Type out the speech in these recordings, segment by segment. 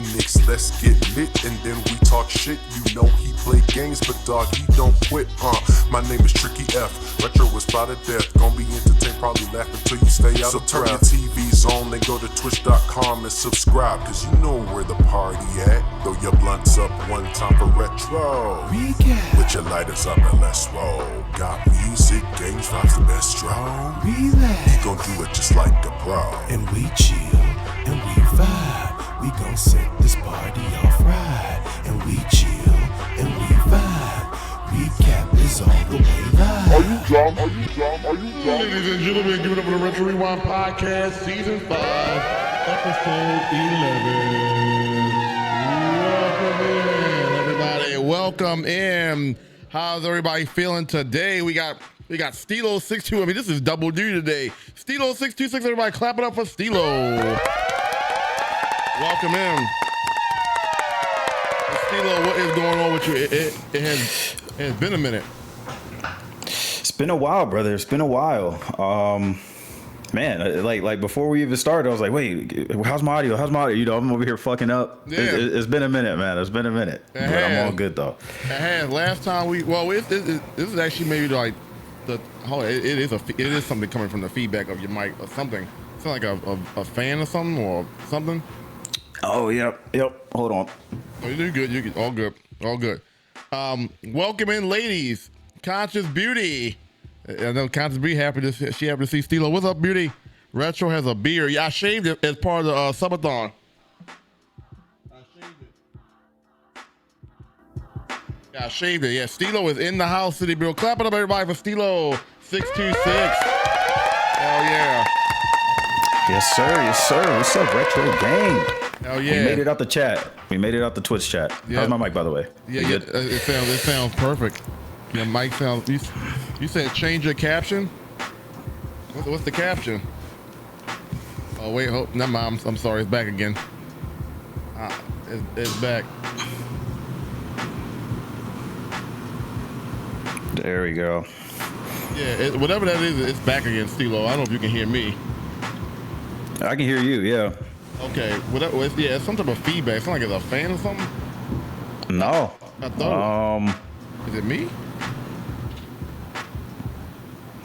remix, let's get lit and then we talk shit. You know he play games, but dog, he don't quit, My name is Tricky F, Retro was by the death. Gonna be entertained, probably laugh until you stay out of breath. So turn your TVs on and go to twitch.com and subscribe, cause you know where the party at. Throw your blunts up one time for Retro Recap. Put your lighters up and let's roll. Got music, games, vibes, the best strong. Relax. He gon' do it just like a pro. And we chill, and we vibe. We gon' set this party off right. And we chill, and we vibe. Recap is all the way live. Are you dumb? Are you dumb? Are you dumb? Ladies and gentlemen, give it up for the Retro Rewind Podcast, Season 5, Episode 11. Welcome in, everybody. Welcome in. How's everybody feeling today? We got Stilo62. I mean, this is double duty today. Stilo626, everybody clap it up for Stilo. Welcome in. Stilo, what is going on with you? It has been a minute. It's been a while, brother. It's been a while. Man, like before we even started, I was like, wait, how's my audio? How's my audio? You know, I'm over here fucking up. Yeah. It's been a minute, man. It's been a minute. But I'm all good though. Last time this is actually maybe like it is something coming from the feedback of your mic or something. It's like a fan or something or something. Oh, yep. Hold on. Oh, you're good. You're good. All good. Welcome in, ladies. Conscious Beauty. I know Conscious Beauty happy to see Stilo. What's up, Beauty? Retro has a beard. Yeah, I shaved it as part of the subathon. I shaved it. Yeah, Stilo is in the house, City Bill. Clap it up, everybody, for Stilo626. Hell yeah. Yes, sir. What's up, Retro Gang? Hell yeah. We made it out the chat. We made it out the Twitch chat. Yeah. How's my mic, by the way? Yeah. It sounds perfect. Your mic sounds. You said change your caption. What's the caption? Oh wait, never mind. I'm sorry. It's back again. It's back. There we go. Yeah, whatever that is, it's back again, Stilo. I don't know if you can hear me. I can hear you. Yeah. Okay. It's some type of feedback. It's not like it's a fan or something. No. I thought. Is it me?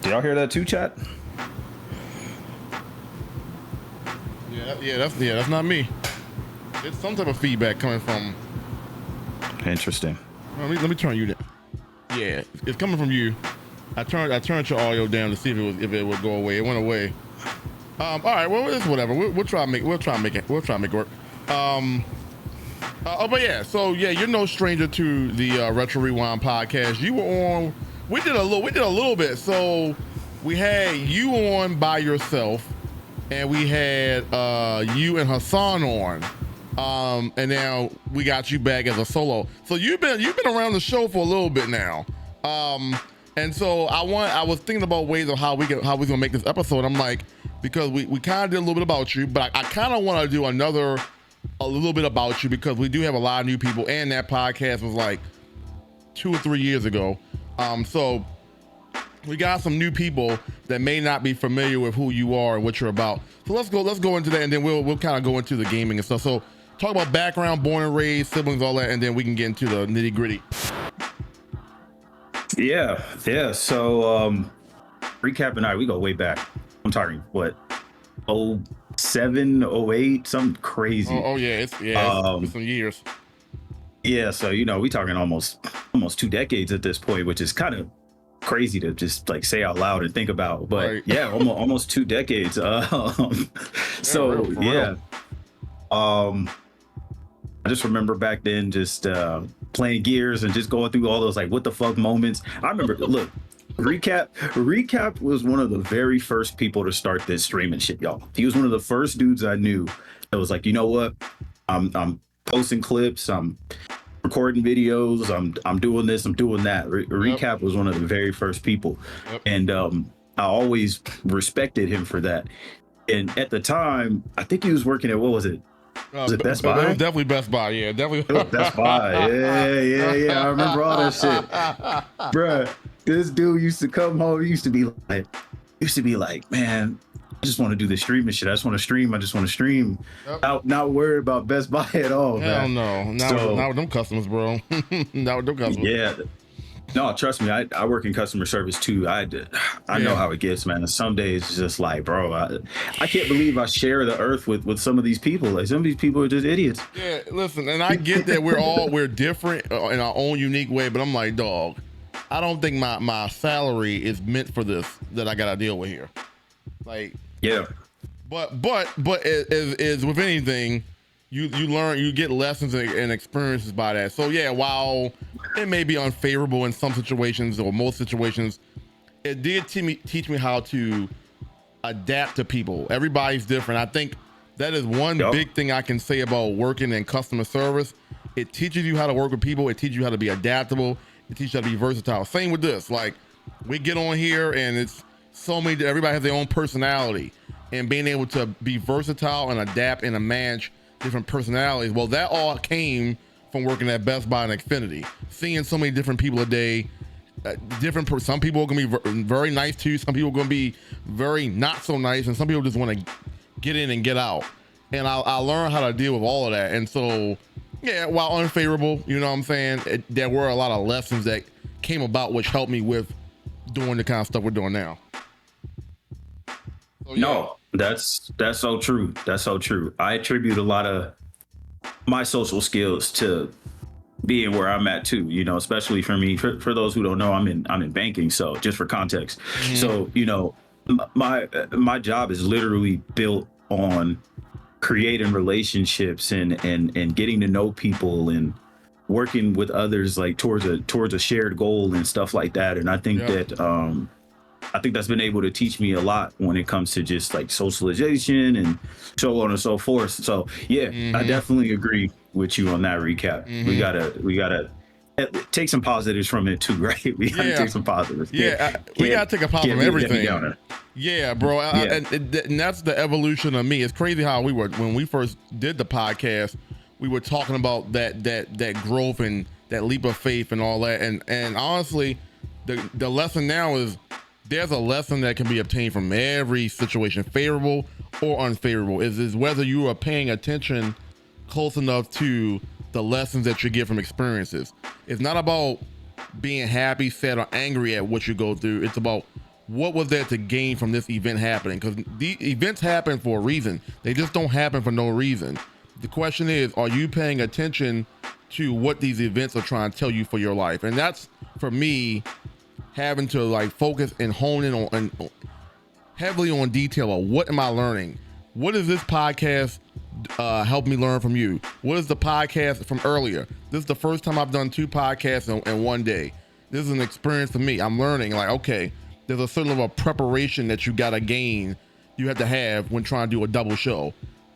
Did y'all hear that too, chat? Yeah, that's not me. It's some type of feedback coming from. Interesting. Let me turn you down. Yeah, it's coming from you. I turned your audio down to see if it would go away. It went away. All right, well, it's whatever. We'll try to make it work. But yeah, so yeah, you're no stranger to the Retro Rewind podcast. You were on. We did a little bit. So we had you on by yourself, and we had you and Hassan on, and now we got you back as a solo. So you've been around the show for a little bit now, and so I was thinking about ways of how we gonna make this episode. I'm like, because we kind of did a little bit about you, but I kind of want to do a little bit about you because we do have a lot of new people, and that podcast was like 2 or 3 years ago. So we got some new people that may not be familiar with who you are and what you're about. So let's go into that, and then we'll kind of go into the gaming and stuff. So talk about background, born and raised, siblings, all that, and then we can get into the nitty gritty. Yeah. So Recap and I, we go way back. I'm talking what, 07, 08, something crazy. Oh yeah, it's some years. Yeah, so we talking almost 2 decades at this point, which is kind of crazy to just like say out loud and think about. But right. Yeah, almost 2 decades. So yeah. I just remember back then just playing Gears and just going through all those like what the fuck moments. I remember look, Recap was one of the very first people to start this streaming shit, y'all. He was one of the first dudes I knew that was like, you know what? I'm posting clips, I'm recording videos, I'm doing this, I'm doing that. Recap was one of the very first people. Yep. And I always respected him for that. And at the time, I think he was working at, what was it? Was it Best Buy? It was definitely Best Buy, yeah, definitely. It was Best Buy, yeah. I remember all that shit, bruh. This dude used to come home. Used to be like, man, I just want to do the streaming shit. I just want to stream. I just want to stream. Yep. Not worried about Best Buy at all. Hell man. no. Not with them customers, bro. Not with them customers. Yeah. No, trust me. I work in customer service too. I know how it gets, man. And some days it's just like, bro, I can't believe I share the earth with some of these people. Like, some of these people are just idiots. Yeah, listen, and I get that we're different in our own unique way, but I'm like, dog, I don't think my salary is meant for this that I gotta deal with here. Like, yeah. But as with anything, you learn, you get lessons and experiences by that. So yeah, while it may be unfavorable in some situations or most situations, it did teach me how to adapt to people. Everybody's different. I think that is one big thing I can say about working in customer service. It teaches you how to work with people. It teaches you how to be adaptable. It teaches you how to be versatile. Same with this. Like, we get on here and it's so many, everybody has their own personality, and being able to be versatile and adapt and to manage different personalities. Well, that all came from working at Best Buy and Xfinity, seeing so many different people a day. Some people are gonna be very nice to you. Some people are gonna be very not so nice, and some people just want to get in and get out. And I learned how to deal with all of that. And so, yeah, while unfavorable, you know what I'm saying, there were a lot of lessons that came about which helped me with doing the kind of stuff we're doing now. So, yeah. No, that's so true. That's so true. I attribute a lot of my social skills to being where I'm at too, you know, especially for me. For those who don't know, I'm in banking. So just for context. So, you know, my job is literally built on creating relationships and getting to know people and working with others, like towards a shared goal and stuff like that. And I think that I think that's been able to teach me a lot when it comes to just like socialization and so on and so forth. So yeah, I definitely agree with you on that recap. We gotta take some positives from it too, right? We gotta take some positives. We gotta take a positive from everything. Yeah, bro. And that's the evolution of me. It's crazy how when we first did the podcast, we were talking about that growth and that leap of faith and all that. And honestly, the lesson now is there's a lesson that can be obtained from every situation, favorable or unfavorable. Is whether you are paying attention close enough to the lessons that you get from experiences. It's not about being happy, sad, or angry at what you go through. It's about what was there to gain from this event happening, because the events happen for a reason. They just don't happen for no reason. The question is, are you paying attention to what these events are trying to tell you for your life? And that's, for me, having to like focus and hone in on heavily on detail of what am I learning? What does this podcast help me learn from you? What is the podcast from earlier? This is the first time I've done 2 podcasts in one day. This is an experience for me. I'm learning, like, okay, there's a certain level of preparation that you gotta gain, you have to have when trying to do a double show,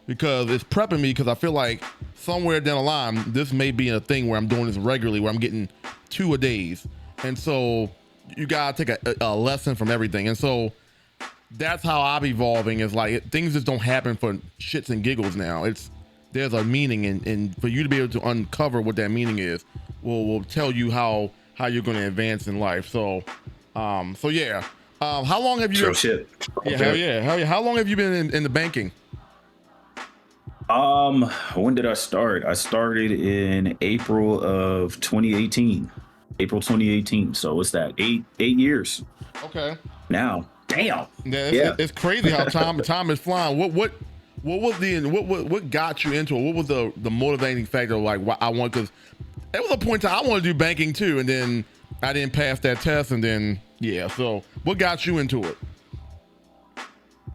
because it's prepping me, because I feel like somewhere down the line, this may be a thing where I'm doing this regularly, where I'm getting 2 a days. And so you gotta take a lesson from everything. And so that's how I'm evolving, is like things just don't happen for shits and giggles now. There's a meaning, and for you to be able to uncover what that meaning is will tell you how you're going to advance in life. So yeah. How long have you? Shit. Yeah, hell yeah. How long have you been in the banking? When did I start? I started in April of 2018. April 2018. So what's that? 8 years. Okay. Now, damn. Yeah, it's crazy how time is flying. What got you into it? What was the motivating factor? Like, why I want, because there was a point in time I wanted to do banking too, and then I didn't pass that test, and then So what got you into it?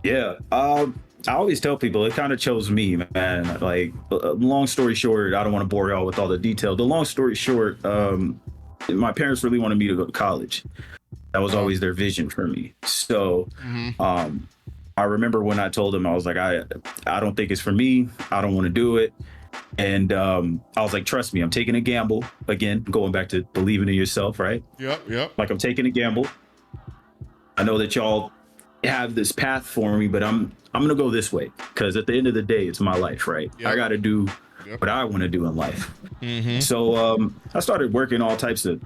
Yeah. I always tell people it kind of chose me, man. Like, long story short, I don't want to bore y'all with all the detail. The long story short, my parents really wanted me to go to college. That was always their vision for me. So I remember when I told them, I was like, I don't think it's for me. I don't want to do it. And I was like, trust me, I'm taking a gamble. Again, going back to believing in yourself, right? Yep. Like, I'm taking a gamble. I know that y'all have this path for me, but I'm gonna go this way, because at the end of the day, it's my life, right? Yep. I got to do what I want to do in life. So I started working all types of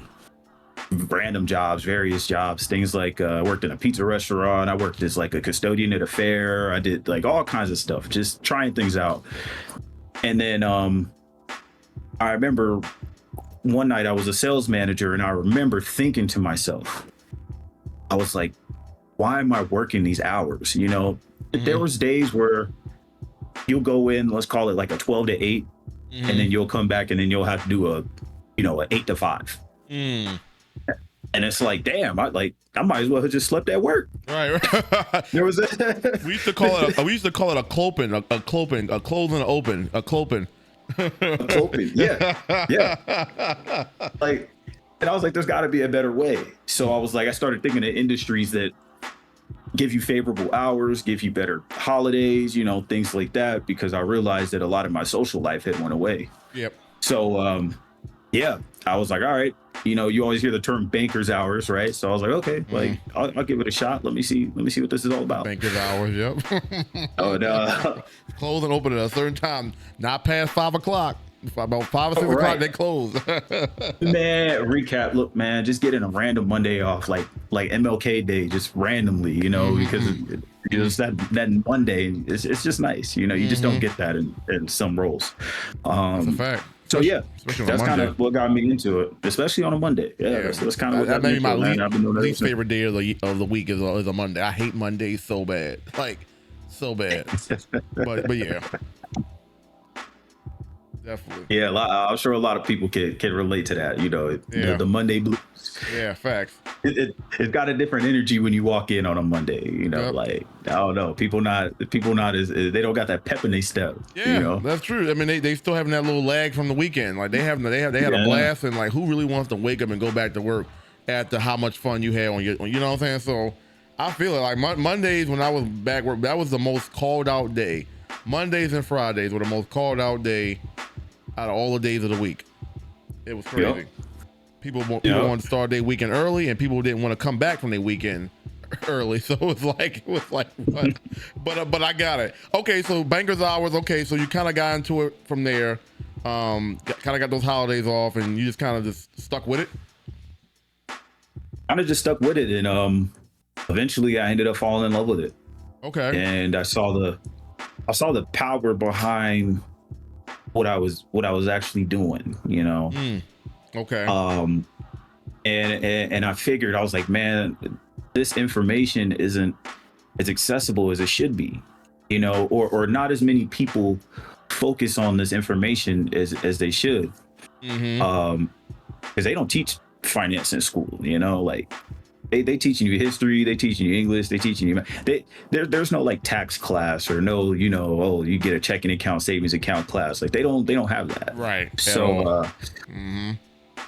random jobs, various jobs, things like I worked in a pizza restaurant. I worked as like a custodian at a fair. I did like all kinds of stuff, just trying things out. And then I remember one night I was a sales manager, and I remember thinking to myself, I was like, why am I working these hours? You know, there was days where you'll go in, let's call it like a 12 to 8, and then you'll come back and then you'll have to do a 8 to 5. And it's like, damn, I might as well have just slept at work. Right. There was we used to call it a cloping, a closing open, a cloping. Yeah. Like, and I was like, there's got to be a better way. So I was like, I started thinking of industries that give you favorable hours, give you better holidays, things like that, because I realized that a lot of my social life had went away. Yep. So yeah, I was like, all right, you always hear the term banker's hours, right? So I was like, okay, like I'll give it a shot. Let me see what this is all about. Banker's hours, yep. Oh no. Close and open at a certain time, not past 5 o'clock. About 5 or 6 o'clock, they close. Man, recap. Look, man, just getting a random Monday off, like MLK Day, just randomly, because that Monday, it's just nice. You just don't get that in some roles. That's a fact. So yeah, that's kind of what got me into it, especially on a Monday. Yeah. So that's kind of what got me into it. That may be my least favorite day of the week is a Monday. I hate Mondays so bad, like so bad. but yeah. Definitely. Yeah, I'm sure a lot of people can relate to that. The Monday blues. Yeah, facts. It's got a different energy when you walk in on a Monday. Yep. Like I don't know, people not as they don't got that pep in their step. Yeah, that's true. I mean, they still having that little lag from the weekend. Like they had a blast, and like who really wants to wake up and go back to work after how much fun you had on your, you know what I'm saying? So I feel it. Like Mondays when I was back work, that was the most called out day. Mondays and Fridays were the most called out day out of all the days of the week. It was crazy. Yep. People wanted to start their weekend early, and people didn't want to come back from their weekend early. So it was like what? but I got it. Okay, so banker's hours. Okay, so you kind of got into it from there. Kind of got those holidays off, and you just kind of just stuck with it. Kind of just stuck with it, and eventually I ended up falling in love with it. Okay. And I saw the power behind what I was actually doing, Okay. And I figured, I was like, man, this information isn't as accessible as it should be, or not as many people focus on this information as they should. Because they don't teach finance in school, like they teaching you history, they teaching you English, they teaching you there's no like tax class or no, you get a checking account, savings account class. Like they don't have that. Right. So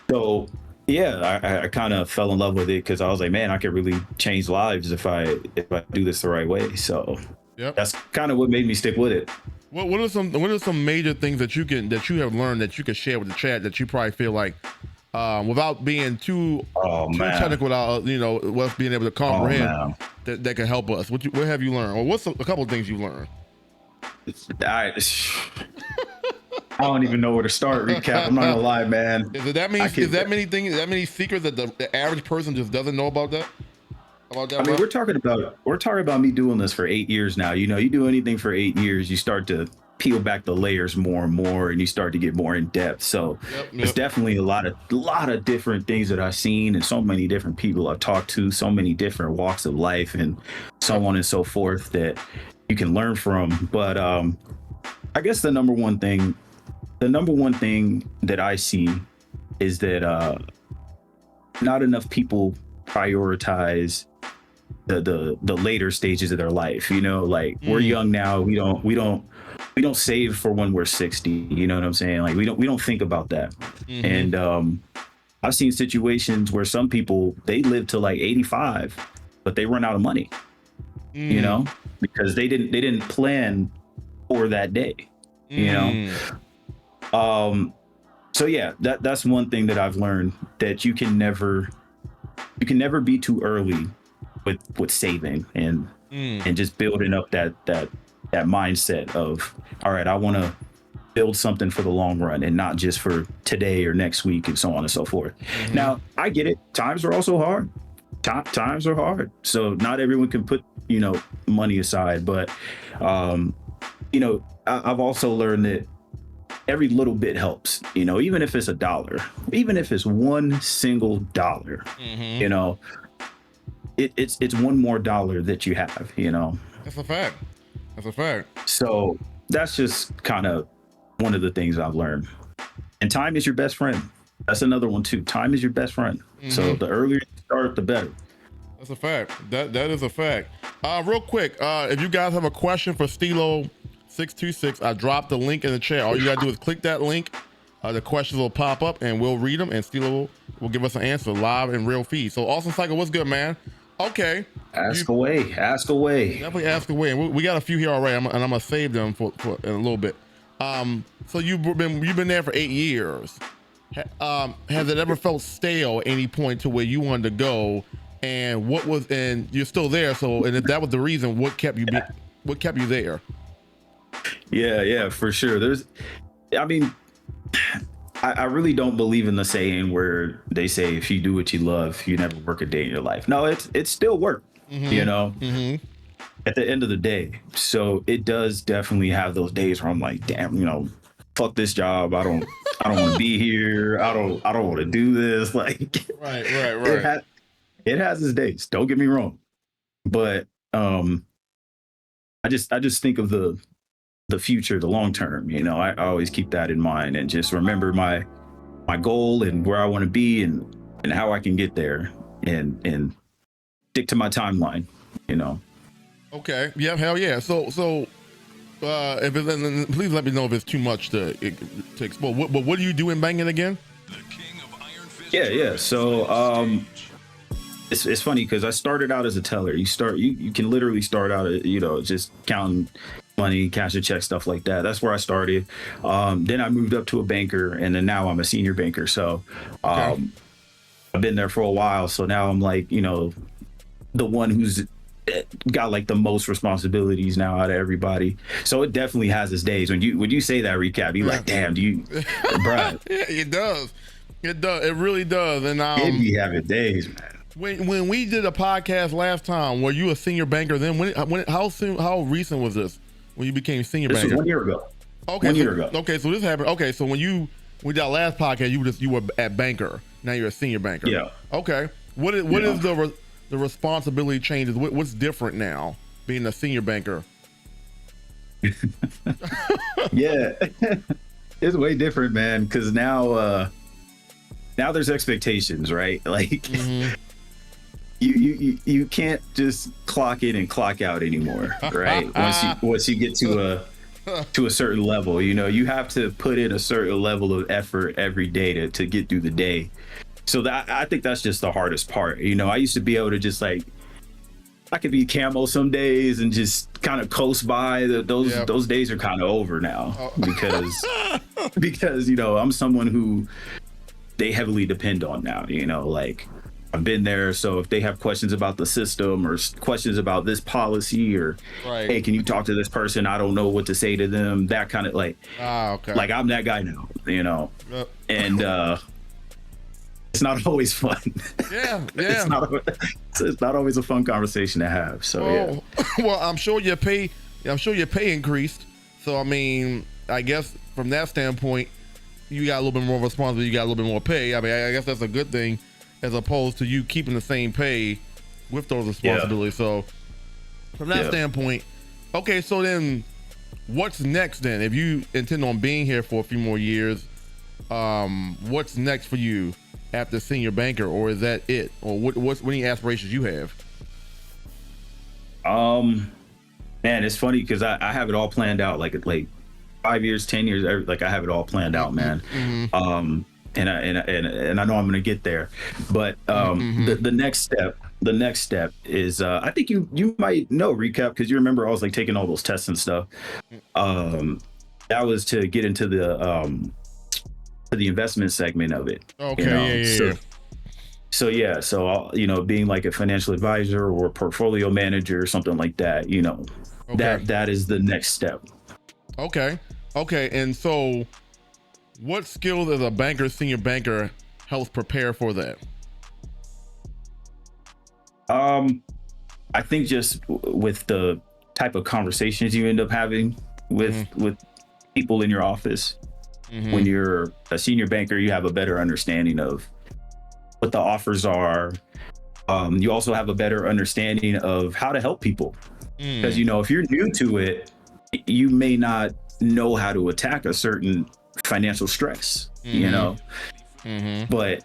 so yeah, I kind of fell in love with it because I was like, man, I could really change lives if I do this the right way. So that's kind of what made me stick with it. What are some major things that you have learned that you could share with the chat that you probably feel like without being too technical, without us being able to comprehend that can help us? What have you learned, or what's a couple of things you learned? I don't even know where to start. Recap. I'm not gonna lie, man. Is it that many? Is that many things? That many secrets that the average person just doesn't know about that? I mean, we're talking about me doing this for 8 years now. You do anything for 8 years, you start to peel back the layers more and more, and you start to get more in depth. So it's definitely a lot of different things that I've seen, and so many different people I've talked to, so many different walks of life, and so on and so forth that you can learn from. But I guess the number one thing that I see is that not enough people prioritize the later stages of their life. We're young now. We don't save for when we're 60. You know what I'm saying? Like we don't think about that. And I've seen situations where some people, they live to like 85, but they run out of money. Because they didn't plan for that day. So yeah, that's one thing that I've learned, that you can never be too early with saving and just building up that mindset of, all right, I want build something for the long run and not just for today or next week and so on and so forth. Now, I get it. Times are also hard. Times are hard. So not everyone can put, money aside. But, I've also learned that every little bit helps, even if it's $1, even if it's one single dollar, it's one more dollar that you have, That's a fact. That's a fact. So that's just kind of one of the things I've learned. And time is your best friend. That's another one too. Time is your best friend. So the earlier you start, the better. That's a fact. That is a fact. Real quick, if you guys have a question for Stilo626, I dropped the link in the chat. All you gotta do is click that link. The questions will pop up and we'll read them, and Stilo will give us an answer live in real feed. So Austin Cycle, what's good, man? Okay. Ask away. Definitely ask away. And we got a few here already, and I'm gonna save them for in a little bit. So you've been there for 8 years. Has it ever felt stale at any point to where you wanted to go? And and you're still there. So, and if that was the reason, what kept you there? Yeah, for sure. I really don't believe in the saying where they say, if you do what you love, you never work a day in your life. No, it's still work, at the end of the day. So it does definitely have those days where I'm like, damn, fuck this job. I don't want to be here. I don't want to do this. Like, right. It has its days. Don't get me wrong, but I just think of the future, the long term. I always keep that in mind and just remember my goal and where I want to be and how I can get there and stick to my timeline. Okay. Yeah. Hell yeah. So if it's, please let me know if it's too much to explore. What do you do in banking again? Yeah. So it's funny because I started out as a teller. You can literally start out, just counting money, cash a check, stuff like that. That's where I started. Then I moved up to a banker, and then now I'm a senior banker. So I've been there for a while. So now I'm like, the one who's got like the most responsibilities now out of everybody. So it definitely has its days. When you say that recap, you're like, damn, do you, bruh? Yeah, it does. It does. It really does. And it be having days, man. When we did a podcast last time, were you a senior banker then? How recent was this? When you became senior banker? This was 1 year ago. Okay, 1 year ago. Okay, so this happened. Okay, so when we did our last podcast, you were at banker. Now you're a senior banker. Yeah. Okay. What is the responsibility changes? What's different now being a senior banker? Yeah, it's way different, man. Because now there's expectations, right? Like. You can't just clock in and clock out anymore, right? once you get to a certain level, you have to put in a certain level of effort every day to get through the day. So I think that's just the hardest part. I used to be able to just like, I could be camo some days and just kind of coast by. Those days are kind of over now because I'm someone who they heavily depend on now. Like. I've been there, so if they have questions about the system or questions about this policy or, hey, can you talk to this person? I don't know what to say to them. That kind of like, like I'm that guy now, and it's not always fun. Yeah. It's not always a fun conversation to have. So Well, I'm sure your pay increased. So I mean, I guess from that standpoint, you got a little bit more responsibility. You got a little bit more pay. I mean, I guess that's a good thing, as opposed to you keeping the same pay with those responsibilities. So from that standpoint, okay, so then what's next then? If you intend on being here for a few more years, what's next for you after senior banker, or is that it? Or what any aspirations you have? Man, it's funny because I have it all planned out, like 5 years, 10 years, like I have it all planned out, man. And I know I'm going to get there, but the next step is I think you might know Recap, because you remember I was like taking all those tests and stuff. That was to get into the investment segment of it. Okay, So I'll, being like a financial advisor or portfolio manager or something like that, that is the next step. Okay. Okay, and so what skills as a banker, senior banker, helps prepare for that? I think just with the type of conversations you end up having with people in your office. When you're a senior banker, you have a better understanding of what the offers are. You also have a better understanding of how to help people. Because, you know, if you're new to it, you may not know how to attack a certain financial stress, you know? But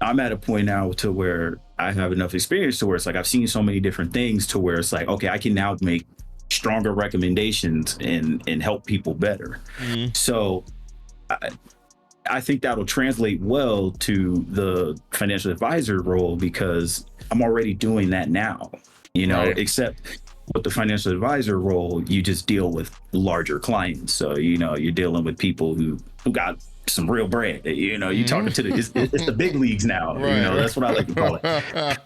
I'm at a point now to where I have enough experience to where it's like I've seen so many different things to where it's like, okay, I can now make stronger recommendations and help people better. So I think that'll translate well to the financial advisor role because I'm already doing that now, you know, except with the financial advisor role, you just deal with larger clients. So, you know, you're dealing with people who got some real bread, you know, you talking to it's the big leagues now, you know, that's what I like to call it.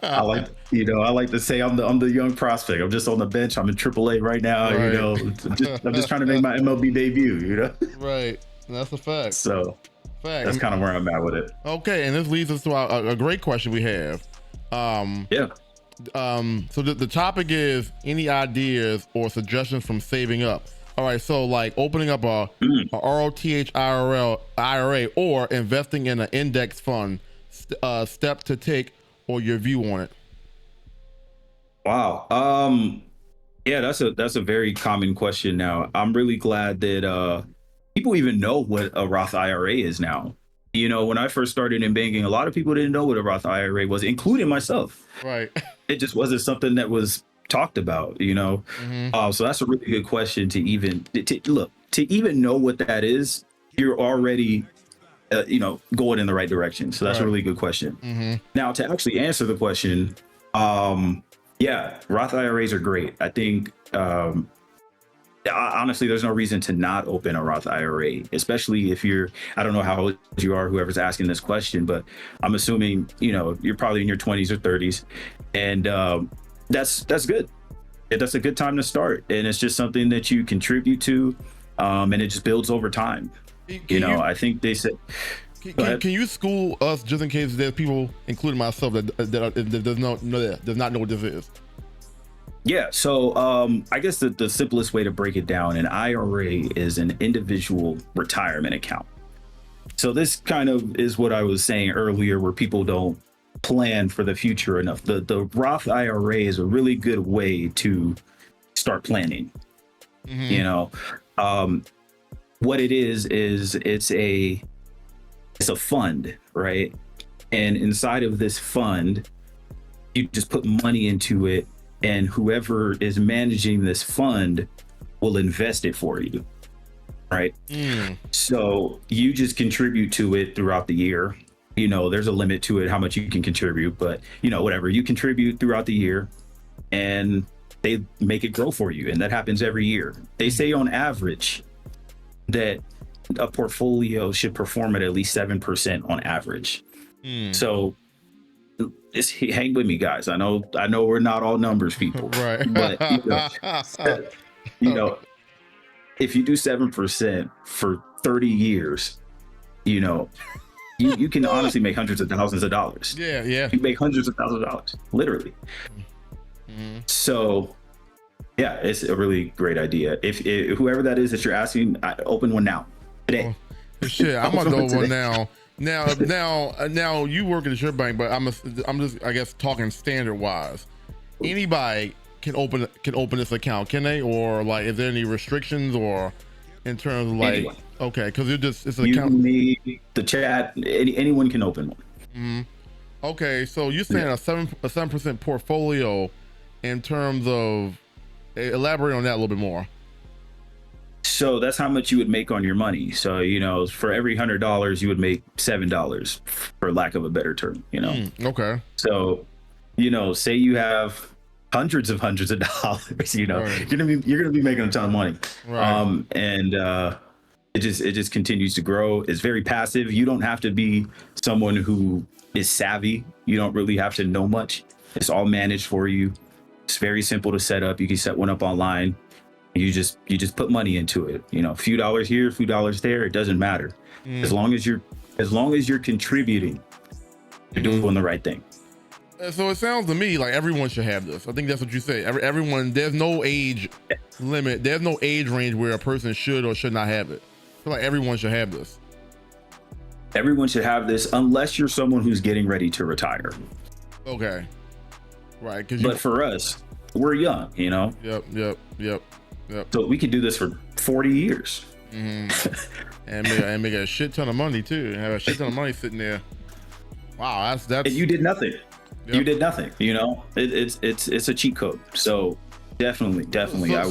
I like to say I'm the young prospect. I'm just on the bench. I'm in AAA right now, you know, I'm just trying to make my MLB debut, you know? Right. That's a fact. So that's kind of where I'm at with it. Okay. And this leads us to a great question we have. So the topic is any ideas or suggestions from saving up. All right, so like opening up a ROTH IRA or investing in an index fund, steps to take or your view on it. Wow. Yeah, that's a very common question now. I'm really glad that people even know what a Roth IRA is now. You know, when I first started in banking, a lot of people didn't know what a Roth IRA was, including myself. Right. It just wasn't something that was talked about, you know. So that's a really good question to even know what that is. You're already you know, going in the right direction. So that's a really good question. Now to actually answer the question, yeah, Roth IRAs are great. I think honestly, there's no reason to not open a Roth IRA, especially if I don't know how old you are, whoever's asking this question, but I'm assuming, you know, you're probably in your 20s or 30s, and that's good. That's a good time to start, and it's just something that you contribute to, and it just builds over time. I think they said. Can you school us just in case there's people, including myself, that does not know what this is? Yeah, so I guess the simplest way to break it down, an IRA is an individual retirement account. So this kind of is what I was saying earlier, where people don't plan for the future enough. The Roth IRA is a really good way to start planning. You know, what it is it's a fund, right? And inside of this fund, you just put money into it, and whoever is managing this fund will invest it for you, right? So you just contribute to it throughout the year. You know, there's a limit to it, how much you can contribute, but you know, whatever, you contribute throughout the year and they make it grow for you. And that happens every year. They say on average that a portfolio should perform at least 7% on average. So hang with me, guys. I know we're not all numbers people, right? But you know, if you do 7% for 30 years, you know, you can honestly make hundreds of thousands of dollars. Yeah. You make hundreds of thousands of dollars, literally. So, yeah, it's a really great idea. If whoever that is that you're asking, open one now, today. Shit, I'm gonna do one now. Now you work at your bank, but I'm just I guess talking standard wise. Anybody can open this account, can they? Or like, is there any restrictions or in terms of like? Anyone. Okay, because it's an you account. Need the chat. Anyone can open one. Okay, so you're saying a 7% portfolio in terms of, elaborate on that a little bit more. So that's how much you would make on your money. So, you know, for every $100, you would make $7, for lack of a better term, you know? Okay. So, you know, say you have hundreds of dollars, you know, you're gonna be making a ton of money. Right. And it just continues to grow. It's very passive. You don't have to be someone who is savvy. You don't really have to know much. It's all managed for you. It's very simple to set up. You can set one up online. You just put money into it. You know, a few dollars here, a few dollars there. It doesn't matter. As long as you're contributing, you're doing the right thing. So it sounds to me like everyone should have this. I think that's what you say. Everyone, there's no age limit. There's no age range where a person should or should not have it. I feel like everyone should have this. Everyone should have this unless you're someone who's getting ready to retire. Okay. Right. But for us, we're young, you know? Yep. So we could do this for 40 years. And make a shit ton of money too. And have a shit ton of money sitting there. Wow, that's and you did nothing. Yep. You did nothing, you know? It's a cheat code. So definitely, I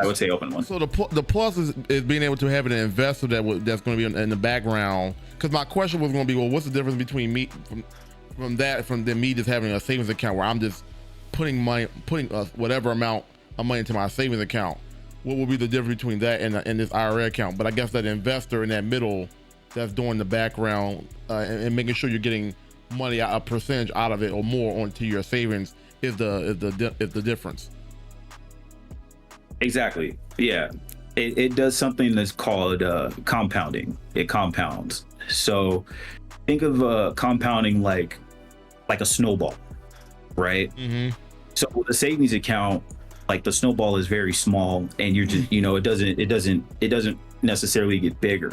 would say open one. So the plus is being able to have an investor that's going to be in the background. Because my question was going to be, well, what's the difference between me from me just having a savings account where I'm just putting whatever amount of money into my savings account? What will be the difference between that and this IRA account? But I guess that investor in that middle that's doing the background and making sure you're getting money, a percentage out of it or more onto your savings is the difference. Exactly. Yeah. It does something that's called compounding. It compounds. So think of compounding like a snowball, right? So with a savings account, like the snowball is very small and you're just, you know, it doesn't necessarily get bigger.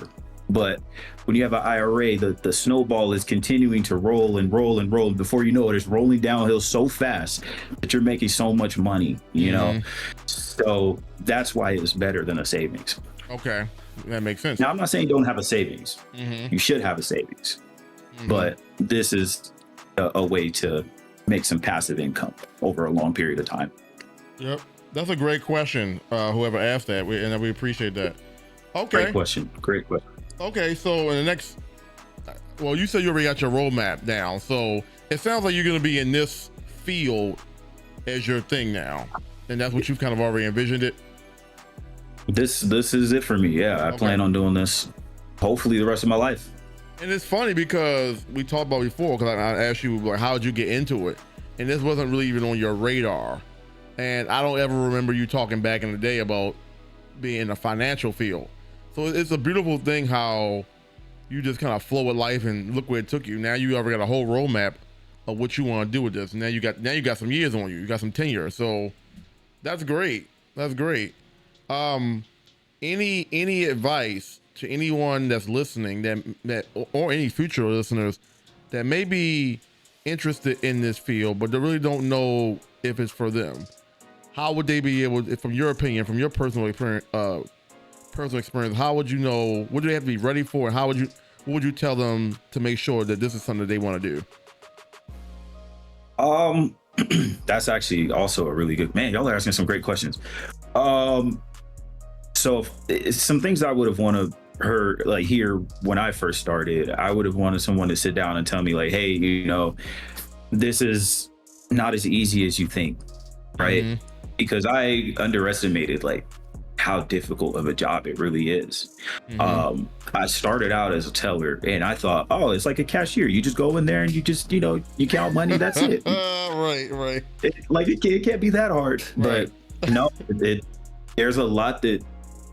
But when you have an IRA, the snowball is continuing to roll and roll and roll. Before you know it, it's rolling downhill so fast that you're making so much money, you know? So that's why it's better than a savings. Okay, that makes sense. Now, I'm not saying don't have a savings. You should have a savings. But this is a way to make some passive income over a long period of time. Yep, that's a great question. Whoever asked that, and we appreciate that. Okay. Great question. Okay, so in the next, well, you said you already got your roadmap down, so it sounds like you're going to be in this field as your thing now, and that's what you've kind of already envisioned it. This is it for me. Yeah, I plan on doing this hopefully the rest of my life. And it's funny because we talked about before, because I asked you, like, how did you get into it? And this wasn't really even on your radar. And I don't ever remember you talking back in the day about being in the financial field. So it's a beautiful thing how you just kind of flow with life and look where it took you. Now you already got a whole roadmap of what you want to do with this. Now you got some years on you. You got some tenure. So that's great. That's great. Any advice to anyone that's listening that or any future listeners that may be interested in this field, but they really don't know if it's for them? How would they be able, from your opinion, from your personal experience, how would you know, what do they have to be ready for? And what would you tell them to make sure that this is something that they want to do? That's actually also a really good, man, y'all are asking some great questions. So some things I would have wanted hear when I first started, I would have wanted someone to sit down and tell me like, hey, you know, this is not as easy as you think, right? Because I underestimated like how difficult of a job it really is. I started out as a teller and I thought, oh, it's like a cashier. You just go in there and you just, you know, you count money, that's it. Right. It can't be that hard. Right. But no, there's a lot that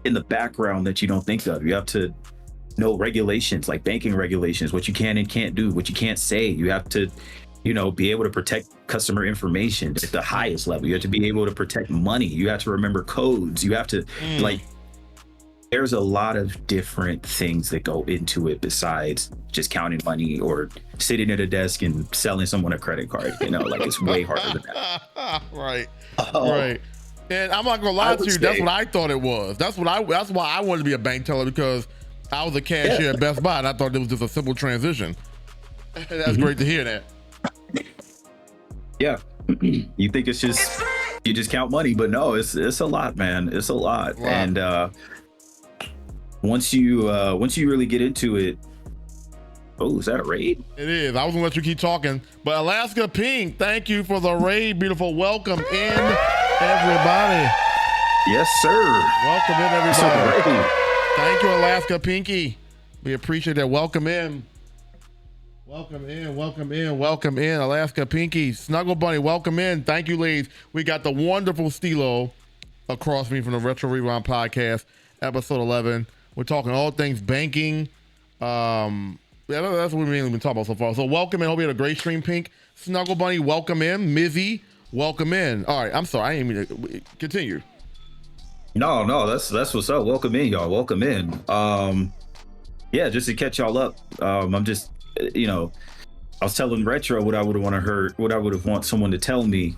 in the background that you don't think of. You have to know regulations, like banking regulations, what you can and can't do, what you can't say. You have to, you know, be able to protect customer information at the highest level. You have to be able to protect money. You have to remember codes. You have to like, there's a lot of different things that go into it besides just counting money or sitting at a desk and selling someone a credit card. You know, like it's way harder than that. Right. And I'm not gonna lie to you, that's what I thought it was. That's why I wanted to be a bank teller, because I was a cashier at Best Buy and I thought it was just a simple transition. That's great to hear that. Yeah. You think it's just, you just count money, but no, it's a lot, man. It's a lot. Wow. And once you really get into it, oh, is that a raid? It is. I was gonna let you keep talking, but Alaska Pink, thank you for the raid. Beautiful. Welcome in, everybody. Yes, sir. Welcome in, everybody. Thank you, Alaska Pinky. We appreciate that. Welcome in. Welcome in, Alaska Pinky. Snuggle Bunny, welcome in. Thank you, ladies. We got the wonderful Stilo across me from the Retro Rewind podcast, episode 11. We're talking all things banking. Yeah, that's what we've mainly been talking about so far. So welcome in. Hope you had a great stream, Pink. Snuggle Bunny, welcome in. Mizzy, welcome in. All right, I'm sorry. I didn't mean to continue. No, that's what's up. Welcome in, y'all. Welcome in. Yeah, just to catch y'all up. I'm just, I was telling Retro what I would have want someone to tell me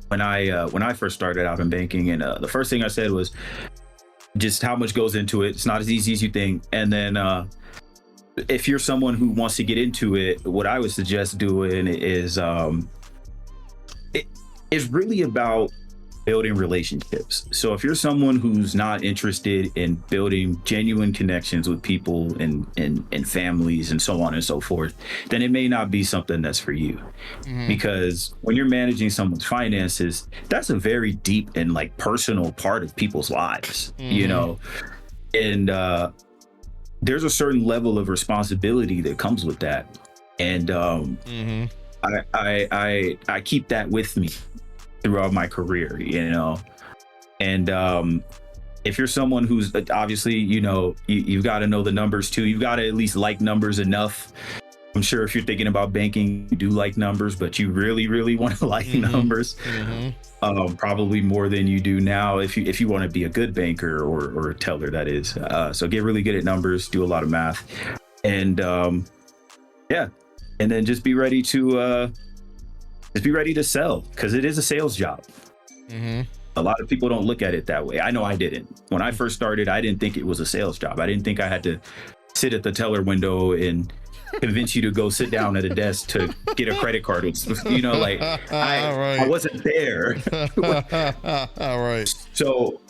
when I first started out in banking, and the first thing I said was just how much goes into it. It's not as easy as you think. And then if you're someone who wants to get into it, what I would suggest doing is it's really about building relationships. So if you're someone who's not interested in building genuine connections with people and families and so on and so forth, then it may not be something that's for you. Because when you're managing someone's finances, that's a very deep and like personal part of people's lives, and there's a certain level of responsibility that comes with that. And I keep that with me throughout my career, and if you're someone who's obviously, you've got to know the numbers too. You've got to at least like numbers enough. I'm sure if you're thinking about banking, you do like numbers, but you really, really want to like numbers, probably more than you do now if you want to be a good banker or a teller, that is. So get really good at numbers, do a lot of math, and and then just be ready to sell, because it is a sales job. A lot of people don't look at it that way. I know I didn't. When I first started, I didn't think it was a sales job. I didn't think I had to sit at the teller window and convince you to go sit down at a desk to get a credit card. I wasn't there. All right. So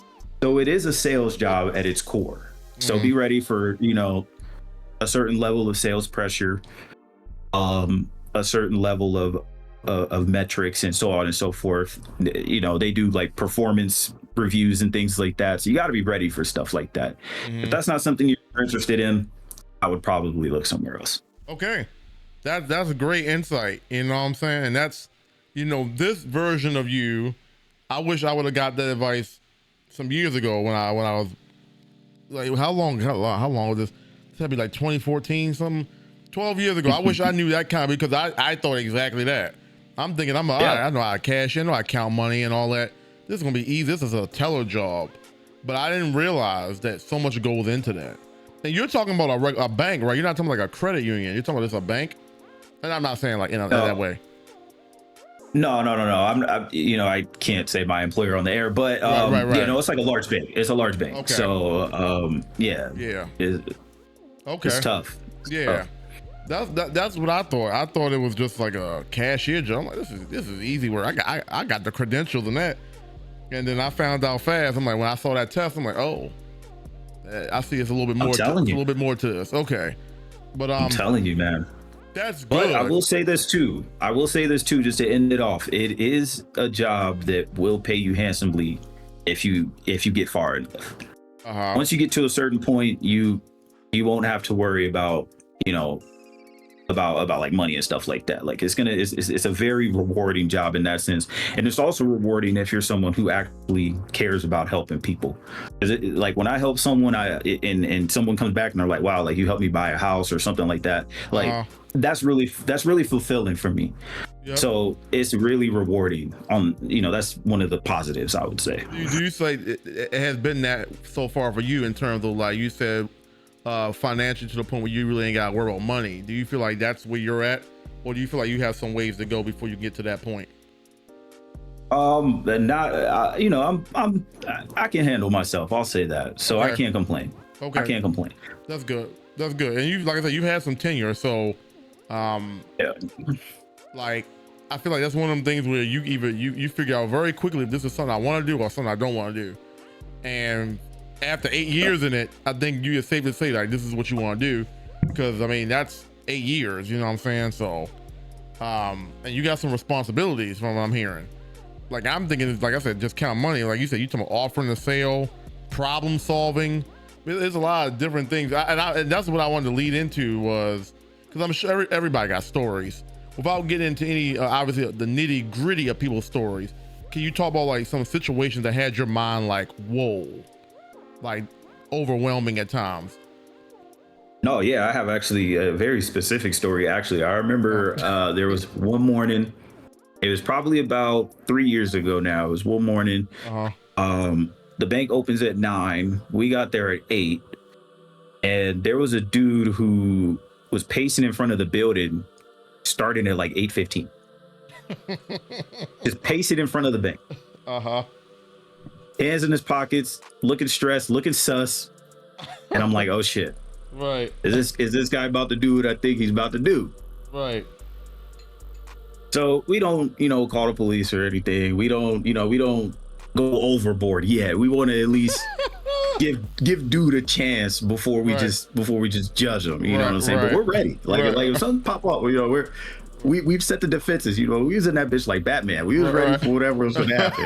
it is a sales job at its core. So be ready for, a certain level of sales pressure, a certain level of metrics and so on and so forth. They do like performance reviews and things like that. So you got to be ready for stuff like that. If that's not something you're interested in, I would probably look somewhere else. Okay. That's a great insight. You know what I'm saying? And that's, this version of you, I wish I would have got that advice some years ago when I was like, how long was this? This had to be like 2014, something, 12 years ago. I wish I knew that kind of, because I thought exactly that. I'm thinking, all right, I know how to cash in, I know how to count money and all that. This is going to be easy. This is a teller job. But I didn't realize that so much goes into that. And you're talking about a bank, right? You're not talking like a credit union. You're talking about this a bank? And I'm not saying like in that way. No. I can't say my employer on the air, but right. it's like a large bank. It's a large bank. Okay. So Yeah. It's tough. Yeah. That's what I thought. I thought it was just like a cashier job. I'm like, this is easy work. I got the credentials and that. And then I found out fast. I'm like, when I saw that test, I'm like, oh, I see it's a little bit more. It's a little bit more to this. Okay. But I'm telling you, man. That's good. But I will say this too, just to end it off. It is a job that will pay you handsomely if you get far enough. Once you get to a certain point, you won't have to worry about, about like money and stuff like that. Like it's a very rewarding job in that sense. And it's also rewarding if you're someone who actually cares about helping people. Like when I help someone, and someone comes back and they're like, wow, like you helped me buy a house or something like that. Like that's really fulfilling for me. Yep. So it's really rewarding. That's one of the positives, I would say. Do you say it has been that so far for you in terms of, like you said, financially, to the point where you really ain't got to worry about money? Do you feel like that's where you're at, or do you feel like you have some ways to go before you get to that point? I can handle myself. I'll say that. So okay. I can't complain. Okay. I can't complain. That's good. And you, like I said, you've had some tenure. So, like, I feel like that's one of them things where you figure out very quickly if this is something I want to do or something I don't want to do. And after 8 years in it, I think you it's safe to say like this is what you want to do, because I mean that's 8 years, you know what I'm saying? So and you got some responsibilities from what I'm hearing. Like I'm thinking, like I said, just count money. Like you said, you talking about offering the sale, problem solving. There's a lot of different things, and that's what I wanted to lead into, was because I'm sure everybody got stories. Without getting into any obviously the nitty gritty of people's stories, can you talk about like some situations that had your mind like, whoa, like overwhelming at times? No, yeah, I have actually a very specific story. Actually, I remember there was one morning. It was probably about 3 years ago now. It was one morning. The bank opens at 9. We got there at 8, and there was a dude who was pacing in front of the building, starting at like 8:15. Just pacing in front of the bank. Hands in his pockets, looking stressed, looking sus, and I'm like, oh shit. Right. Is this guy about to do what I think he's about to do? Right. So we don't, call the police or anything. We don't go overboard yet. We want to at least give dude a chance before we just judge him. You know what I'm saying? But we're ready. Like if something pop up, we've set the defenses. We was in that bitch like Batman. We was ready for whatever was gonna happen.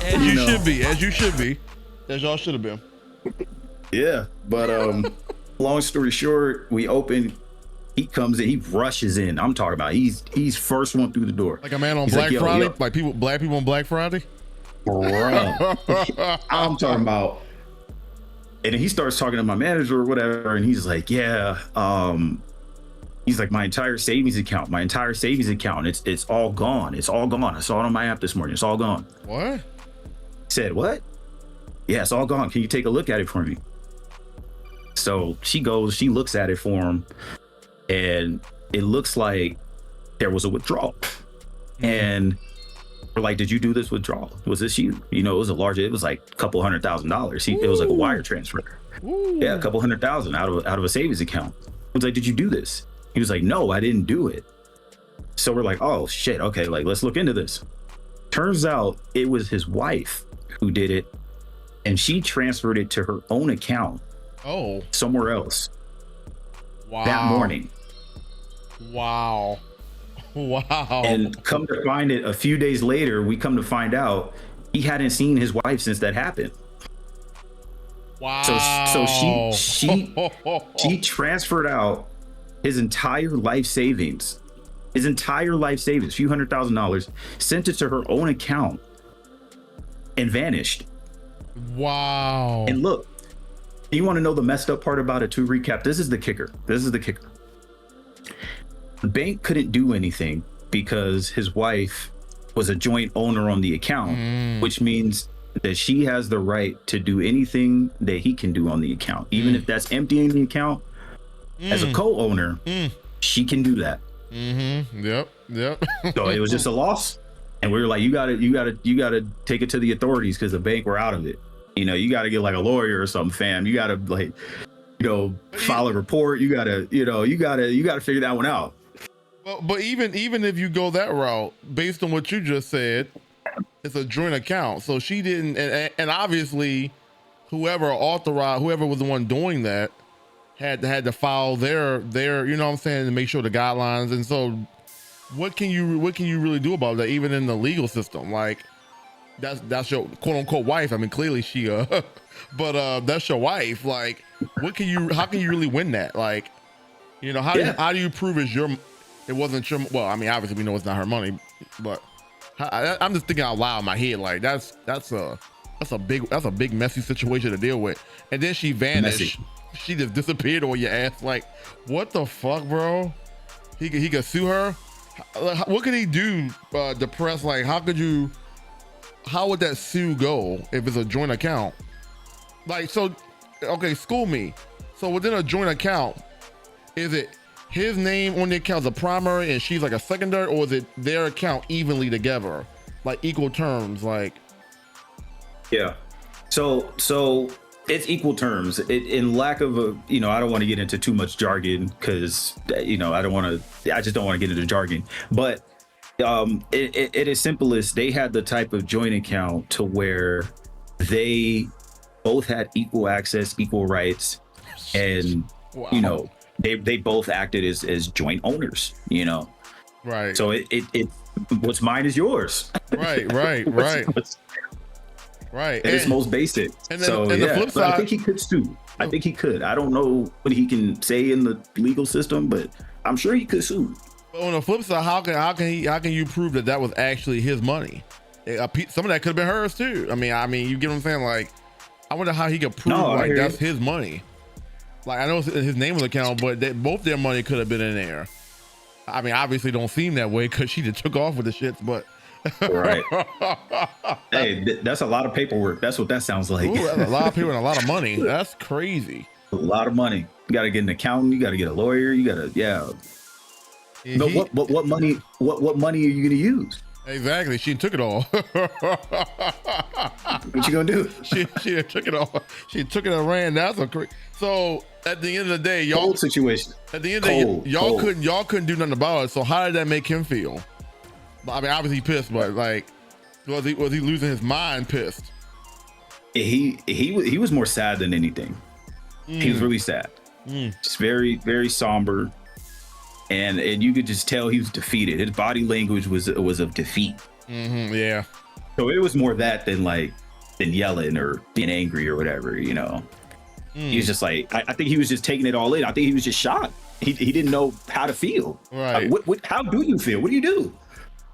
As you should be, as y'all should have been. Yeah, but long story short, we open. He comes in, he rushes in. I'm talking about he's first one through the door. Like a man on Black Friday, like black people on Black Friday. Bruh. I'm talking about. And he starts talking to my manager or whatever, and he's like, yeah, he's like, my entire savings account, it's all gone. It's all gone. I saw it on my app this morning. It's all gone. What? Said, what? Yeah, it's all gone. Can you take a look at it for me? So she looks at it for him, and it looks like there was a withdrawal. And we're like, did you do this withdrawal? Was this you? It was it was like a couple $100,000. It was like a wire transfer. Ooh. Yeah, a couple $100,000 out of a savings account. I was like, did you do this? He was like, no, I didn't do it. So we're like, oh shit, okay, like let's look into this. Turns out it was his wife who did it, and she transferred it to her own account. Oh. Somewhere else. Wow. That morning. Wow. And come to find it, a few days later, we come to find out he hadn't seen his wife since that happened. Wow. So she transferred out his entire life savings, a few $100,000, sent it to her own account, and vanished. Wow. And look, you want to know the messed up part about it too, Recap? This is the kicker. The bank couldn't do anything because his wife was a joint owner on the account, which means that she has the right to do anything that he can do on the account. Even if that's emptying the account, as a co-owner, she can do that. Yep. So it was just a loss. And we were like, you gotta take it to the authorities because the bank were out of it. You gotta get like a lawyer or something, fam. You gotta file a report. You gotta figure that one out. But even if you go that route, based on what you just said, it's a joint account. So she didn't, and obviously, whoever was the one doing that had to file their you know what I'm saying, to make sure the guidelines. And so, what can you really do about that? Even in the legal system, like that's your quote unquote wife. I mean, clearly she but that's your wife. Like, how can you really win that? Like, how do you prove it wasn't your, well, I mean, obviously we know it's not her money, but I'm just thinking out loud in my head, like that's a big messy situation to deal with. And then she vanished. Messy. She just disappeared on your ass. Like, what the fuck, bro? He could sue her. What could he do? The press, like, how would that sue go if it's a joint account? Like, so, okay, school me. So within a joint account, is it his name on the account as a primary and she's like a secondary, or is it their account evenly together, like equal terms? Like, yeah. So it's equal terms. In lack of a, I don't want to get into too much jargon because I just don't want to get into jargon. But it is simple as they had the type of joint account to where they both had equal access, equal rights, and wow. They both acted as joint owners, Right. So it what's mine is yours. Right. Right. And it's most basic. And then, the flip side, I think he could sue. I think he could. I don't know what he can say in the legal system, but I'm sure he could sue. But on the flip side, how can you prove that was actually his money? Some of that could have been hers too. I mean, you get what I'm saying? Like, I wonder how he could prove like that's his money. Like, I know it's his name on the account, but both their money could have been in there. I mean, obviously don't seem that way because she just took off with the shits, but right. Hey, that's a lot of paperwork. That's what that sounds like. Ooh, that's a lot of people and a lot of money. That's crazy. A lot of money. You got to get an accountant. You got to get a lawyer. You got to, yeah. But what money? What money are you gonna use? Exactly. She took it all. What you gonna do? She took it all. She took it and ran. That's a crazy. So at the end of the day, y'all cold situation. At the end of the day, y'all couldn't do nothing about it. So how did that make him feel? I mean, obviously pissed, but like, was he losing his mind? Pissed. He was more sad than anything. He was really sad. Just very, very somber. And you could just tell he was defeated. His body language was of defeat. Yeah. So it was more that than yelling or being angry or whatever, you know. He was just like, I think he was just taking it all in. I think he was just shocked. He didn't know how to feel. Right. How do you feel? What do you do?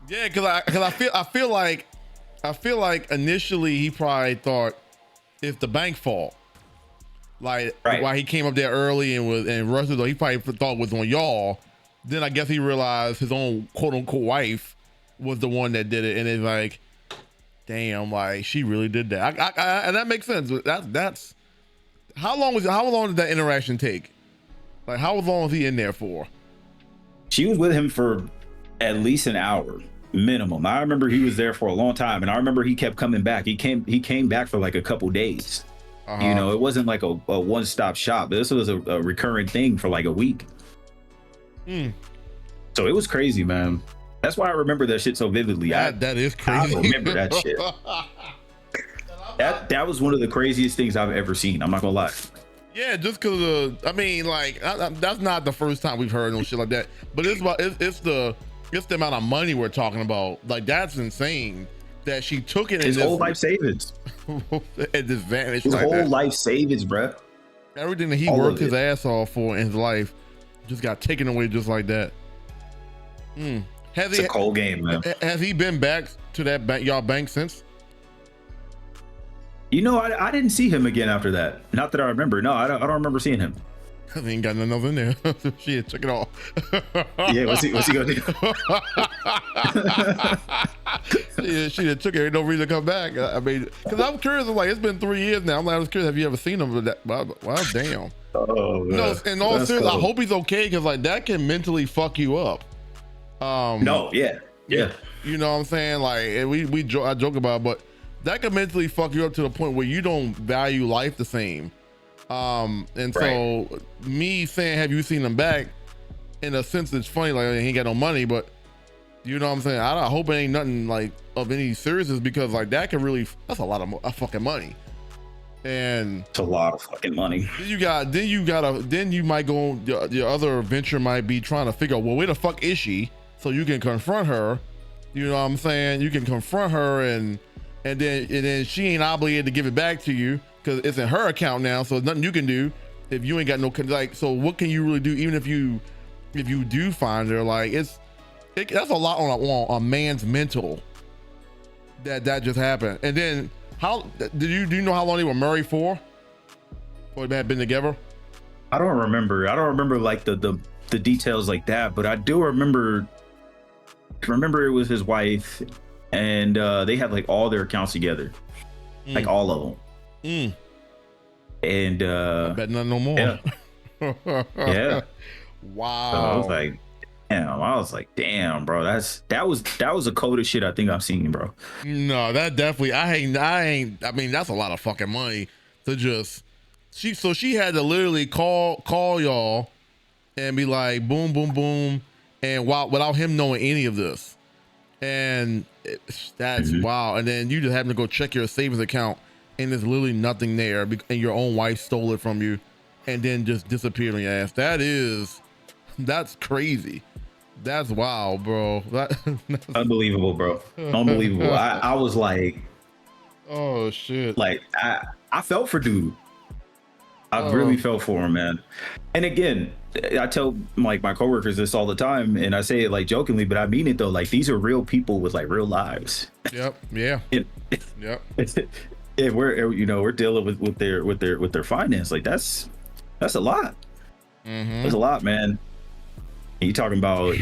Yeah, because I feel like initially he probably thought it's the bank fault. Like, why he came up there early and rushed it, he probably thought it was on y'all. Then I guess he realized his own quote unquote wife was the one that did it, and it's like, damn, like she really did that. And that makes sense. That's how long did that interaction take? Like, how long was he in there for? She was with him for at least an hour minimum. I remember he was there for a long time, and I remember he kept coming back. He came back for like a couple days. You know, it wasn't like a one-stop shop. This was a recurring thing for like a week. So it was crazy, man. That's why I remember that shit so vividly. That is crazy. I remember that shit. That was one of the craziest things I've ever seen. I'm not gonna lie. Yeah, just because I mean, like, that's not the first time we've heard no shit like that. But it's the amount of money we're talking about. Like, that's insane that she took it. His whole life savings. It just vanished. His like whole that. Life savings, bro. Everything that he worked his ass off for in his life just got taken away just like that. It's a cold game, man. Has he been back to that y'all bank since? You know, I didn't see him again after that. Not that I remember. No, I don't remember seeing him. He ain't got nothing else in there. She took it all. Yeah, what's he gonna do? She took it. Ain't no reason to come back. I mean, because I'm curious. Like, it's been 3 years now. I was curious. Have you ever seen him? Wow, damn. Oh, man. No, in all seriousness, I hope he's okay, because like that can mentally fuck you up. No, yeah. You know what I'm saying? Like, I joke about it, but that can mentally fuck you up to the point where you don't value life the same. So me saying, have you seen him back? In a sense, it's funny. Like, he ain't got no money, but you know what I'm saying? I hope it ain't nothing like of any seriousness, because like that can really, that's a lot of fucking money. And it's a lot of fucking money. Then you might go on, your other venture might be trying to figure out, well, where the fuck is she? So you can confront her. You know what I'm saying? You can confront her, and then she ain't obligated to give it back to you, because it's in her account now. So there's nothing you can do if you ain't got no, like, so what can you really do? Even if you do find her, like, that's a lot on a man's mental that just happened. And then do you know how long they were married for? Or they had been together? I don't remember like the details like that, but I do remember it was his wife, and they had like all their accounts together, like all of them. And I bet none no more. Yeah. Wow. So I was like, damn, bro, that was the coldest shit I think I've seen, bro. No, that definitely, I mean, that's a lot of fucking money to just, she had to literally call y'all and be like, boom, boom, boom, and without him knowing any of this. And that's wow. And then you just having to go check your savings account, and there's literally nothing there, and your own wife stole it from you and then just disappeared on your ass. That's crazy. That's wild, bro. Unbelievable, bro. Unbelievable. I was like, oh shit. Like, I felt for dude. I really felt for him, man. And again, I tell like my coworkers this all the time, and I say it like jokingly, but I mean it though. Like these are real people with like real lives. Yep. Yeah. Yep. And we're dealing with their finance. Like that's a lot. That's a lot, man. And you talking about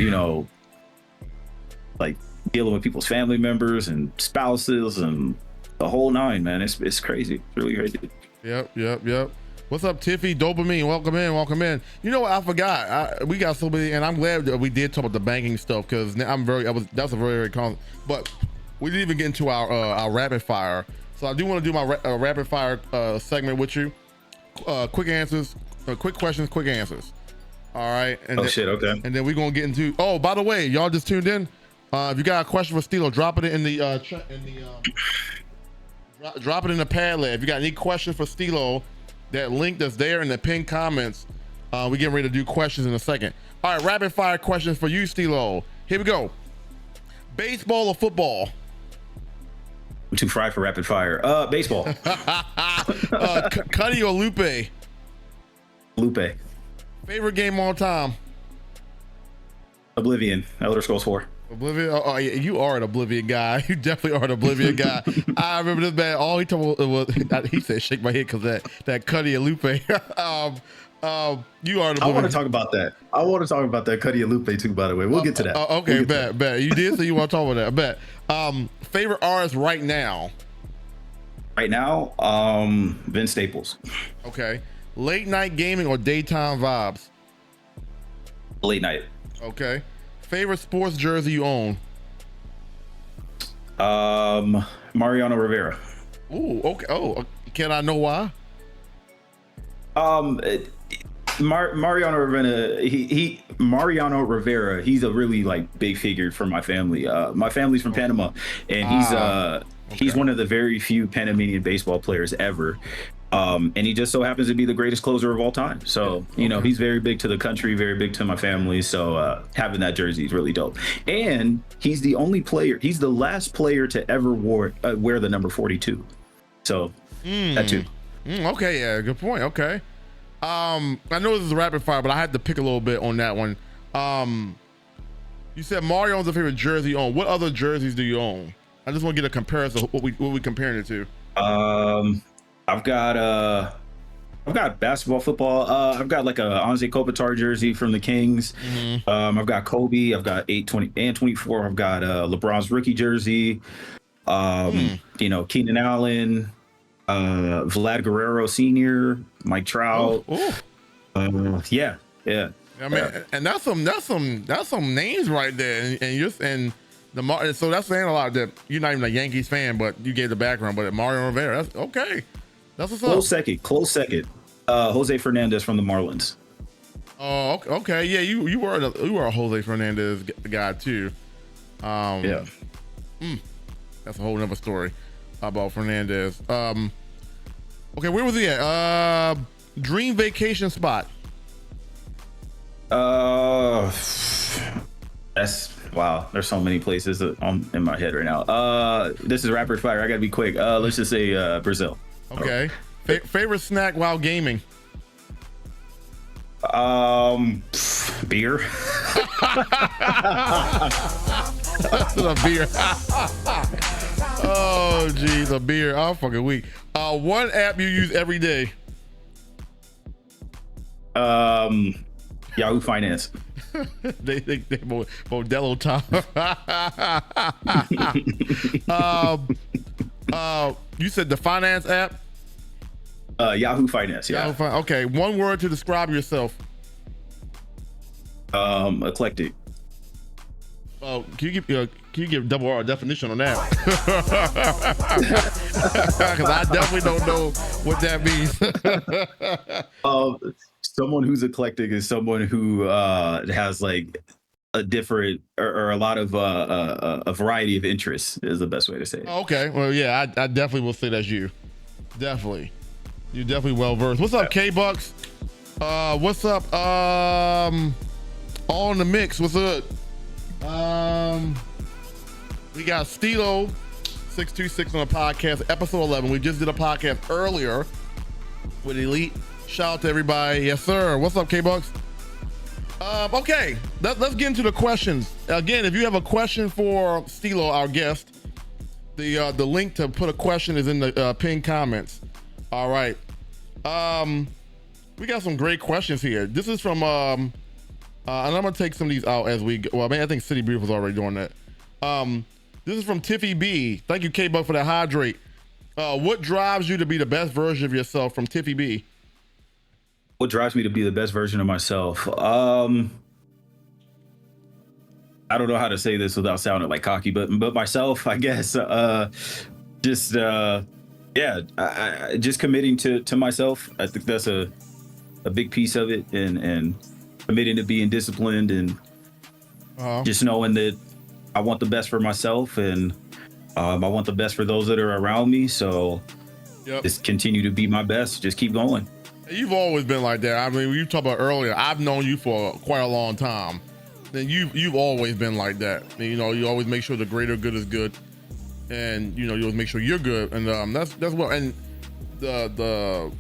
like dealing with people's family members and spouses and the whole nine, man. It's crazy. It's really crazy. Yep. What's up, Tiffy? Dopamine, welcome in. You know what? I forgot. We got so many, and I'm glad that we did talk about the banking stuff because that's a very common. But we didn't even get into our rapid fire. So I do want to do my rapid fire segment with you. Quick answers, quick questions, quick answers. All right. And okay. And then we're gonna get into. Oh, by the way, y'all just tuned in. If you got a question for Stilo, drop it in the drop it in the Padlet. If you got any questions for Stilo, that link that's there in the pinned comments. We getting ready to do questions in a second. All right, rapid fire questions for you, Stilo. Here we go. Baseball or football? I'm too fried for rapid fire. Baseball. Cuddy or Lupe? Lupe. Favorite game all time? Oblivion. Elder Scrolls 4. Oblivion. Oh, yeah, you are an Oblivion guy. You definitely are an Oblivion guy. I remember this man. All he told was he said, "Shake my head," because that Cuddy and Lupe. You are an Oblivion. I want to talk about that. I want to talk about that Cuddy and Lupe too. By the way, we'll get to that. Okay, bet. You did, so you want to talk about that? Bet. Favorite artist right now? Right now, Vince Staples. Okay. Late night gaming or daytime vibes? Late night. Okay. Favorite sports jersey you own? Mariano Rivera. Ooh, okay. Oh, can I know why? Mariano Rivera. Mariano Rivera. He's a really like big figure for my family. My family's from Panama, and he's one of the very few Panamanian baseball players ever. And he just so happens to be the greatest closer of all time. So, he's very big to the country, very big to my family. So having that jersey is really dope. And he's the last player to ever wear the number 42. So that too. Okay, yeah, good point. Okay. I know this is a rapid fire, but I had to pick a little bit on that one. You said Mario owns a favorite jersey you own. What other jerseys do you own? I just want to get a comparison of what we comparing it to. I've got basketball, football. I've got like a Anze Kopitar jersey from the Kings. I've got Kobe. I've got 8, 20, and 24. I've got LeBron's rookie jersey. Keenan Allen, Vlad Guerrero Sr., Mike Trout. Yeah. I mean, and that's some names right there, so that's saying a lot that you're not even a Yankees fan, but you gave the background. But Mario Rivera, that's okay. That's what's up. Close second. Jose Fernandez from the Marlins. Oh, okay. Yeah, you were a Jose Fernandez guy too. Yeah. That's a whole nother story about Fernandez. Okay, where was he at? Dream vacation spot. Wow, there's so many places in my head right now. This is rapid fire. I gotta be quick. Let's just say Brazil. Okay. Favorite snack while gaming? Beer. A beer. Oh, geez, a beer. I'm fucking weak. One app you use every day? Yahoo Finance. they Modelo time. You said the finance app? Yahoo Finance, yeah. Okay, one word to describe yourself. Eclectic. Oh, can you give double R definition on that? Because I definitely don't know what that means. Someone who's eclectic is someone who has like a different or a lot of a variety of interests is the best way to say it. Okay, well, yeah, I definitely will say that's you. Definitely, you're definitely well versed. What's up, K Bucks? What's up? All in the mix. What's up? We got Stilo 626 on the podcast, episode 11. We just did a podcast earlier with Elite. Shout out to everybody. Yes, sir. What's up, K-Bucks? Okay, let's get into the questions. Again, if you have a question for Stilo, our guest, the link to put a question is in the pinned comments. All right. We got some great questions here. This is from, and I'm gonna take some of these out as we go. Well, I mean, I think City Brief was already doing that. This is from Tiffy B. Thank you, K-Buck, for that hydrate. What drives you to be the best version of yourself, from Tiffy B? What drives me to be the best version of myself? I don't know how to say this without sounding like cocky, but myself, I guess. Just committing to myself. I think that's a big piece of it, and committing to being disciplined, and just knowing that I want the best for myself, and I want the best for those that are around me. So just continue to be my best. Just keep going. You've always been like that. I mean, you talked about earlier, I've known you for quite a long time. Then you've always been like that. And, you know, you always make sure the greater good is good, and you know, you always make sure you're good. And that's what. And the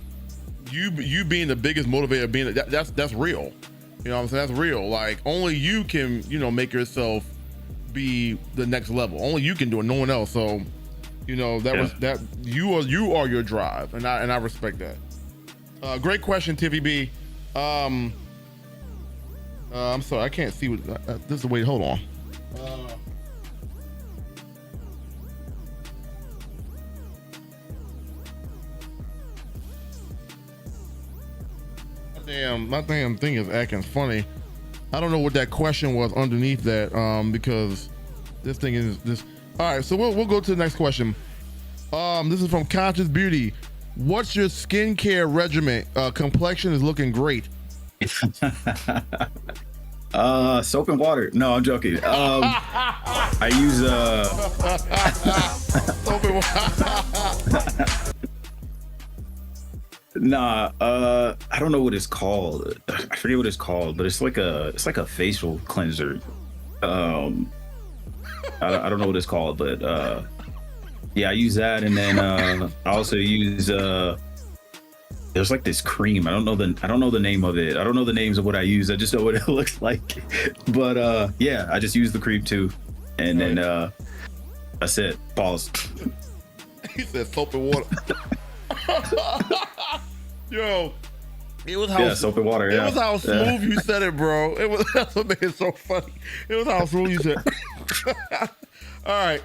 you being the biggest motivator, being that's real. You know what I'm saying? That's real. Like, only you can, you know, make yourself be the next level. Only you can do it. No one else. So, you know, that you are your drive, and I respect that. Great question, Tiffy B. I'm sorry, I can't see what this is the way. Hold on. My damn thing is acting funny. I don't know what that question was underneath that, because this thing is this. All right, so we'll go to the next question. This is from Conscious Beauty. What's your skincare regimen? Complexion is looking great. Soap and water. No, I'm joking. I use soap and water. Nah, I don't know what it's called. I forget what it's called, but it's like a facial cleanser. I don't know what it's called, but yeah, I use that, and then I also use there's like this cream. I don't know the name of it. I don't know the names of what I use. I just know what it looks like. But yeah, I just use the cream too, and then that's it. Pause. He said soap and water. Yo, it was how soap and water. It was how smooth you said it, bro. It was, that's what made it so funny. It was how smooth you said it. All right.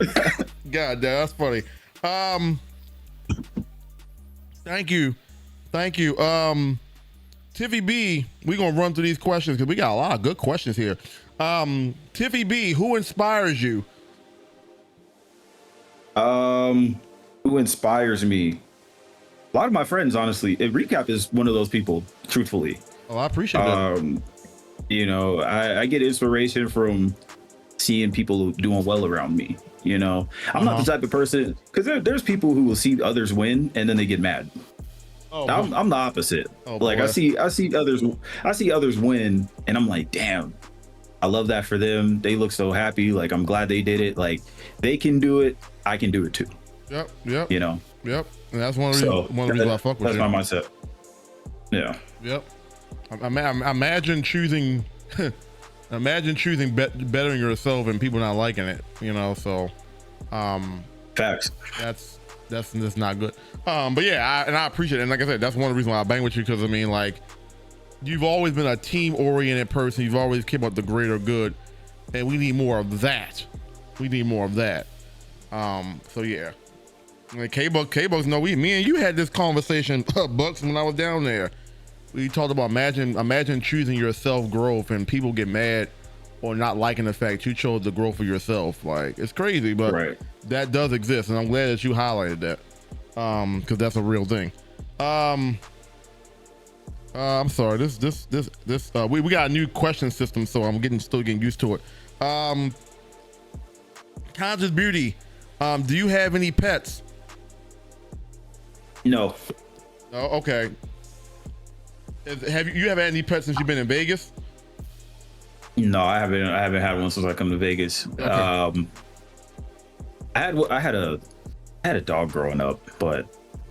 God damn, that's funny. Thank you. Tiffy B, we're gonna run through these questions because we got a lot of good questions here. Tiffy B, who inspires you? Who inspires me? A lot of my friends, honestly. Recap is one of those people, truthfully. Oh, I appreciate that. You know, I get inspiration from seeing people doing well around me. You know, I'm not the type of person, because there's people who will see others win and then they get mad. I'm the opposite. Like, I see others win, and I'm like, damn, I love that for them. They look so happy. Like, I'm glad they did it. Like, they can do it, I can do it too. Yep. You know. Yep. And that's one of the reasons I fuck with you. That's my mindset. Yeah. Yep. Imagine choosing bettering yourself and people not liking it, you know. So facts. That's not good. But yeah, I appreciate it. And like I said, that's one of the reasons why I bang with you, because I mean, like, you've always been a team oriented person. You've always cared about the greater good, and we need more of that. So yeah. Like, K-Bucks know me and you had this conversation, Bucks, when I was down there. We talked about imagine choosing your self-growth, and people get mad or not liking the fact you chose the growth for yourself. Like, it's crazy, but that does exist, and I'm glad that you highlighted that, because that's a real thing. I'm sorry, we got a new question system, so I'm still getting used to it. Conscious Beauty, do you have any pets? No. Oh, okay. Have you had any pets since you've been in Vegas? No, I haven't had one since I come to Vegas. Okay. I had a dog growing up, but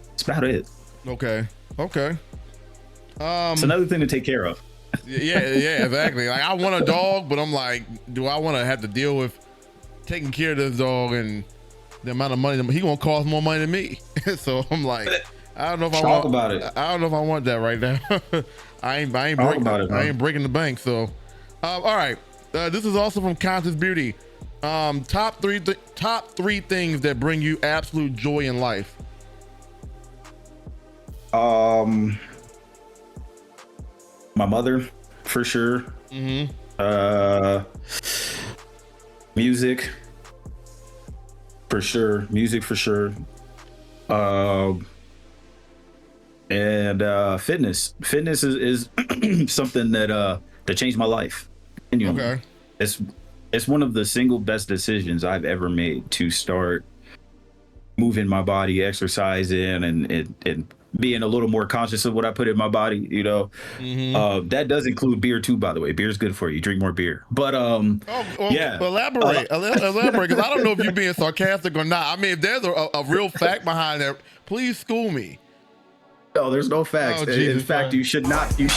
that's about it. Okay. Okay. It's another thing to take care of. Yeah, exactly. Like I want a dog, but I'm like, do I want to have to deal with taking care of this dog and the amount of money he gonna cost more money than me? So I'm like, I don't know if I want about it. I don't know if I want that right now. I ain't breaking the bank. So, all right. This is also from Conscious Beauty. Top three things that bring you absolute joy in life. My mother, for sure. Music, for sure. And fitness. Fitness is something that changed my life. Okay. It's one of the single best decisions I've ever made to start moving my body, exercising, and being a little more conscious of what I put in my body, you know. That does include beer too, by the way. Beer's good for you. Drink more beer. But yeah. Elaborate, because I don't know if you're being sarcastic or not. I mean, if there's a real fact behind that, please school me. No, there's no facts. In fact, you should not drink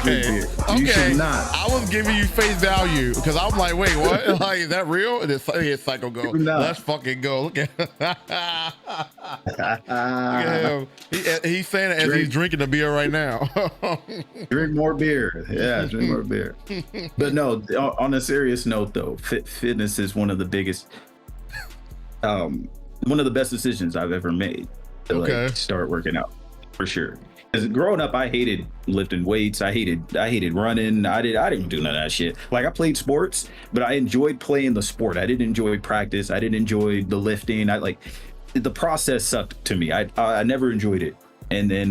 beer. You should not. I was giving you face value because I'm like, wait, what? Like, is that real? And it's Psycho go. Let's fucking go. Look at him. He's saying it as he's drinking the beer right now. Drink more beer. Yeah, drink more beer. But no, on a serious note though, fitness is one of the biggest, one of the best decisions I've ever made to like start working out. For sure. Because growing up, I hated lifting weights. I hated running. I didn't do none of that shit. Like I played sports, but I enjoyed playing the sport. I didn't enjoy practice. I didn't enjoy the lifting. I like the process sucked to me. I never enjoyed it. And then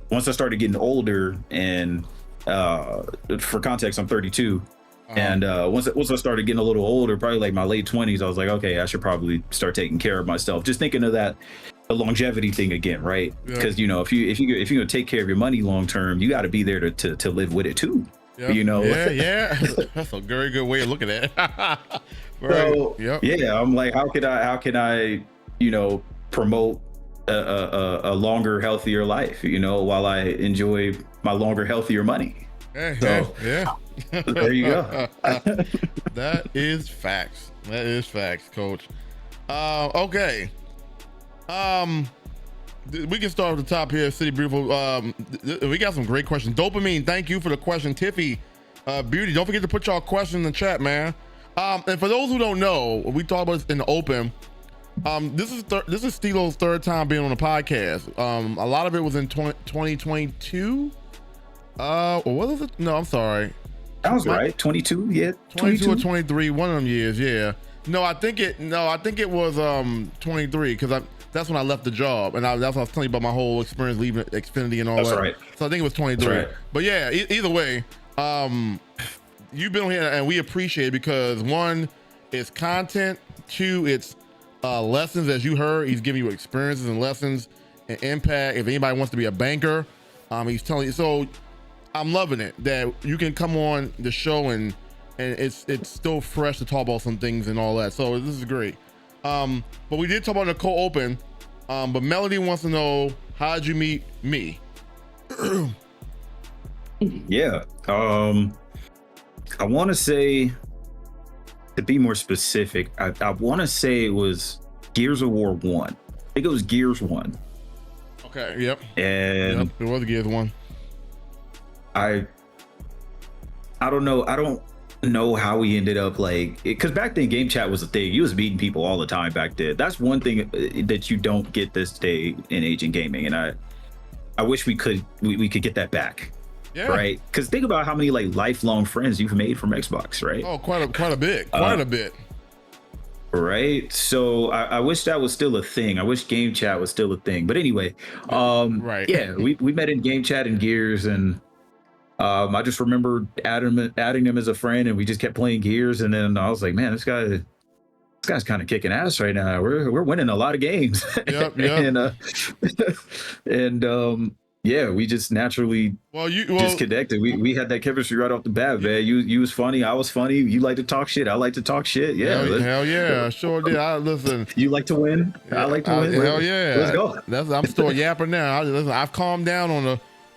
once I started getting older, and for context, I'm 32. And once I started getting a little older, probably like my late 20s, I was like, okay, I should probably start taking care of myself. Just thinking of that. The longevity thing again, right? Because you know, if you're gonna take care of your money long term, you got to be there to live with it too. You know, that's a very good way of looking at it. So, yeah, I'm like, how can I, you know, promote a longer, healthier life, you know, while I enjoy my longer, healthier money. There you go. That is facts. Coach. Okay. We can start at the top here, City Beautiful. We got some great questions. Dopamine, thank you for the question. Tiffy, Beauty, don't forget to put y'all questions in the chat, man. And for those who don't know, we talked about this in the open. This is Stilo's third time being on the podcast. A lot of it was in 2022. Or was it? No, I'm sorry. That was right. 22, yeah. 22 or 23, one of them years, yeah. No, I think it was 23 because that's when I left the job, and that's what I was telling you about my whole experience leaving Xfinity and all that. That's right. So I think it was 23. Right. But yeah, either way, you've been on here, and we appreciate it because one, it's content. Two, it's lessons, as you heard. He's giving you experiences and lessons and impact. If anybody wants to be a banker, he's telling you. So I'm loving it that you can come on the show and it's still fresh to talk about some things and all that. So this is great. But we did talk about the co-open. But Melody wants to know, how did you meet me? Yeah. I want to say, to be more specific, I want to say it was Gears of War 1. I think it was Gears 1. Okay, yep. And it was Gears 1. I don't know. I don't know how we ended up like, because back then game chat was a thing. You was meeting people all the time back then. That's one thing that you don't get this day in agent gaming, and I wish we could get that back. Yeah. Right. Because think about how many like lifelong friends you've made from Xbox, right? Oh, quite a bit. Right. So I wish that was still a thing. I wish game chat was still a thing. But anyway, right. Yeah, we met in game chat and Gears, and I just remember adding him as a friend, and we just kept playing Gears. And then I was like, man, this guy's kind of kicking ass right now. We're winning a lot of games. Yep. and Yeah, we just naturally just connected. We had that chemistry right off the bat, man. You was funny, I was funny. You like to talk shit, I like to talk shit. Yeah, hell yeah, sure did. I listen. You like to win, I like to win. Hell yeah, let's go. I'm still yapping now. Listen, I've calmed down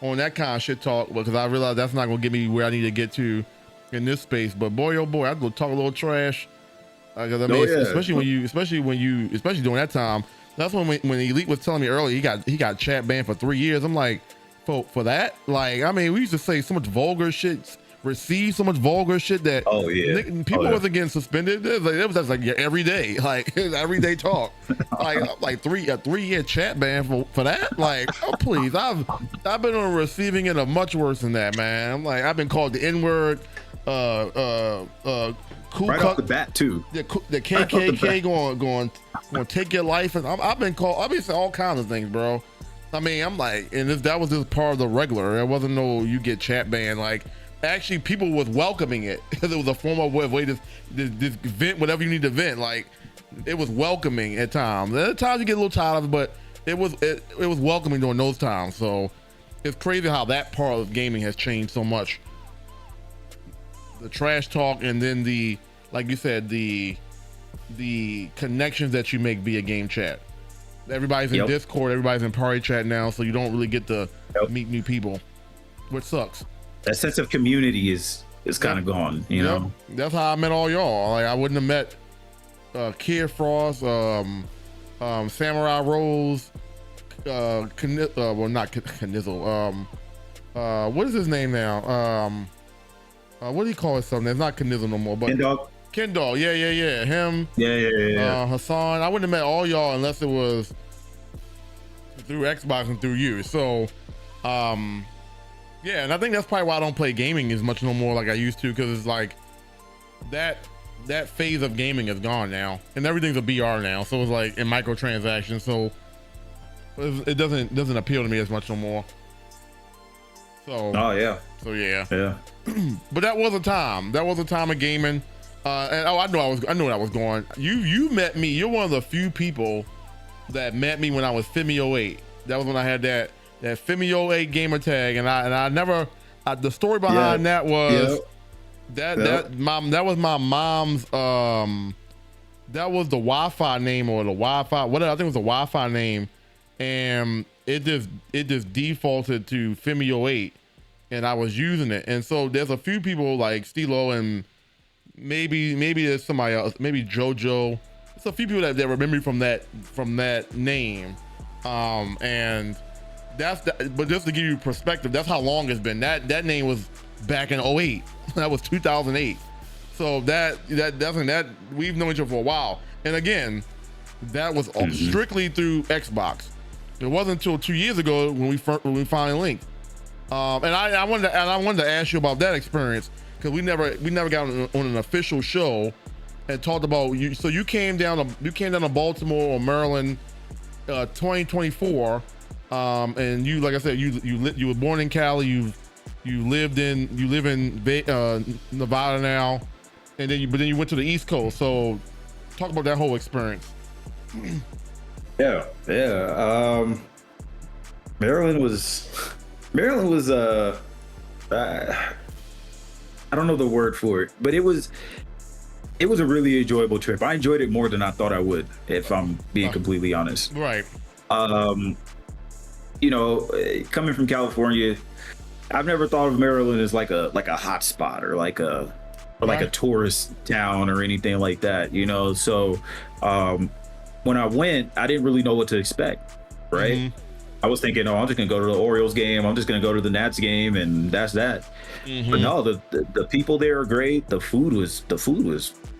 on that kind of shit talk because I realized that's not gonna get me where I need to get to in this space. But boy, oh boy, I'd go talk a little trash. Because I mean, especially during that time. That's when Elite was telling me earlier he got chat banned for 3 years. I'm like, for that? Like, I mean, we used to say so much vulgar shit, receive so much vulgar shit that people wasn't getting suspended. It was just like every day, like everyday talk. like 3-year chat ban for that. Like, oh please, I've been on the receiving end of much worse than that, man. I'm like, I've been called the N-word, cool right off the bat too. The KKK going to take your life, and I've been saying all kinds of things, bro. I mean, I'm like, and that was just part of the regular. There wasn't no you get chat banned. Like, actually, people was welcoming it because it was a form of way to vent whatever you need to vent. Like, it was welcoming at times. At times you get a little tired of it, but it was welcoming during those times. So it's crazy how that part of gaming has changed so much. The trash talk, and then like you said, the connections that you make via game chat. Everybody's in Discord, everybody's in party chat now, so you don't really get to meet new people, which sucks. That sense of community is kind of gone, you know. That's how I met all y'all. Like, I wouldn't have met Kid Frost, Samurai Rose, well, not Knizzle. What is his name now? What do you call himself? It's not Knizzle no more, but Kendall. Yeah. Him. Yeah. Hassan. I wouldn't have met all y'all unless it was through Xbox and through you. So, and I think that's probably why I don't play gaming as much no more like I used to, because it's like that phase of gaming is gone now, and everything's a BR now. So it's like in microtransactions. So it doesn't appeal to me as much no more. So. Oh yeah. So yeah. Yeah. But that was a time. That was a time of gaming. And I knew where I was going. You met me. You're one of the few people that met me when I was Fimi 08. That was when I had that Fimi 08 gamer tag, and I never. The story behind that was that was my mom's. That was the Wi-Fi name, or the Wi-Fi, whatever. I think it was the Wi-Fi name, and it just defaulted to Fimi 08, and I was using it. And so there's a few people like Stilo, and maybe there's somebody else, maybe JoJo. There's a few people that remember me from that name, and but just to give you perspective, that's how long it's been. That name was back in 08. That was 2008. So that we've known each other for a while. And again, that was strictly through Xbox. It wasn't until 2 years ago when we finally linked. And I wanted to ask you about that experience, because we never got on an official show and talked about you. So you came down to Baltimore or Maryland, 2024, and you, like I said, you were born in Cali. You live in Nevada now, and then you went to the East Coast. So talk about that whole experience. Yeah. Maryland was I don't know the word for it, but it was a really enjoyable trip. I enjoyed it more than I thought I would, if I'm being completely honest. Right. You know, coming from California, I've never thought of Maryland as like a hot spot or like a tourist town or anything like that, you know. So when I went, I didn't really know what to expect, right? Mm-hmm. I was thinking, I'm just gonna go to the Orioles game, I'm just gonna go to the Nats game, and that's that. Mm-hmm. But no, the people there are great. The food was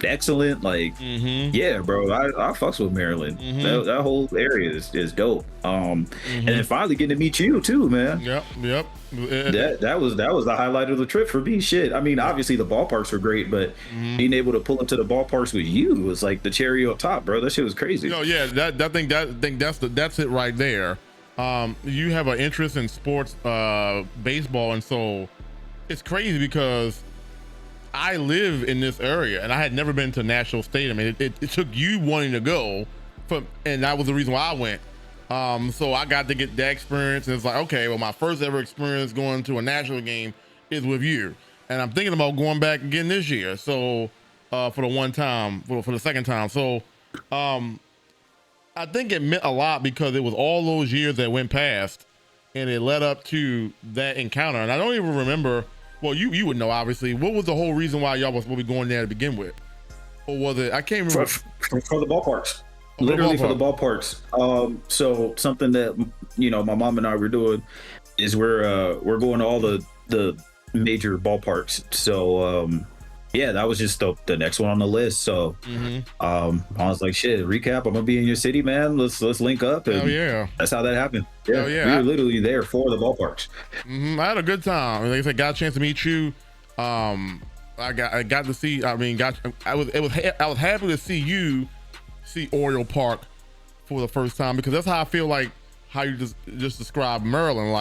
excellent. Like, yeah, bro, I fucks with Maryland. Mm-hmm. That whole area is dope. And then finally getting to meet you too, man. Yep. That was the highlight of the trip for me. Shit. I mean, obviously the ballparks were great, but being able to pull into the ballparks with you was like the cherry on top, bro. That shit was crazy. No, yeah, that's it right there. You have an interest in sports, baseball, and so it's crazy because I live in this area and I had never been to National Stadium. I mean, it took you wanting to go, and that was the reason why I went. So I got to get that experience, and it's like, okay, well, my first ever experience going to a national game is with you, and I'm thinking about going back again this year. So for the one time, for the second time. So I think it meant a lot because it was all those years that went past, and it led up to that encounter. And I don't even remember. Well, you would know, obviously. What was the whole reason why y'all was going there to begin with? Or was it? I can't remember. For the ballparks. Literally for the ballparks. So something that my mom and I were doing is we're going to all the major ballparks. So yeah, that was just the next one on the list. So I was like, shit, recap, I'm gonna be in your city, man. Let's link up. And yeah, that's how that happened. Yeah, yeah. We were literally there for the ballparks. I had a good time. Like I said, got a chance to meet you. I got to see. I was happy to see you see Oriole Park for the first time, because that's how I feel like how you just described Maryland.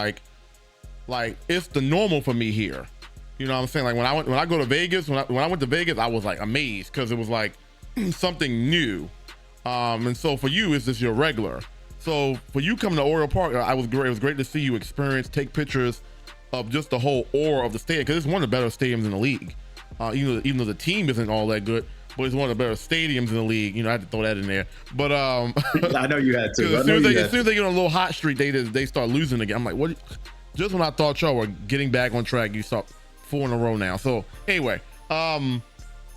Like it's the normal for me here. You know what I'm saying? Like when I go to Vegas, when I went to Vegas, I was like amazed because it was like something new. And so for you, it's just your regular. So for you coming to Oriole Park, it was great to see you take pictures of just the whole aura of the stadium, because it's one of the better stadiums in the league. Even though the team isn't all that good, but it's one of the better stadiums in the league. I had to throw that in there. But I know you had to. As soon as they get on a little hot streak, they start losing again. I'm like, what? Just when I thought y'all were getting back on track, you saw 4 in a row now. So anyway,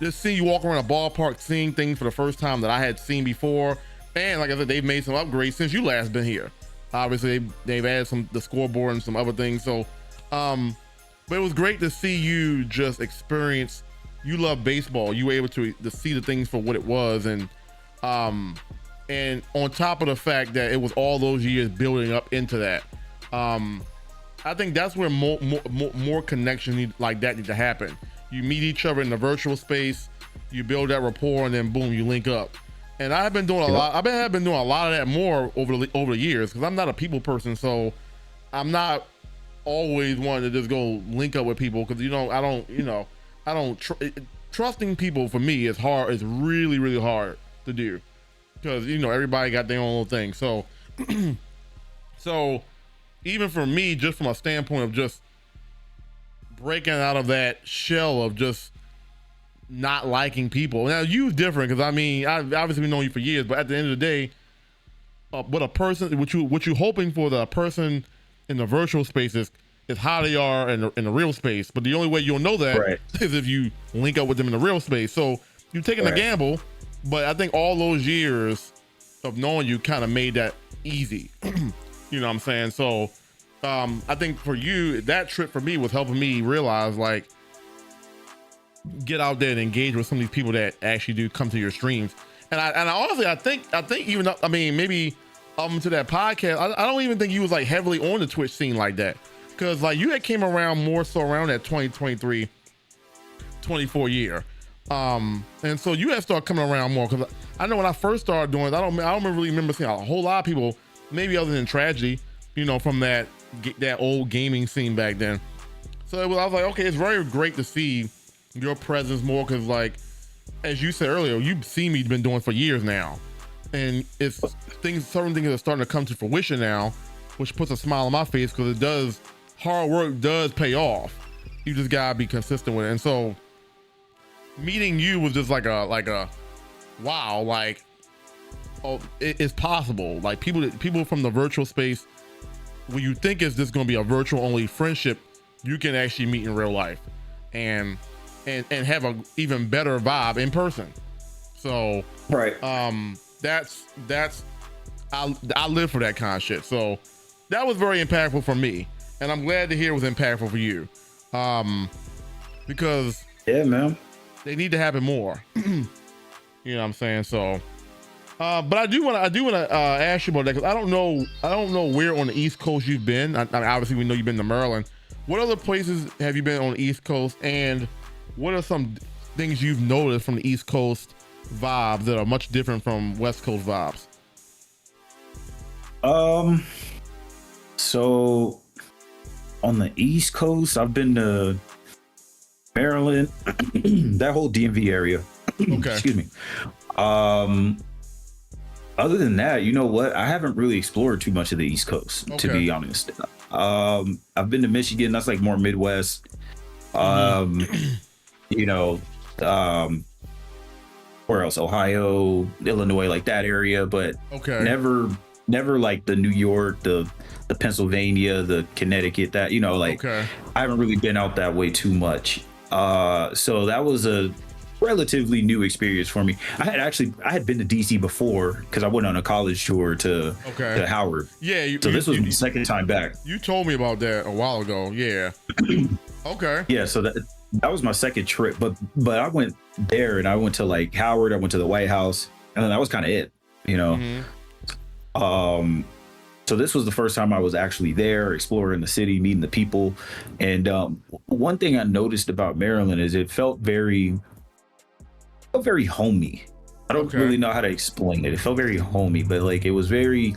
just seeing you walk around a ballpark, seeing things for the first time that I had seen before, and like I said, they've made some upgrades since you last been here. Obviously, they've added the scoreboard and some other things. So, but it was great to see you just experience. You love baseball. You were able to see the things for what it was, and on top of the fact that it was all those years building up into that. I think that's where more connection like that need to happen. You meet each other in the virtual space, you build that rapport, and then boom, you link up. And I've been doing a lot. I've been doing a lot of that more over the years, because I'm not a people person, so I'm not always wanting to just go link up with people, because I don't trusting people for me is hard. It's really, really hard to do, because everybody got their own little thing. So so even for me, just from a standpoint of just breaking out of that shell of just not liking people. Now you's different, because I've obviously been knowing you for years, but at the end of the day, what you hoping for the person in the virtual space is how they are in the real space. But the only way you'll know that is if you link up with them in the real space. So you're taking a gamble, but I think all those years of knowing you kind of made that easy. You know what I'm saying? So I think for you, that trip for me was helping me realize, like, get out there and engage with some of these people that actually do come to your streams. And I honestly, I think even, maybe to that podcast, I don't even think you was like heavily on the Twitch scene like that. Cause like you had came around more so around that 2023, 24 year. And so you had started coming around more, cause I know when I first started doing it, I don't really remember seeing a whole lot of people, maybe other than Tragedy, from that old gaming scene back then. So I was like, okay, it's very great to see your presence more, because like, as you said earlier, you've seen me been doing for years now, and it's certain things are starting to come to fruition now, which puts a smile on my face, because hard work does pay off. You just gotta be consistent with it. And so meeting you was just like a wow, like, oh, it's possible. Like people from the virtual space, when you think it's just gonna be a virtual only friendship, you can actually meet in real life and have a even better vibe in person. So that's I live for that kind of shit. So that was very impactful for me, and I'm glad to hear it was impactful for you, because man, they need to happen more. You know what I'm saying? So but I do want to ask you about that, because I don't know where on the East Coast you've been. I mean, obviously we know you've been to Maryland. What other places have you been on the East Coast, and what are some things you've noticed from the East Coast vibes that are much different from West Coast vibes? So on the East Coast, I've been to Maryland, that whole DMV area. Okay. Excuse me. Other than that, you know what? I haven't really explored too much of the East Coast, to Okay. be honest. I've been to Michigan. That's like more Midwest. You know, where else? Ohio, Illinois, like that area, but Okay. never like the New York, the Pennsylvania, the Connecticut, that, you know, like Okay. I haven't really been out that way too much. So that was a relatively new experience for me. I had been to DC before because I went on a college tour to Howard. Yeah. So this was my second time back. You told me about that a while ago. Yeah. Okay. Yeah, so that was my second trip, but I went there and I went to like Howard, I went to the White House, and then that was kind of it, you know. So this was the first time I was actually there, exploring the city, meeting the people. And one thing I noticed about Maryland is it felt very homey. I don't really know how to explain it. It felt very homey, but like it was very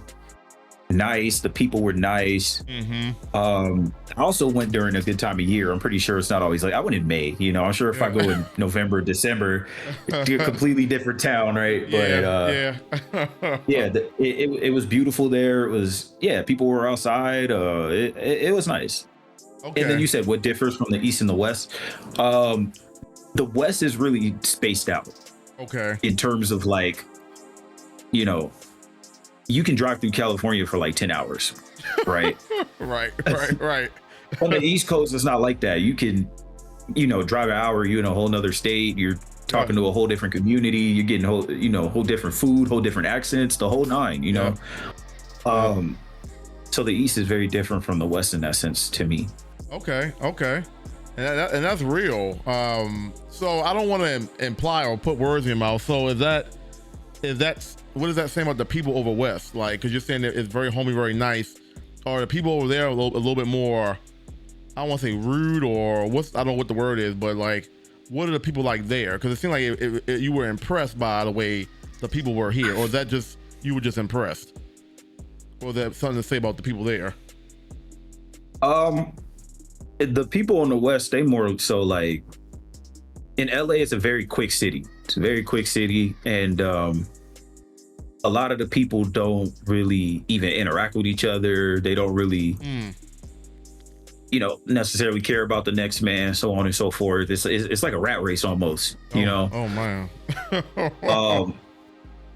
nice. The people were nice. I also went during a good time of year. I'm pretty sure it's not always like, I went in May, you know. I'm sure if I go in November, December, it's a completely different town, right? It was beautiful there. It was, people were outside. It was nice. And then you said what differs from the East and the West. The West is really spaced out. In terms of like, you know, you can drive through California for like 10 hours, right? right. On the East Coast, it's not like that. You can, you know, drive an hour, you're in a whole nother state, you're talking to a whole different community, you're getting whole different food, whole different accents, the whole nine, you know? So the East is very different from the West in that sense to me. Okay. And that's real. So I don't want to imply or put words in your mouth. So is that what does that say about the people over West? Like, because you're saying that it's very homey, very nice. Or the people over there a little bit more, I don't want to say rude or I don't know what the word is, but like, what are the people like there? Because it seemed like you were impressed by the way the people were here, or is that just you were just impressed? Or is that something to say about the people there? The people in the West, they more so like, in LA, it's a very quick city. It's a very quick city, and a lot of the people don't really even interact with each other. They don't really, you know, necessarily care about the next man, so on and so forth. It's like a rat race almost, you know? Oh, man.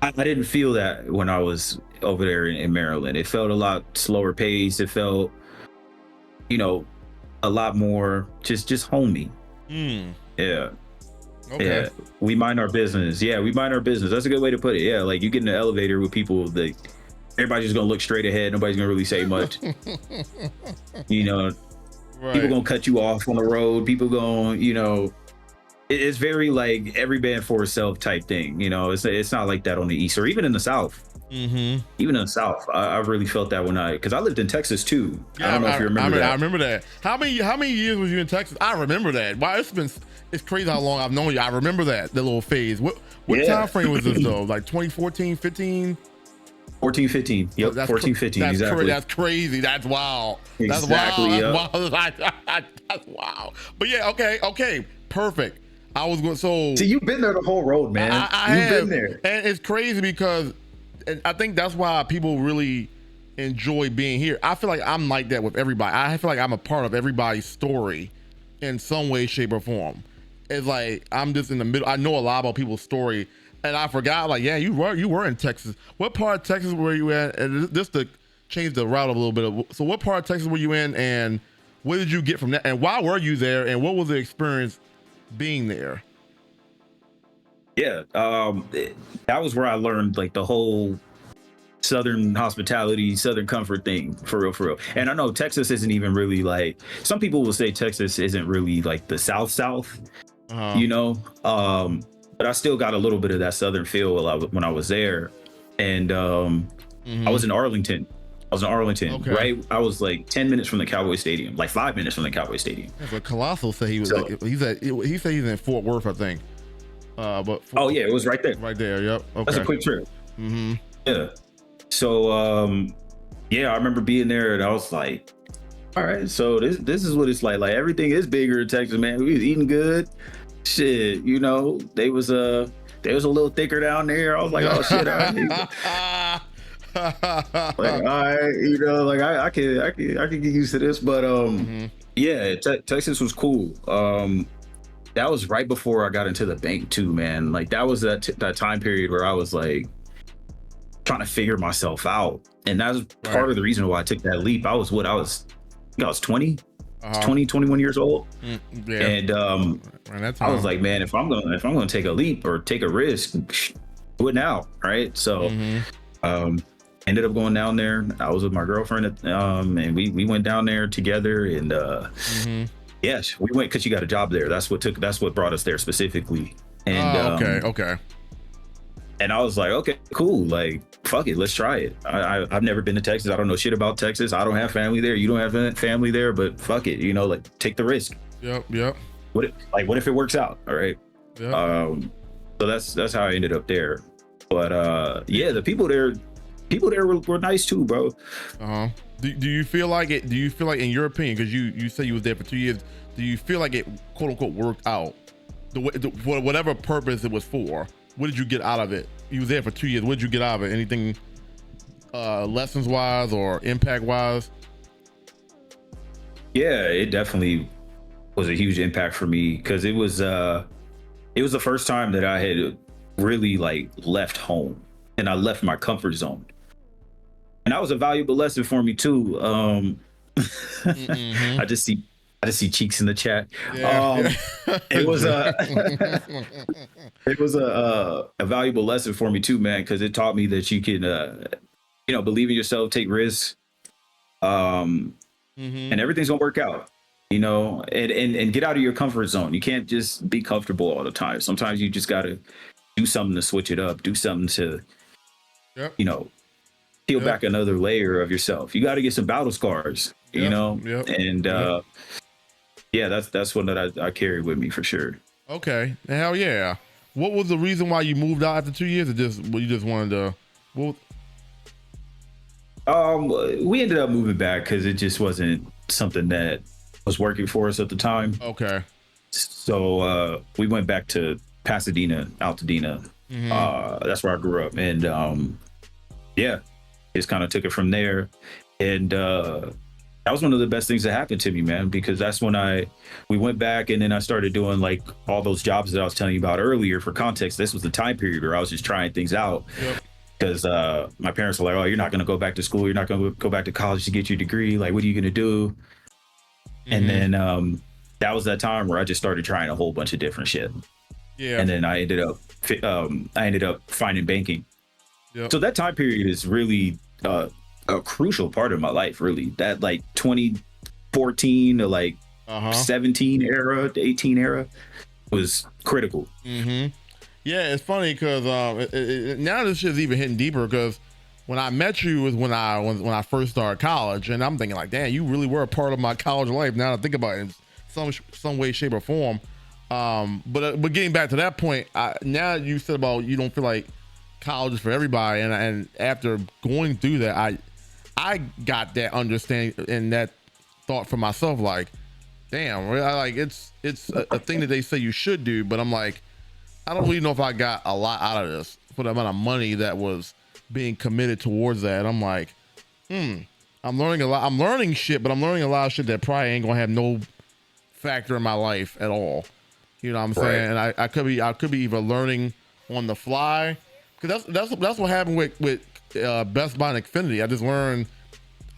I didn't feel that when I was over there in Maryland. It felt a lot slower pace. It felt, you know, a lot more just homey. Yeah. Okay. Yeah, we mind our business. That's a good way to put it. Yeah, like you get in the elevator with people that everybody's just gonna look straight ahead. Nobody's gonna really say much. You know, people gonna cut you off on the road. People gonna, you know, it's very like every man for itself type thing. You know, it's not like that on the East or even in the South. Even in the South, I really felt that because I lived in Texas too. I don't know if you remember that. I remember that. How many years was you in Texas? I remember that. Wow, it's crazy how long I've known you. I remember that little phase. What time frame was this though? Like 2014, 15? 14, 15. Yep, 14, 15, exactly. That's crazy. That's wild. Exactly, That's wild. That's wild. But yeah, okay, perfect. I was going, so... See, you've been there the whole road, man. You've been there. And it's crazy because I think that's why people really enjoy being here. I feel like I'm like that with everybody. I feel like I'm a part of everybody's story in some way, shape, or form. It's like I'm just in the middle. I know a lot about people's story, and I forgot. Like, yeah, you were in Texas. What part of Texas were you in? And just to change the route a little bit. So, what part of Texas were you in, and what did you get from that? And why were you there? And what was the experience being there? Yeah, that was where I learned like the whole Southern hospitality, Southern comfort thing, for real. And I know Texas isn't even really like, some people will say Texas isn't really like the South, you know, but I still got a little bit of that Southern feel when I was there. And I was in Arlington. Right? I was like 10 minutes from the Cowboy Stadium, like 5 minutes from the Cowboy Stadium. Yeah, but Colossal said he was he said he's in Fort Worth, I think. But it was right there. Right there, yep. Okay. That's a quick trip. Yeah. So I remember being there and I was like, all right, so this is what it's like. Like everything is bigger in Texas, man. We was eating good. Shit, you know, they they was a little thicker down there. I was like, oh shit, all right. Like, all right, you know, like I can get used to this, but yeah, Texas was cool. That was right before I got into the bank too, man. Like that was that time period where I was like trying to figure myself out, and that was part of the reason why I took that leap. I was 20, 21 years old, and I was like, man, if I'm gonna take a leap or take a risk, do it now, right? So ended up going down there. I was with my girlfriend, and we went down there together, and yes, we went because she got a job there. That's what brought us there specifically. And okay. And I was like, okay, cool. Like, fuck it, let's try it. I've never been to Texas. I don't know shit about Texas. I don't have family there. You don't have family there, but fuck it, you know, like take the risk. Yep. What if it works out? All right. Yep. So that's how I ended up there. But yeah, the people there were nice too, bro. Do you feel like it? Do you feel like, in your opinion, because you say you was there for 2 years, do you feel like it quote unquote worked out for whatever purpose it was for? What did you get out of it? You was there for 2 years. What did you get out of it? Anything lessons wise or impact wise? Yeah, it definitely was a huge impact for me because it was the first time that I had really like left home and I left my comfort zone. And that was a valuable lesson for me too. I just see cheeks in the chat. It was a valuable lesson for me too, man, because it taught me that you can believe in yourself, take risks, and everything's gonna work out, you know, and get out of your comfort zone. You can't just be comfortable all the time. Sometimes you just gotta do something to switch it up, do something to peel back another layer of yourself. You got to get some battle scars, you know? And yeah, that's one that I carry with me for sure. Okay. Hell yeah. What was the reason why you moved out after 2 years? Or you just wanted to, we ended up moving back because it just wasn't something that was working for us at the time. Okay. So we went back to Pasadena, Altadena. That's where I grew up. And yeah, just kind of took it from there. And that was one of the best things that happened to me, man, because that's when we went back and then I started doing like all those jobs that I was telling you about earlier. For context, this was the time period where I was just trying things out. Because my parents were like, oh, you're not going to go back to school. You're not going to go back to college to get your degree. Like, what are you going to do? And then that was that time where I just started trying a whole bunch of different shit. And then I ended up finding banking. So that time period is really a crucial part of my life, really. That like 2014 to like 17 era to 18 era was critical. Yeah, it's funny because now this shit's even hitting deeper because when I met you was when I first started college, and I'm thinking like, damn, you really were a part of my college life. Now that I think about it in some way, shape, or form. But getting back to that point, now you said about you don't feel like college is for everybody, and after going through that, I got that understanding and that thought for myself, like, damn, it's a thing that they say you should do, but I'm like, I don't really know if I got a lot out of this for the amount of money that was being committed towards that. I'm like, I'm learning a lot. I'm learning shit, but I'm learning a lot of shit that probably ain't gonna have no factor in my life at all. You know what I'm saying? And I could be either learning on the fly, because that's what happened with Best Buy and Xfinity.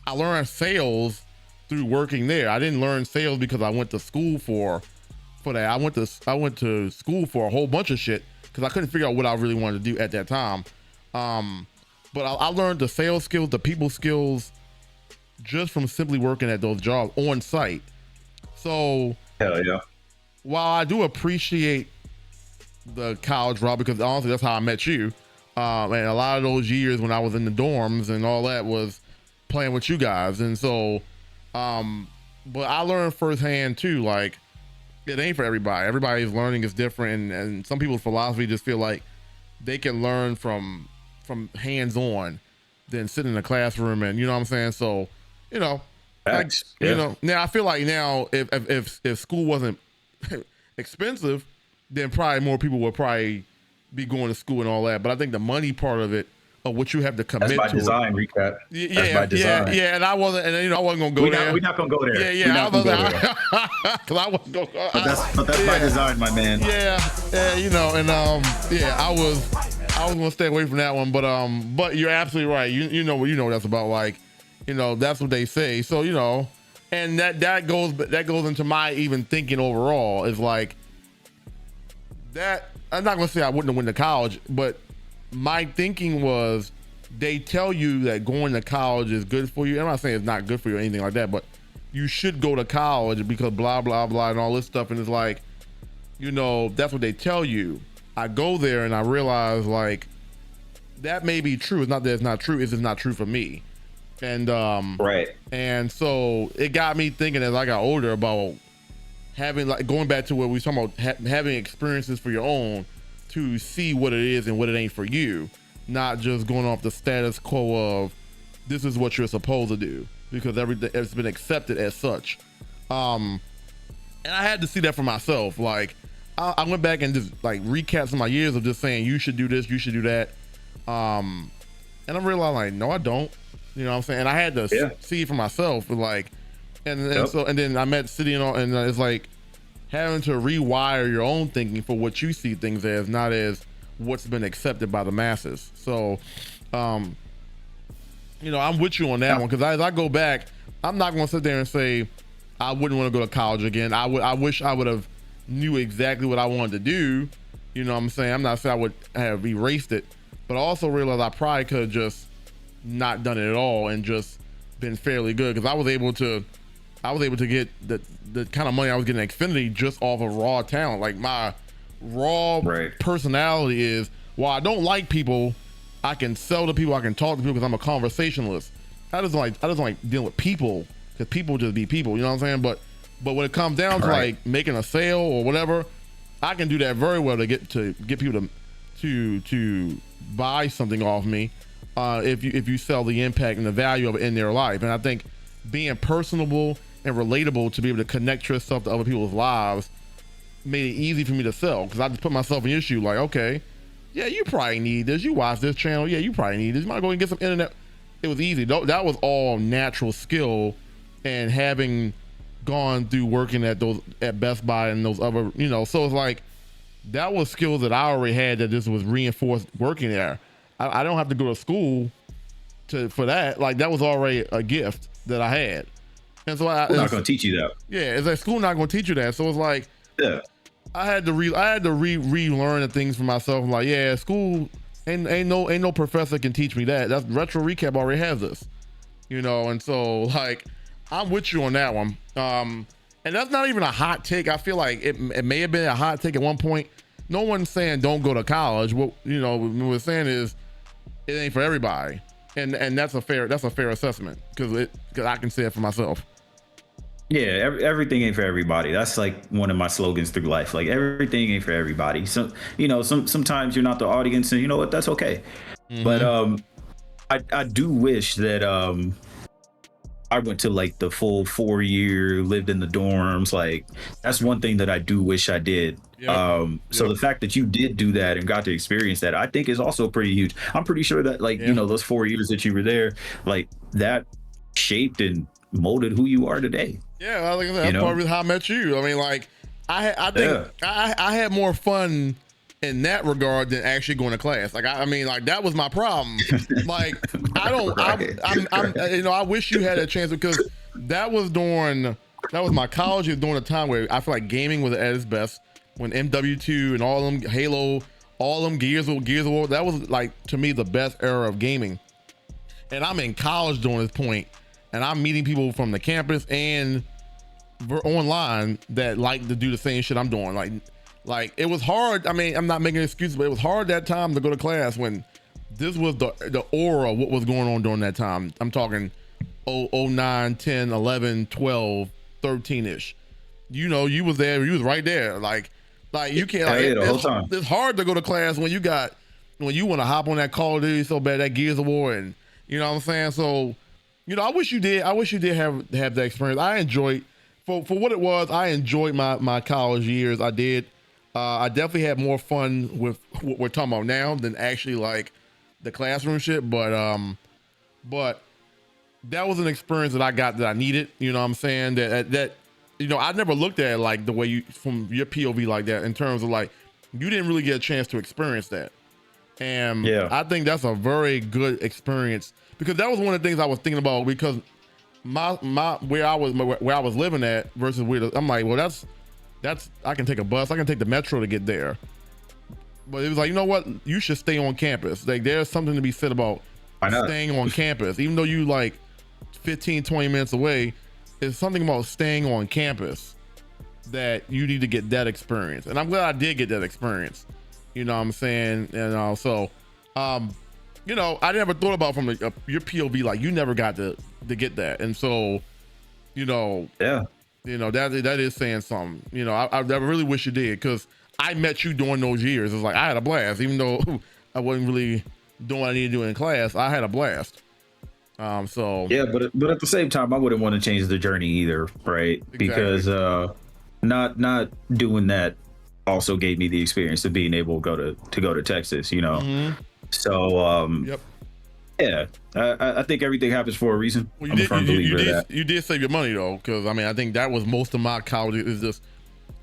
I learned sales through working there. I didn't learn sales because I went to school for that. I went to school for a whole bunch of shit because I couldn't figure out what I really wanted to do at that time. But I learned the sales skills, the people skills, just from simply working at those jobs on site. So hell yeah. While I do appreciate the college route, because honestly that's how I met you, and a lot of those years when I was in the dorms and all that was playing with you guys, and so but I learned firsthand too, like, it ain't for everybody. Everybody's learning is different, and some people's philosophy just feel like they can learn from hands-on than sit in a classroom, and you know what I'm saying? So, you know, like, you know, now I feel like now if school wasn't expensive, then probably more people would probably be going to school and all that. But I think the money part of it, of what you have to commit to. That's by design, Recap. That's by design. Yeah. And I wasn't gonna go there. We're not gonna go there. Yeah. Because I wasn't gonna go. But that's by design, my man. Yeah. And I was gonna stay away from that one. But you're absolutely right. You know what that's about. Like, that's what they say. So and that goes into my even thinking overall is like that. I'm not gonna say I wouldn't have went to college, but my thinking was they tell you that going to college is good for you. I'm not saying it's not good for you or anything like that, but you should go to college because blah, blah, blah, and all this stuff. And it's like, that's what they tell you. I go there and I realize like that may be true. It's not that it's not true. It's just not true for me. And right. And so it got me thinking as I got older about having, like, going back to what we were talking about, having experiences for your own to see what it is and what it ain't for you, not just going off the status quo of this is what you're supposed to do because everything has been accepted as such. And I had to see that for myself. Like I went back and just like recapped some of my years of just saying you should do this, you should do that. And I realized like no, I don't. You know what I'm saying? And I had to see it for myself. Like, and then I met City and it's like having to rewire your own thinking for what you see things as, not as what's been accepted by the masses. So, I'm with you on that one because as I go back, I'm not going to sit there and say I wouldn't want to go to college again. I wish I would have knew exactly what I wanted to do. You know what I'm saying? I'm not saying I would have erased it, but I also realized I probably could have just not done it at all and just been fairly good because I was able to get the kind of money I was getting at Xfinity just off of raw talent. Like my raw personality is, while I don't like people, I can sell to people, I can talk to people because I'm a conversationalist. I just don't like dealing with people because people just be people, you know what I'm saying? But when it comes down to like making a sale or whatever, I can do that very well to get people to buy something off me if you sell the impact and the value of it in their life. And I think being personable and relatable to be able to connect yourself to other people's lives made it easy for me to sell because I just put myself in your shoe like, okay, yeah, you probably need this. You watch this channel. Yeah, you probably need this. You might go and get some internet. It was easy. That was all natural skill, and having gone through working at Best Buy and those other, so it's like that was skills that I already had that just was reinforced working there. I don't have to go to school for that. Like that was already a gift that I had. And so I'm not going to teach you that. Yeah, it's like school not going to teach you that. So it's like, I had to relearn the things for myself. I'm like, yeah, school ain't no professor can teach me that. That's RetroRecap already has this, And so like, I'm with you on that one. And that's not even a hot take. I feel like it may have been a hot take at one point. No one's saying don't go to college. What we're saying is it ain't for everybody, and that's a fair assessment because I can say it for myself. Yeah, everything ain't for everybody. That's like one of my slogans through life. Like everything ain't for everybody. So sometimes you're not the audience, and you know what? That's okay. Mm-hmm. But I do wish that I went to like the full 4 year, lived in the dorms. Like that's one thing that I do wish I did. So the fact that you did do that and got to experience that, I think is also pretty huge. I'm pretty sure that like, those 4 years that you were there, like that shaped and molded who you are today. Yeah, like I said, that's probably how I met you. I mean, like I think I had more fun in that regard than actually going to class. Like I mean, like that was my problem. Like I wish you had a chance because that was my college. It was during a time where I feel like gaming was at its best when MW2 and all them Halo, all them Gears of War. That was like to me the best era of gaming. And I'm in college during this point, and I'm meeting people from the campus and online that like to do the same shit I'm doing. Like it was hard. I mean, I'm not making excuses, but it was hard that time to go to class when this was the aura of what was going on during that time. I'm talking 09, 10, 11, 12, 13-ish. You was there. You was right there. Like you can't. Like, it's hard to go to class when you want to hop on that Call of Duty so bad, that Gears of War, and you know what I'm saying. So, I wish you did. I wish you did have that experience. I enjoyed for what it was. I enjoyed my college years. I did. I definitely had more fun with what we're talking about now than actually like the classroom shit. But that was an experience that I got that I needed. You know what I'm saying? That you know, I never looked at it like the way you, from your POV like that, in terms of like, you didn't really get a chance to experience that. And yeah, I think that's a very good experience, because that was one of the things I was thinking about, because my where I was living at versus where I'm like, well, that's I can take a bus, I can take the metro to get there. But it was like, you know what, you should stay on campus. Like, there's something to be said about staying on campus, even though you like 15-20 minutes away. It's something about staying on campus that you need to get that experience, and I'm glad I did get that experience. You know what I'm saying? And so you know, I never thought about from your POV, like you never got to get that. And so, you know, yeah, you know, that is saying something. You know, I really wish you did, because I met you during those years. It's like, I had a blast, even though I wasn't really doing what I needed to do in class. I had a blast. So yeah, but at the same time, I wouldn't want to change the journey either, right? Exactly. Because not doing that also gave me the experience of being able to go to Texas, you know. Mm-hmm. So yep. Yeah, I think everything happens for a reason. Well, you did save your money though, because I mean, I think that was most of my college, is just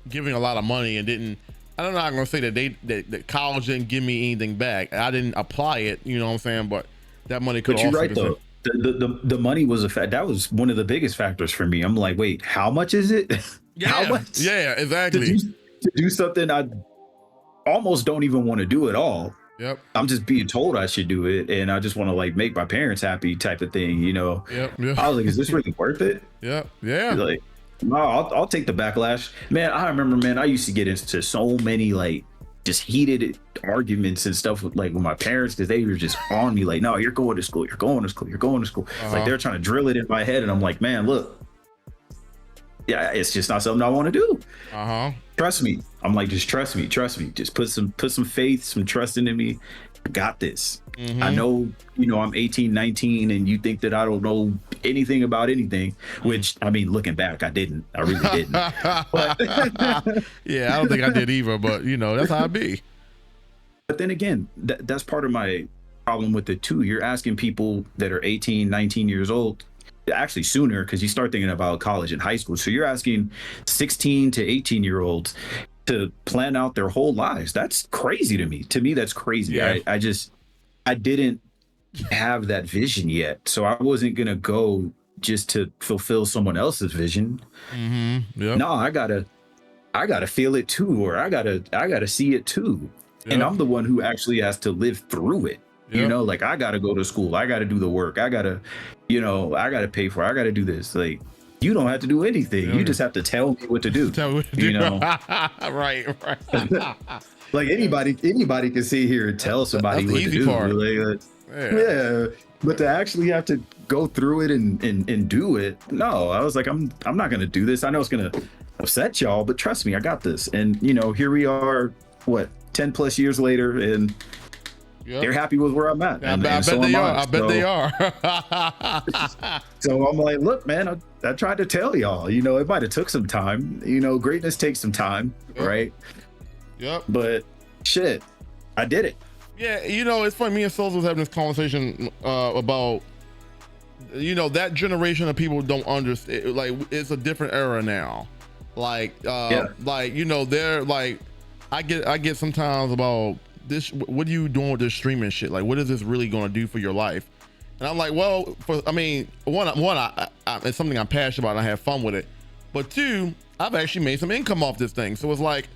giving a lot of money and didn't. I don't know. I'm gonna say that college didn't give me anything back. I didn't apply it. You know what I'm saying? But that money could. But you're right though. The money was a fact. That was one of the biggest factors for me. I'm like, wait, how much is it? Yeah, how much? Yeah, exactly. To do something I almost don't even want to do at all. Yep. I'm just being told I should do it, and I just want to like make my parents happy, type of thing, you know. Yep. I was like, is this really worth it? Yep. Yeah. Like, no, I'll take the backlash, man. I remember, man, I used to get into so many like just heated arguments and stuff with my parents, because they were just on me like, no, you're going to school, you're going to school, you're going to school. It's like they're trying to drill it in my head, and I'm like, man, look, yeah, it's just not something I want to do. Trust me. I'm like, just trust me. Just put some faith, some trust into me. I got this. Mm-hmm. I know, you know, I'm 18, 19, and you think that I don't know anything about anything, which, I mean, looking back, I didn't. I really didn't. But yeah, I don't think I did either, but, you know, that's how I be. But then again, that's part of my problem with it, too. You're asking people that are 18, 19 years old, actually sooner, because you start thinking about college and high school. So you're asking 16 to 18-year-olds to plan out their whole lives. That's crazy to me. To me, that's crazy. Yeah. I didn't have that vision yet. So I wasn't going to go just to fulfill someone else's vision. Mm-hmm. Yep. No, I gotta feel it too, or I gotta see it too. Yep. And I'm the one who actually has to live through it. Yep. You know, like, I gotta go to school, I gotta do the work, I gotta pay for it, I gotta do this. Like, you don't have to do anything. You just have to tell me what to do. Tell me what to do. You know? right. Like, anybody can sit here and tell somebody what to do. Like, yeah. But to actually have to go through it and do it, no. I was like, I'm not gonna do this. I know it's gonna upset y'all, but trust me, I got this. And you know, here we are, 10 plus years later, and they're happy with where I'm at. I bet they are. So I'm like, look, man, I tried to tell y'all, you know, it might have took some time. You know, greatness takes some time, right? Yep. But shit, I did it. Yeah, you know, it's funny. Me and Souls was having this conversation about, you know, that generation of people don't understand. Like, it's a different era now. Like, like, you know, they're like, I get sometimes about this. What are you doing with this streaming shit? Like, what is this really going to do for your life? And I'm like, well, I mean, one, it's something I'm passionate about and I have fun with it. But two, I've actually made some income off this thing. So it's like,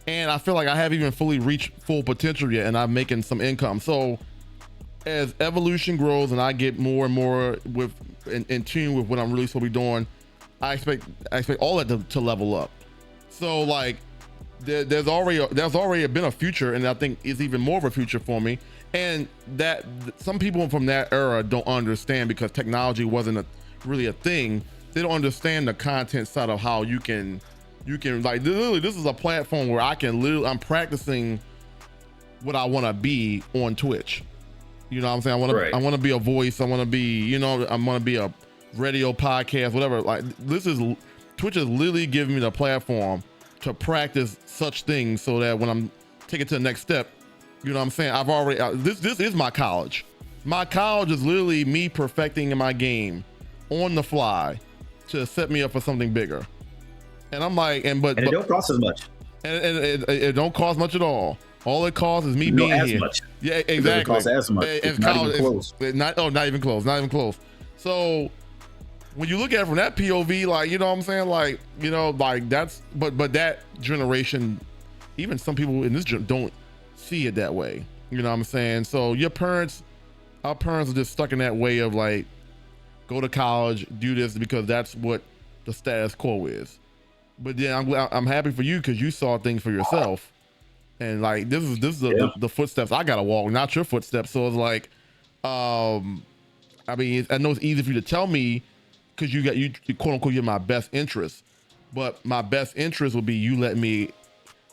and I feel like I haven't even fully reached full potential yet, and I'm making some income. So as evolution grows and I get more and more in tune with what I'm really supposed to be doing, I expect all that to level up. So like, there's already been a future, and I think it's even more of a future for me. And that some people from that era don't understand, because technology wasn't really a thing. They don't understand the content side of how you can like, literally, this is a platform where I'm practicing what I want to be on Twitch. You know what I'm saying? I want to be a voice. I want to be, you know, I want to be a radio podcast, whatever. Like, Twitch is literally giving me the platform to practice such things so that when I'm taking to the next step, you know what I'm saying? I've already, this is my college. My college is literally me perfecting in my game on the fly to set me up for something bigger. And I'm like, but it don't cost as much. And it don't cost much at all. All it costs is me being as here. Much. Yeah, exactly. It costs as much. It's not college, even close. Not even close. Not even close. So when you look at it from that POV, like, you know what I'm saying? Like, you know, like that's, but that generation, even some people in this don't see it that way. You know what I'm saying? So our parents are just stuck in that way of like, go to college, do this because that's what the status quo is. But then I'm happy for you because you saw things for yourself, and like this is the footsteps I gotta walk, not your footsteps. So it's like, I mean, I know it's easy for you to tell me because you quote unquote you're my best interest, but my best interest would be you let me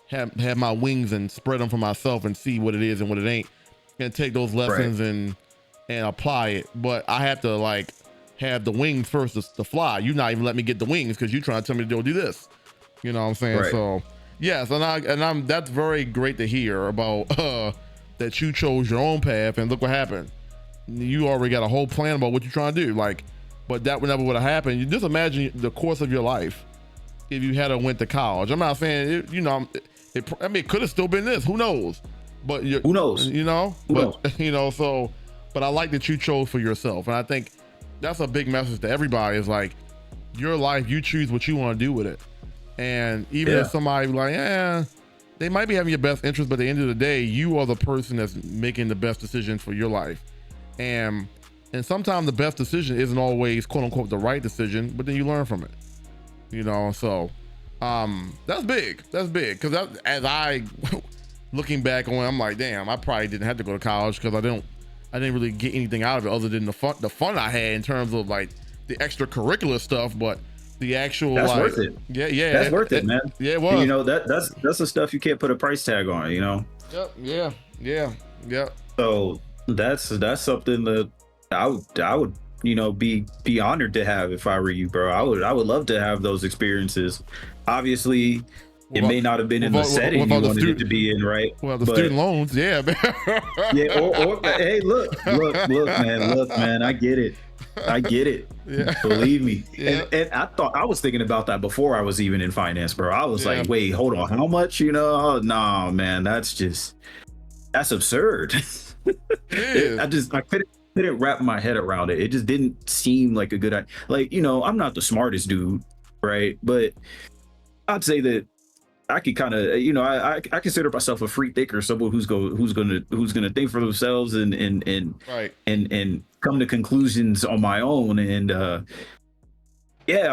have my wings and spread them for myself and see what it is and what it ain't, and take those lessons and apply it. But I have to like have the wings first to fly. You not even let me get the wings because you trying to tell me to go do this. You know what I'm saying? Right. So yes, and that's very great to hear about that you chose your own path and look what happened. You already got a whole plan about what you're trying to do. Like, but that never would have happened. You just imagine the course of your life if you had went to college. I'm not saying it, you know. I mean, it could have still been this. Who knows? But who knows? You know. Who knows? You know. So, but I like that you chose for yourself, and I think that's a big message to everybody. Is like your life. You choose what you want to do with it. And even if somebody like, they might be having your best interest, but at the end of the day, you are the person that's making the best decision for your life. And sometimes the best decision isn't always quote unquote the right decision, but then you learn from it. You know, so that's big. That's big. Cause as I looking back on, I'm like, damn, I probably didn't have to go to college because I didn't really get anything out of it other than the fun I had in terms of like the extracurricular stuff, but the actual that's worth it. Yeah, that's worth it, man. Yeah, it was. And, you know, that's the stuff you can't put a price tag on, you know. Yep. Yeah. So that's something that I would you know be honored to have if I were you, bro. I would love to have those experiences. Obviously, it may not have been in the setting you wanted it to be in, right? Well, the student loans, yeah, man. Yeah, or hey, look, man, I get it. Yeah. Believe me. Yeah. And I was thinking about that before I was even in finance, bro. I was like, wait, hold on, how much? You know, oh, nah, man, that's absurd. I couldn't wrap my head around it. It just didn't seem like a good idea. Like, you know, I'm not the smartest dude, right? But I'd say that I could kind of, you know, I consider myself a free thinker, someone who's gonna think for themselves and come to conclusions on my own. And I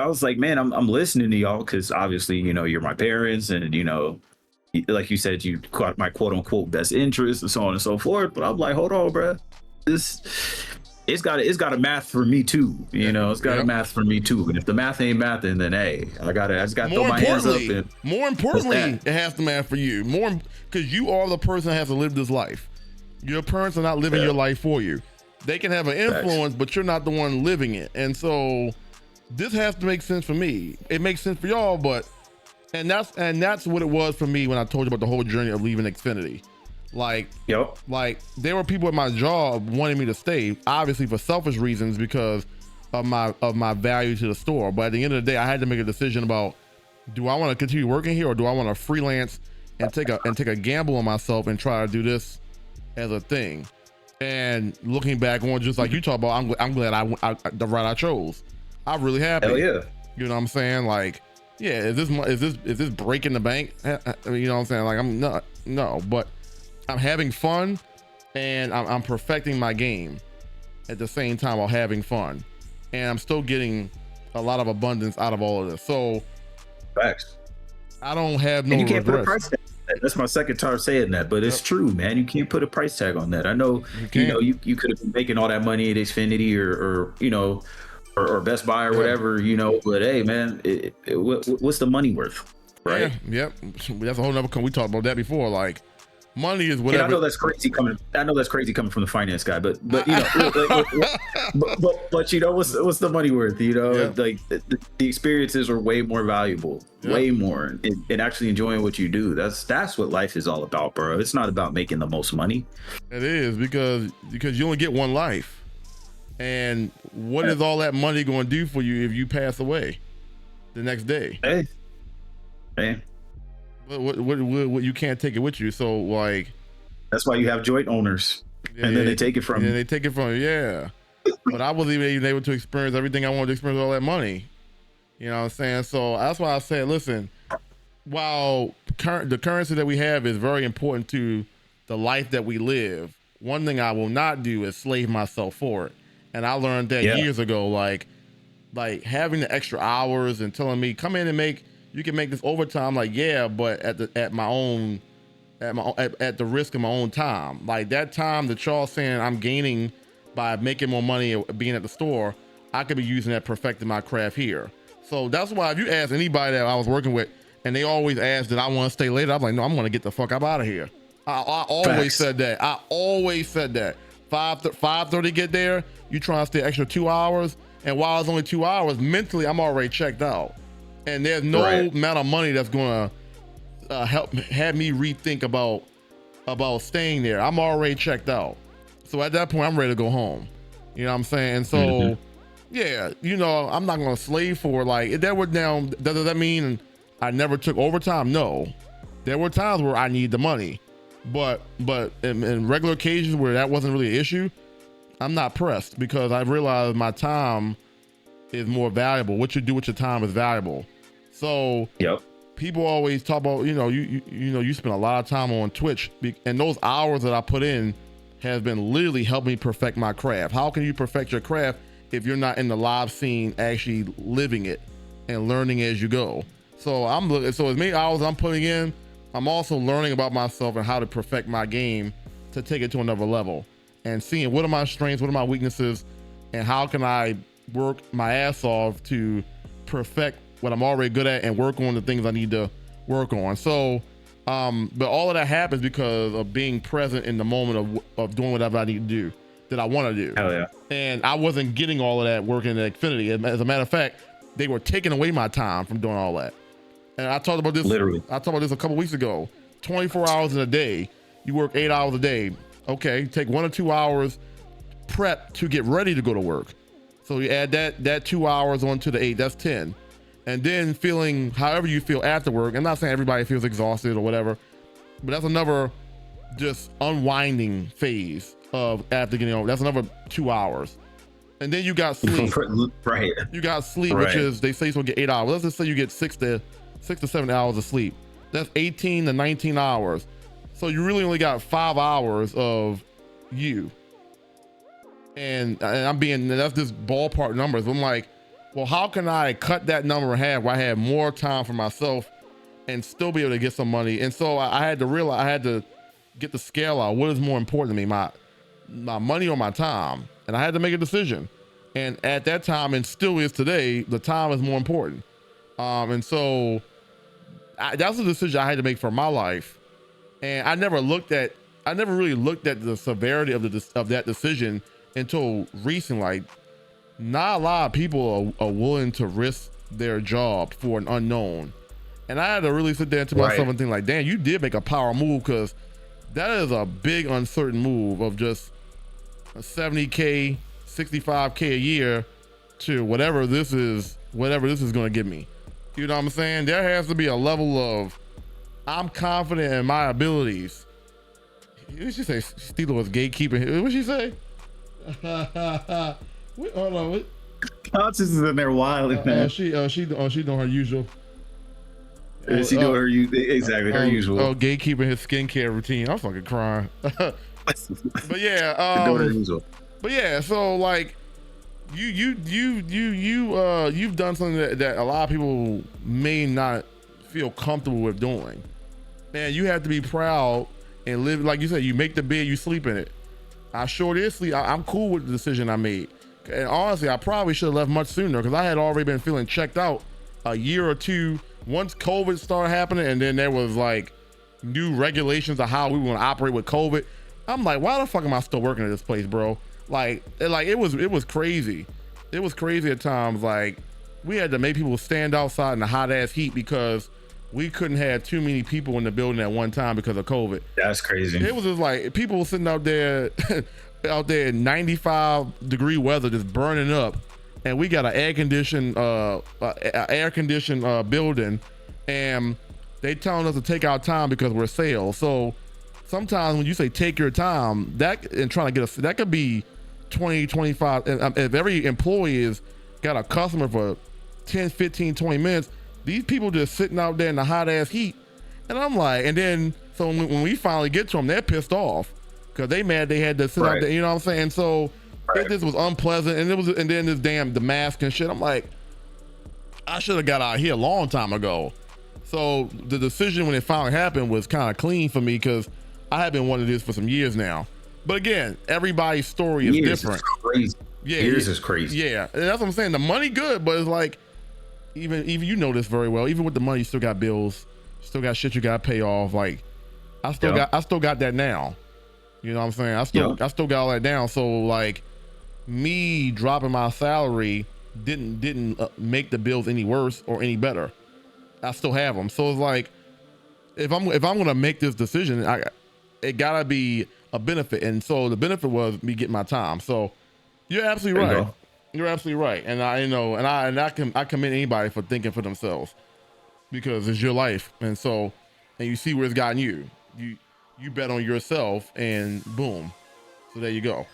was like, man, I'm listening to y'all because obviously, you know, you're my parents, and you know, like you said, you caught my quote unquote best interest and so on and so forth. But I'm like, hold on, bro, it's got a math for me too, you know. It's got a math for me too, and if the math ain't mathing, then hey, I just got to throw my hands up. And more importantly, it has to math for you more because you are the person that has to live this life. Your parents are not living your life for you. They can have an influence, but you're not the one living it. And so this has to make sense for me. It makes sense for y'all, but and that's what it was for me when I told you about the whole journey of leaving Xfinity. Like there were people at my job wanting me to stay, obviously for selfish reasons because of my value to the store. But at the end of the day, I had to make a decision about, do I want to continue working here or do I want to freelance and take a gamble on myself and try to do this as a thing? And looking back on, just like you talk about, I'm glad the route I chose. I'm really happy. Hell yeah. You know what I'm saying? Like, yeah, is this breaking the bank? You know what I'm saying? Like, I'm not, no, but I'm having fun and I'm perfecting my game at the same time while having fun, and I'm still getting a lot of abundance out of all of this. So facts. I don't have no and you can't regrets. Put a price tag. That's my second time saying that, but it's true, man. You can't put a price tag on that. I know you know you could have been making all that money at Xfinity or you know or Best Buy or whatever, you know, but hey, man, what's the money worth, right? Yep. That's a whole nother. We talked about that before. Like, money is And whatever. I know that's crazy coming. I know that's crazy coming from the finance guy, but you know, but you know, what's the money worth? You know, Yeah. like the experiences are way more valuable, Yeah. way more, and actually enjoying what you do. That's what life is all about, bro. It's not about making the most money. It is because you only get one life, and what is all that money going to do for you if you pass away the next day? Hey. What you can't take it with you. So like, That's why you have joint owners, and then they take it from you. you. They take it from you, yeah. But I wasn't even able to experience everything I wanted to experience with all that money. You know what I'm saying? So that's why I said, listen, while the currency that we have is very important to the life that we live, one thing I will not do is slave myself for it. And I learned that years ago, like having the extra hours and telling me, come in and you can make this overtime. Like, yeah, but at the risk of my own time. Like that time that y'all saying I'm gaining by making more money being at the store, I could be using that perfecting my craft here. So that's why if you ask anybody that I was working with and they always ask that I want to stay later, I'm like, no, I'm going to get the fuck up out of here. I always said that. I always said that. 5:30 get there, you trying to stay extra 2 hours, and while it's only 2 hours, mentally I'm already checked out. And there's no amount of money that's going to have me rethink about staying there. I'm already checked out. So at that point, I'm ready to go home. You know what I'm saying? So, yeah, you know, I'm not going to slave for it. Like, if that were down, does that mean I never took overtime? No. There were times where I need the money. But in regular occasions where that wasn't really an issue, I'm not pressed because I realized my time is more valuable. What you do with your time is valuable. So people always talk about, you know, you spend a lot of time on Twitch, and those hours that I put in has been literally helping me perfect my craft. How can you perfect your craft if you're not in the live scene actually living it and learning as you go? So so as many hours I'm putting in, I'm also learning about myself and how to perfect my game to take it to another level and seeing what are my strengths, what are my weaknesses, and how can I work my ass off to perfect what I'm already good at and work on the things I need to work on. So, but all of that happens because of being present in the moment of doing whatever I need to do that I want to do. Hell yeah. And I wasn't getting all of that working at Xfinity. As a matter of fact, they were taking away my time from doing all that. And I talked about this. Literally. I talked about this a couple weeks ago. 24 hours in a day, you work 8 hours a day. Okay, take 1 or 2 hours prep to get ready to go to work. So you add that 2 hours onto the 8, that's 10. And then feeling however you feel after work. I'm not saying everybody feels exhausted or whatever, but that's another just unwinding phase of after getting home. That's another 2 hours. And then you got sleep. Right. You got sleep, which is, they say you're supposed to get 8 hours. Let's just say you get 6 to 7 hours of sleep. That's 18 to 19 hours. So you really only got 5 hours of you. And that's just ballpark numbers. I'm like, well, how can I cut that number in half where I have more time for myself and still be able to get some money? And so I had to realize, I had to get the scale out. What is more important to me, my money or my time? And I had to make a decision. And at that time, and still is today, the time is more important. And so that's a decision I had to make for my life. And I never really looked at the severity of that decision until recently. Like, not a lot of people are willing to risk their job for an unknown. And I had to really sit there to myself and think like, damn, you did make a power move, because that is a big uncertain move of just a 70K, 65K a year to whatever this is going to give me. You know what I'm saying? There has to be a level of, I'm confident in my abilities. What did she say? Steeler was gatekeeping. What did she say? Hold on. What? Constance is in there wilding, man. She doing her usual. She doing her exactly her usual. Oh, gatekeeping his skincare routine. I'm fucking crying. But yeah, doing her usual. But yeah, so like you've done something that a lot of people may not feel comfortable with doing. Man, you have to be proud and live, like you said, you make the bed, you sleep in it. I sure did sleep. I'm cool with the decision I made. And honestly, I probably should have left much sooner, because I had already been feeling checked out a year or two once COVID started happening. And then there was like new regulations of how we want to operate with COVID. I'm like, why the fuck am I still working at this place, bro? Like it was crazy. It was crazy at times. Like, we had to make people stand outside in the hot ass heat because we couldn't have too many people in the building at one time because of COVID. That's crazy. It was just like people were sitting out there in 95-degree weather, just burning up, and we got an air conditioned building, and they telling us to take our time because we're sales. So sometimes when you say take your time, that and trying to get that could be 20, 25. If every employee is got a customer for 10, 15, 20 minutes, these people just sitting out there in the hot ass heat. And I'm like, and then so when we finally get to them, they're pissed off because they mad they had to sit out there. You know what I'm saying? So this was unpleasant, and then this the mask and shit. I'm like, I should have got out here a long time ago. So the decision when it finally happened was kind of clean for me because I have been wanting this for some years now. But again, everybody's story is different. Is crazy. Yeah, years is crazy. Yeah, and that's what I'm saying. The money good, but it's like even you know this very well. Even with the money, you still got bills, still got shit you got to pay off. Like I still got that now. You know what I'm saying? I still got all that down. So like me dropping my salary didn't make the bills any worse or any better. I still have them. So it's like if I'm gonna make this decision, it gotta be a benefit, and so the benefit was me getting my time. So you're absolutely right. You're absolutely right, and I know, and I commend anybody for thinking for themselves because it's your life, and you see where it's gotten you. You bet on yourself, and boom. So there you go.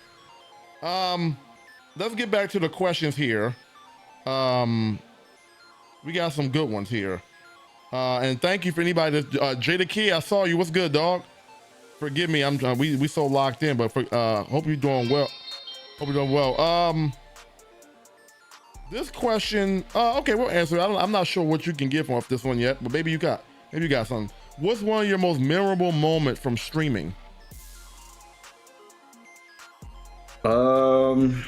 Let's get back to the questions here. We got some good ones here, and thank you for anybody that Jada Key. I saw you. What's good, dog? Forgive me, we so locked in, but hope you're doing well. Hope you're doing well. This question, okay, we'll answer it. I'm not sure what you can give off this one yet, but maybe you got something. What's one of your most memorable moments from streaming? Memorable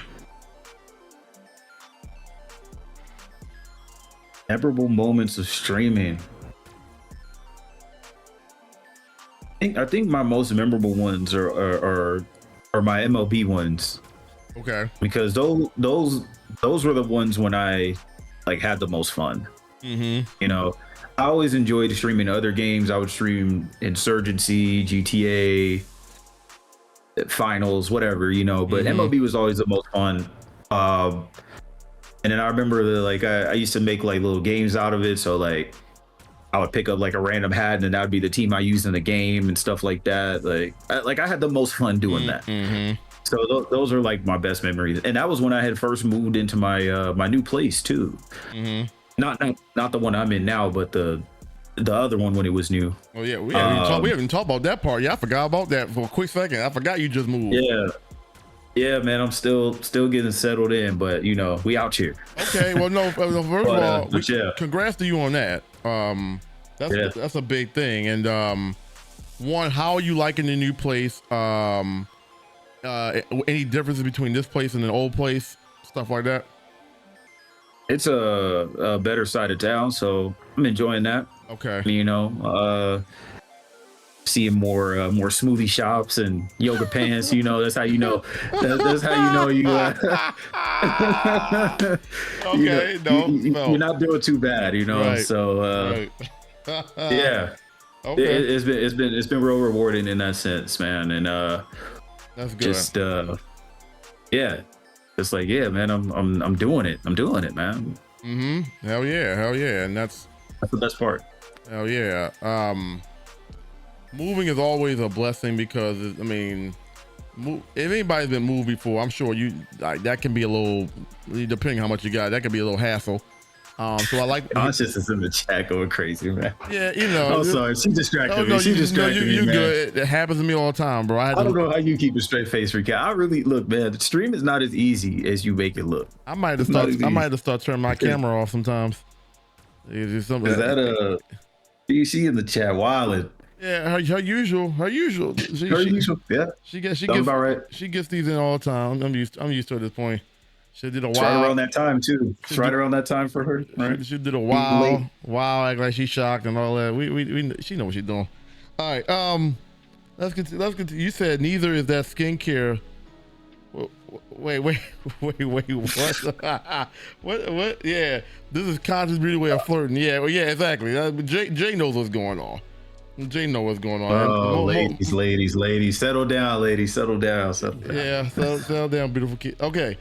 moments of streaming. I think my most memorable ones are my MLB ones. Okay. Because those were the ones when I like had the most fun. Mm-hmm. You know, I always enjoyed streaming other games. I would stream Insurgency, GTA, Finals, whatever, you know. But MLB was always the most fun. And then I remember I used to make like little games out of it. So like I would pick up like a random hat, and then that would be the team I used in the game and stuff like that. I had the most fun doing that. Mm-hmm. So those are like my best memories, and that was when I had first moved into my my new place too. Mm-hmm. Not the one I'm in now, but the other one when it was new. Oh yeah, we haven't even talked about that part. Yeah, I forgot about that for a quick second. I forgot you just moved. Yeah, man, I'm still getting settled in, but you know, we out here. Okay, well, no, first of all, congrats to you on that. That's a big thing. And one, how are you liking the new place? Any differences between this place and the old place, stuff like that? It's a better side of town, so I'm enjoying that. Okay. You know, seeing more smoothie shops and yoga pants. You know, that's how you know. That's how you know you. Okay, you're not doing too bad. You know, right. So right. yeah. Okay. It's been real rewarding in that sense, man. And that's good. Just yeah. It's like, yeah, man, I'm doing it. I'm doing it, man. Mm-hmm. Hell yeah. And that's the best part. Hell yeah. Moving is always a blessing because if anybody's been moved before, I'm sure you that can be a little, depending how much you got, that can be a little hassle. So I like Conscious is in the chat going crazy, man. Yeah, you know. Oh, sorry, she distracted me. She distracted me, you man. Good. It happens to me all the time, bro. I don't know how you keep a straight face, Recap. I really look, man. The stream is not as easy as you make it look. I might have to start turning my camera off sometimes. Is that you see in the chat wilding? Yeah, her usual. Yeah. She gets these in all the time. I'm used to it at this point. She did a it's wow. Right around that time too. It's right around that time for her. Right? She did a wow, act like she's shocked and all that. She know what she's doing. All right. Let's get. You said neither is that skincare. Wait. What? What? Yeah. This is conscious beauty way of flirting. Yeah. Well, yeah. Exactly. Jay knows what's going on. Jay knows what's going on. Oh, ladies, settle down, ladies, settle down. Yeah. Settle down, beautiful kid. Okay.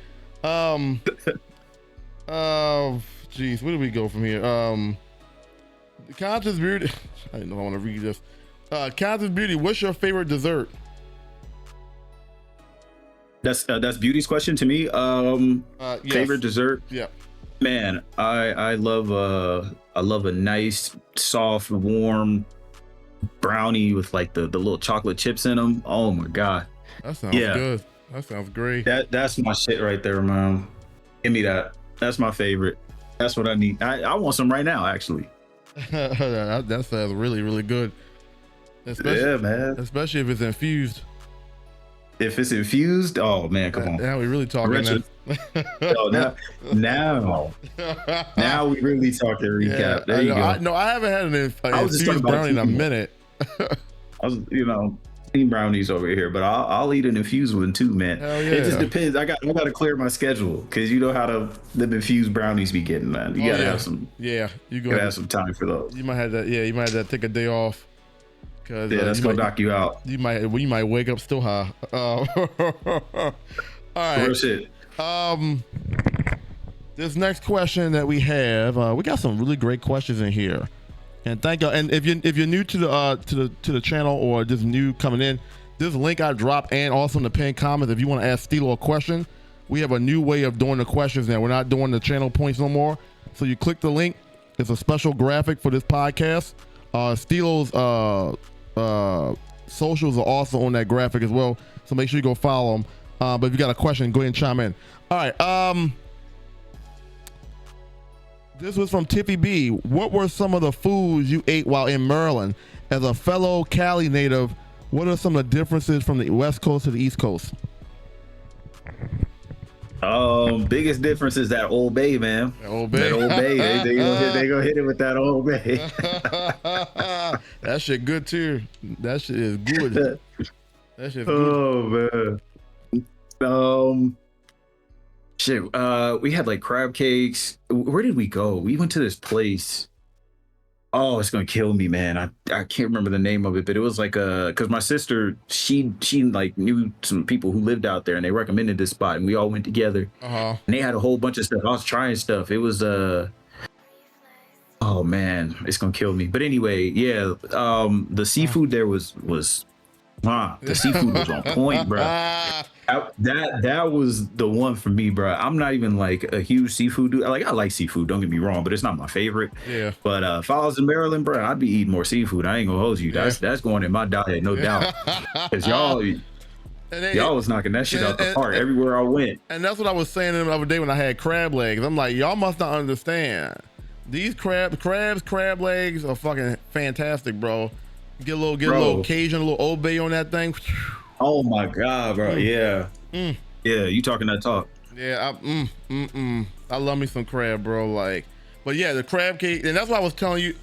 Geez, where do we go from here? Conscious beauty. I didn't know I want to read this. Conscious beauty. What's your favorite dessert? That's Beauty's question to me. Yes. Favorite dessert? Yeah. Man, I love a nice, soft, warm brownie with like the little chocolate chips in them. Oh my god. That sounds good. That sounds great. That's my shit right there, man. Give me that. That's my favorite. That's what I need. I want some right now, actually. That sounds really, really good. Yeah, man. Especially if it's infused. If it's infused, oh man, come on. Now we really talking. Now we really talking recap. Yeah, there you go. I haven't had an infused brownie in a minute. I was, eating brownies over here, but I'll eat an infused one too, man. Hell yeah. It just depends. I got to clear my schedule because you know how them infused brownies be getting, man. You gotta have some. Yeah, you gotta have some time for those. You might have that. Yeah, you might have to take a day off. Yeah, that's gonna knock you out. You might wake up still high. All right. Real shit. This next question that we have, we got some really great questions in here, and thank you. And if you're new to the channel or just new coming in, this link I dropped and also in the pinned comments. If you want to ask Stilo a question, we have a new way of doing the questions now. We're not doing the channel points no more. So you click the link. It's a special graphic for this podcast. Stilo's socials are also on that graphic as well, so make sure you go follow them. But if you got a question, go ahead and chime in. All right. This was from Tiffy B. What were some of the foods you ate while in Maryland? As a fellow Cali native, what are some of the differences from the West Coast to the East Coast? Biggest difference is that Old Bay, man. Old Bay. That Old Bay. They gonna hit it with that Old Bay. That shit good too. That shit is good. That shit's good. Oh man. Shit. We had like crab cakes. Where did we go? We went to this place. Oh, it's gonna kill me, man. I can't remember the name of it, but it was like because my sister she like knew some people who lived out there, and they recommended this spot, and we all went together. And they had a whole bunch of stuff. I was trying stuff. It was oh man, it's gonna kill me. But anyway, yeah, the seafood there was the seafood was on point, bro. That was the one for me, bro. I'm not even like a huge seafood dude. Like I like seafood, don't get me wrong, but it's not my favorite. Yeah. But if I was in Maryland, bro, I'd be eating more seafood. I ain't gonna hold you. That's going in my diet, no doubt. Because y'all was knocking that shit out the park everywhere I went. And that's what I was saying the other day when I had crab legs. I'm like, y'all must not understand. These crab legs are fucking fantastic, bro. Get a little Cajun, a little Old Bay on that thing. Oh my god, bro. Yeah. Yeah, you talking that talk. Yeah, I love me some crab, bro. Like, but yeah, the crab cake, and that's what I was telling you.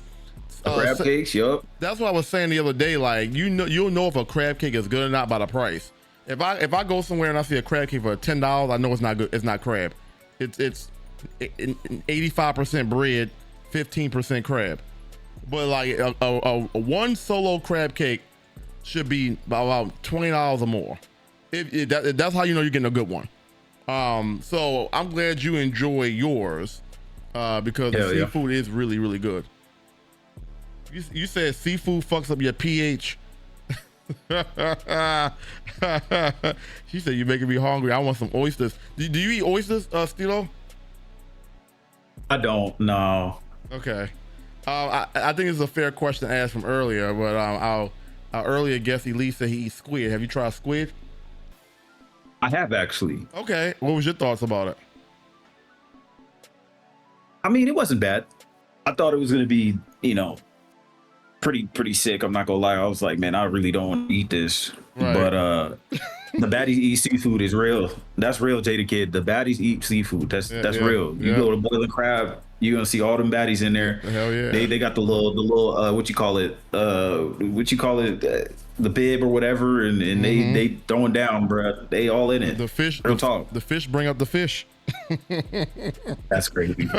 Crab cakes, yup. That's what I was saying the other day. Like, you'll know if a crab cake is good or not by the price. If I go somewhere and I see a crab cake for $10, I know it's not good. It's not crab. It's 85% bread, 15% crab. But like a one solo crab cake should be about $20 or more. That's how you know you're getting a good one. So I'm glad you enjoy yours because the seafood is really, really good. You said seafood fucks up your pH. She said you're making me hungry. I want some oysters. Do you eat oysters, Stilo? I don't. No. Okay. I think it's a fair question to ask from earlier, but our earlier guest Elise said he eats squid. Have you tried squid? I have actually. Okay. What was your thoughts about it? I mean, it wasn't bad. I thought it was gonna be, pretty sick. I'm not gonna lie. I was like, man, I really don't want to eat this. Right. But the baddies eat seafood is real. That's real, Jada Kid. The baddies eat seafood. That's real. You go to boiling crab. You're gonna see all them baddies in there. Hell yeah. They got the little what you call it the bib or whatever, and they throwing down, bro. They all in it. The fish. Real talk. The fish bring up the fish. That's crazy.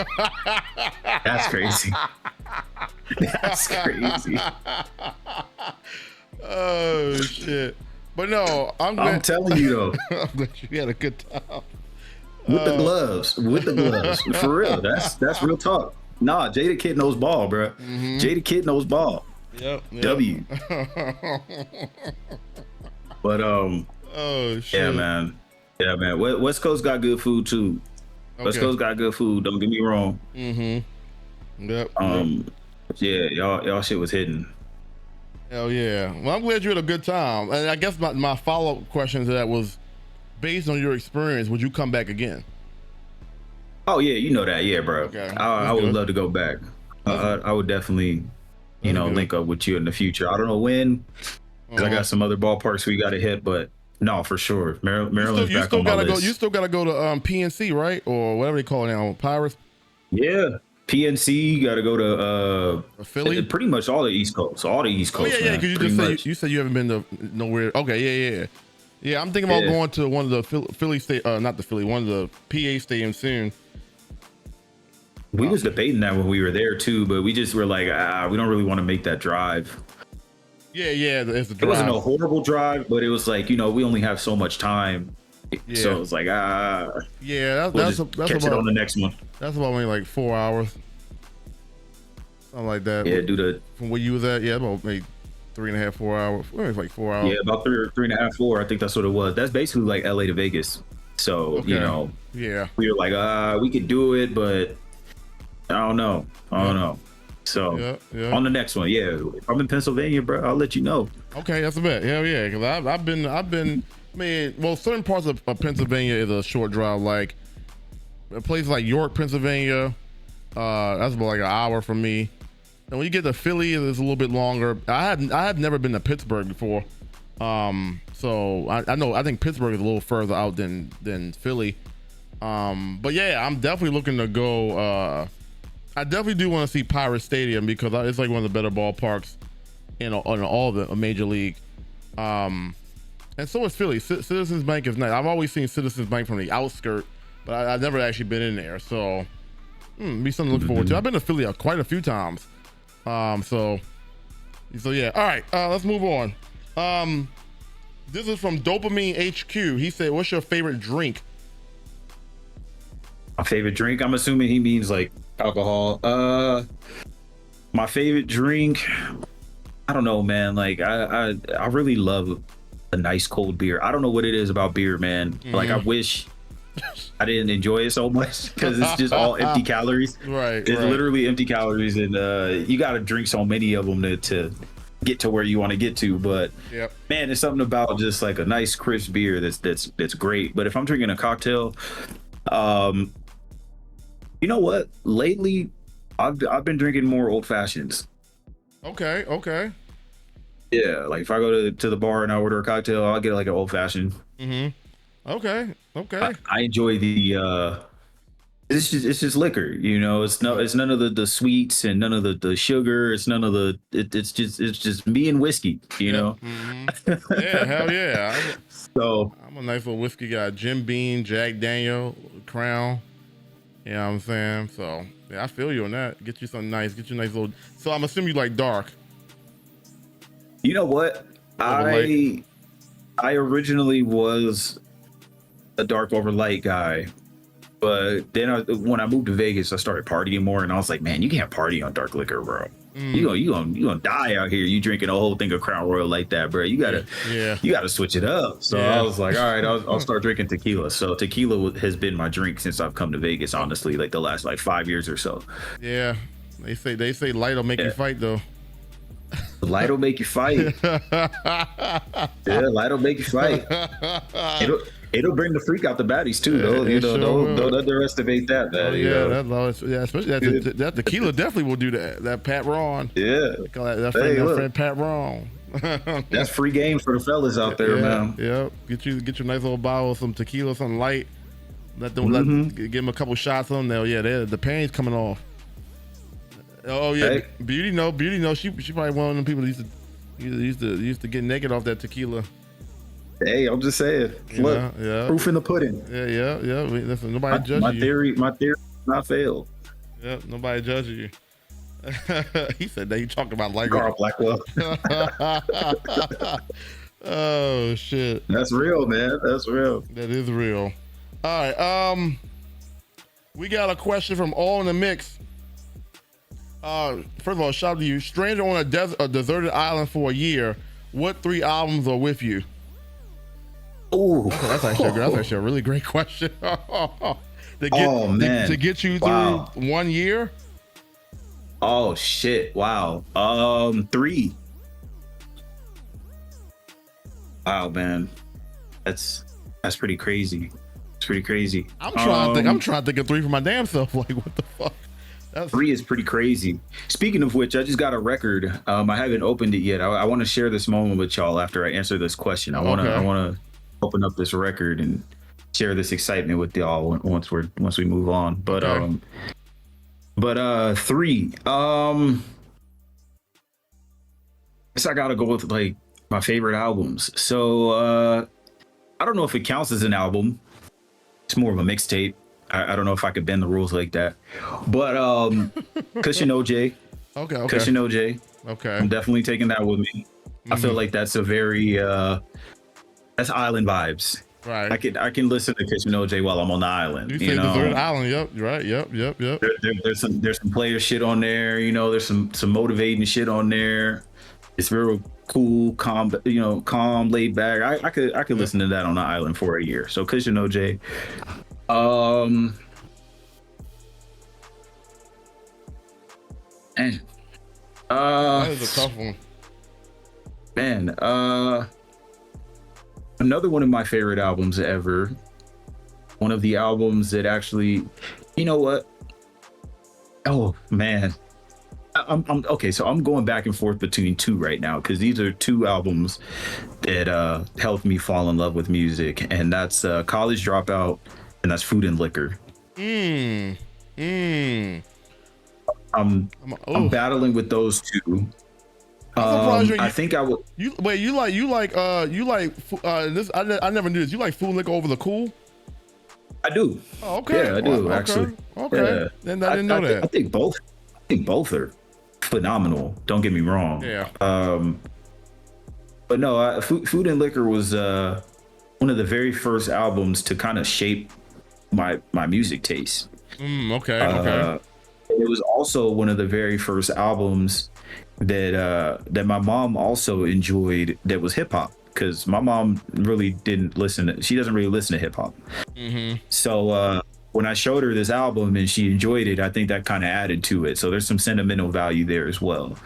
That's crazy. That's crazy. Oh shit! But no, I'm telling you though. I'm glad you had a good time. With the gloves, for real. That's real talk. Nah, Jada Kid knows ball, bro. Jada Kid knows ball. Yep. W. But oh shit. yeah, man. West Coast got good food too. Okay. West Coast got good food. Don't get me wrong. Yep. Yeah, y'all shit was hidden. Hell yeah. Well, I'm glad you had a good time. And I guess my follow-up question to that was, based on your experience, would you come back again? Oh yeah, you know that, yeah, bro. Okay. I would love to go back. I would definitely, link up with you in the future. I don't know when, because I got some other ballparks we got to hit, but no, for sure. Maryland's back on my list. You still gotta go to PNC, right, or whatever they call it now, Pirates. Yeah, PNC. Got to go to Philly. Pretty much all the East Coast. All the East Coast. Oh yeah, because you said you haven't been to nowhere. Okay, yeah. I'm thinking about going to one of the Philly state, not the Philly, one of the PA stadiums soon. We was debating that when we were there too, but we just were like, we don't really want to make that drive. Yeah, it's a drive. It wasn't a horrible drive, but it was like, we only have so much time. Yeah. So it was like, yeah, that's catch it on the next one. That's about maybe like 4 hours. Something like that. Yeah, from where you was at, about maybe 3.5, 4 hours. Maybe like 4 hours. Yeah, about 3.5, 4. I think that's what it was. That's basically like LA to Vegas. So, yeah, we were like, we could do it, but I don't know. So on the next one, if I'm in Pennsylvania, bro, I'll let you know. Okay, that's a bet. Hell yeah, because I've been. Certain parts of Pennsylvania is a short drive. Like a place like York, Pennsylvania, that's about like an hour from me. And when you get to Philly, it's a little bit longer. I had never been to Pittsburgh before, so I think Pittsburgh is a little further out than Philly. But yeah, I'm definitely looking to go. I definitely do want to see Pirate Stadium because it's like one of the better ballparks in all the major league. And so is Philly. Citizens Bank is nice. I've always seen Citizens Bank from the outskirts, but I've never actually been in there. So be something to look forward to. I've been to Philly quite a few times. So yeah. All right, let's move on. This is from Dopamine HQ. He said, "What's your favorite drink?" My favorite drink? I'm assuming he means like alcohol. My favorite drink, I don't know, man. Like I really love a nice cold beer. I don't know what it is about beer, man. Like I wish I didn't enjoy it so much because it's just all empty calories. Right. It's literally empty calories, and you got to drink so many of them to get to where you want to get to. But man, there's something about just like a nice crisp beer that's great. But if I'm drinking a cocktail, you know what? Lately, I've been drinking more old fashions. Okay. Yeah, like if I go to the bar and I order a cocktail, I'll get like an old fashioned. Okay. I enjoy the. It's just liquor, It's none of the sweets and none of the sugar. It's none of the. It's just me and whiskey, Yeah, hell yeah. I'm a nice little whiskey guy. Jim Beam, Jack Daniel, Crown. You know what I'm saying? So yeah, I feel you on that. Get you something nice. Get you a nice little. So I'm assuming you like dark. You know what? I originally was a dark over light guy, but then when I moved to Vegas, I started partying more, and I was like, man, you can't party on dark liquor, bro. You gonna die out here. You drinking a whole thing of Crown Royal like that, bro. You gotta switch it up. So I was like, all right, I'll start drinking tequila. So tequila has been my drink since I've come to Vegas. Honestly, like the last 5 years or so. Yeah, they say light will make you fight though. Light will make you fight. Light will make you fight. It'll bring the freak out the baddies too, though. Don't underestimate that, man. Especially that tequila definitely will do that. That Pat Ron. Yeah. That friend Pat Ron. That's free game for the fellas out there, man. Yeah. Get your nice little bottle of some tequila, something light. Give them a couple shots on there. Yeah, the pain's coming off. Oh yeah, Hey. Beauty no. She probably one of them people that used to get naked off that tequila. Hey, I'm just saying. You Look, know? Yeah. proof in the pudding. Yeah. Listen, nobody judges My you. theory not failed. Yeah, nobody judges you. He said that he talking about like Carl Blackwell. Oh shit. That's real, man. That's real. That is real. All right. We got a question from All in the Mix. First of all, shout out to you. Stranger on a deserted island for a year. What 3 albums are with you? Ooh. That's actually a really great question. To get you through 1 year. Oh shit! Wow. 3. Wow, man. That's pretty crazy. It's pretty crazy. I'm trying to think of 3 for my damn self. Like, what the fuck? 3 is pretty crazy. Speaking of which, I just got a record. I haven't opened it yet. I want to share this moment with y'all after I answer this question. I want to open up this record and share this excitement with y'all once we move on. But 3. I guess I gotta go with like my favorite albums. So I don't know if it counts as an album. It's more of a mixtape. I don't know if I could bend the rules like that. But Cushion OJ. Okay. Cushion OJ. Okay. I'm definitely taking that with me. I feel like that's a very that's island vibes. Right. I can listen to Cushion OJ while I'm on the island. You know? Deserted Island. Yep. Right. Yep. There's some player shit on there. You know, there's some motivating shit on there. It's real cool, calm, laid back. I could listen to that on the island for a year. So Cushion OJ. And that is a tough one. Man, another one of my favorite albums ever. One of the albums that actually, you know what? Oh man, I'm okay. So I'm going back and forth between 2 right now because these are 2 albums that helped me fall in love with music, and that's College Dropout and that's Food and Liquor. I'm battling with those 2. I think I would. You like this? I never knew this. You like Food and Liquor over The Cool? I do. Oh, okay. Yeah, I do actually. Okay. Yeah. Then I didn't know that. I think both are phenomenal. Don't get me wrong. Yeah. But no, Food and Liquor was one of the very first albums to kind of shape my music taste. Okay. It was also one of the very first albums that my mom also enjoyed that was hip hop, because my mom really she doesn't really listen to hip hop. So when I showed her this album and she enjoyed it, I think that kind of added to it. So there's some sentimental value there as well.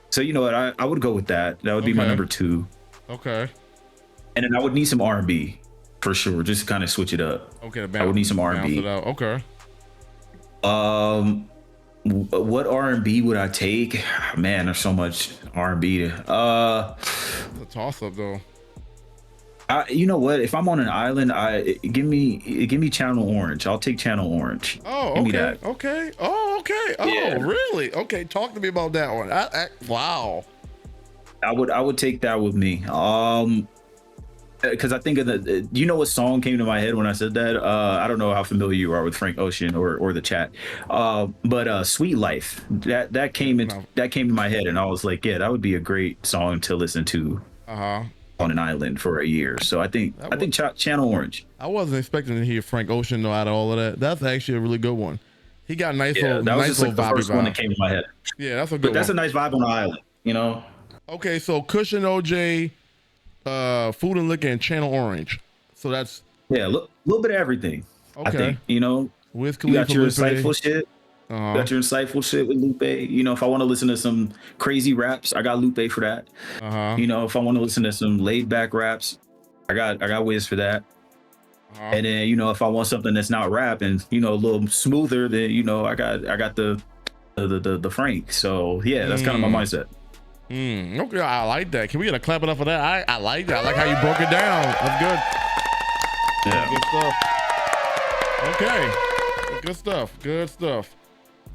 So you know what, I would go with that. That would be my number 2. Okay. And then I would need some R&B for sure, just to kind of switch it up. Okay. I would need some R&B. Okay. What R&B would I take? Man, there's so much R&B. It's a toss up though. You know what? If I'm on an island, give me Channel Orange. I'll take Channel Orange. Oh, give okay. me that. Okay. Oh, okay. Oh, Yeah. really? Okay. Talk to me about that one. Wow. I would take that with me. Because I think of you know what song came to my head when I said that? I don't know how familiar you are with Frank Ocean or the chat, but Sweet Life, that came to my head, and I was like, yeah, that would be a great song to listen to on an island for a year. So I think Channel Orange. I wasn't expecting to hear Frank Ocean out of all of that. That's actually a really good one. He got a nice little, that was nice just like the little first vibe. one that came to my head. Yeah, that's a good But one. that's a nice vibe on the island, you know. Okay, so Cushion OJ, Food and Liquor, and Channel Orange. So that's a little bit of everything. okay. I think, you know, With you got your Lupe. insightful shit. You got your insightful shit with Lupe. You know, if I want to listen to some crazy raps, I got Lupe for that. You know, if I want to listen to some laid back raps, I got Wiz for that. And then, you know, if I want something that's not rap and, you know, a little smoother, then, you know, I got the Frank. So yeah, that's kind of my mindset. Okay, I like that. Can we get a clap it up for that? I like that. I like how you broke it down. That's good. Yeah. Good stuff. Okay. Good stuff.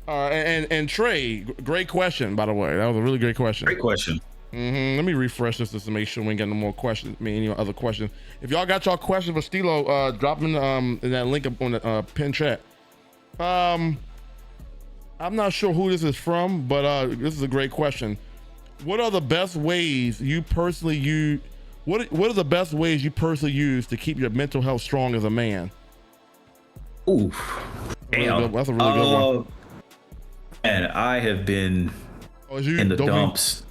And Trey, great question, by the way. That was a really great question. Great question. Let me refresh this just to make sure we ain't got no more questions. I mean, any other questions? If y'all got y'all questions for Stilo, drop in that link up on the pin chat. I'm not sure who this is from, but this is a great question. What are the best ways you personally use? What are the best ways you personally use to keep your mental health strong as a man? Ooh, damn. That's a really good one. And I have been in the dumps.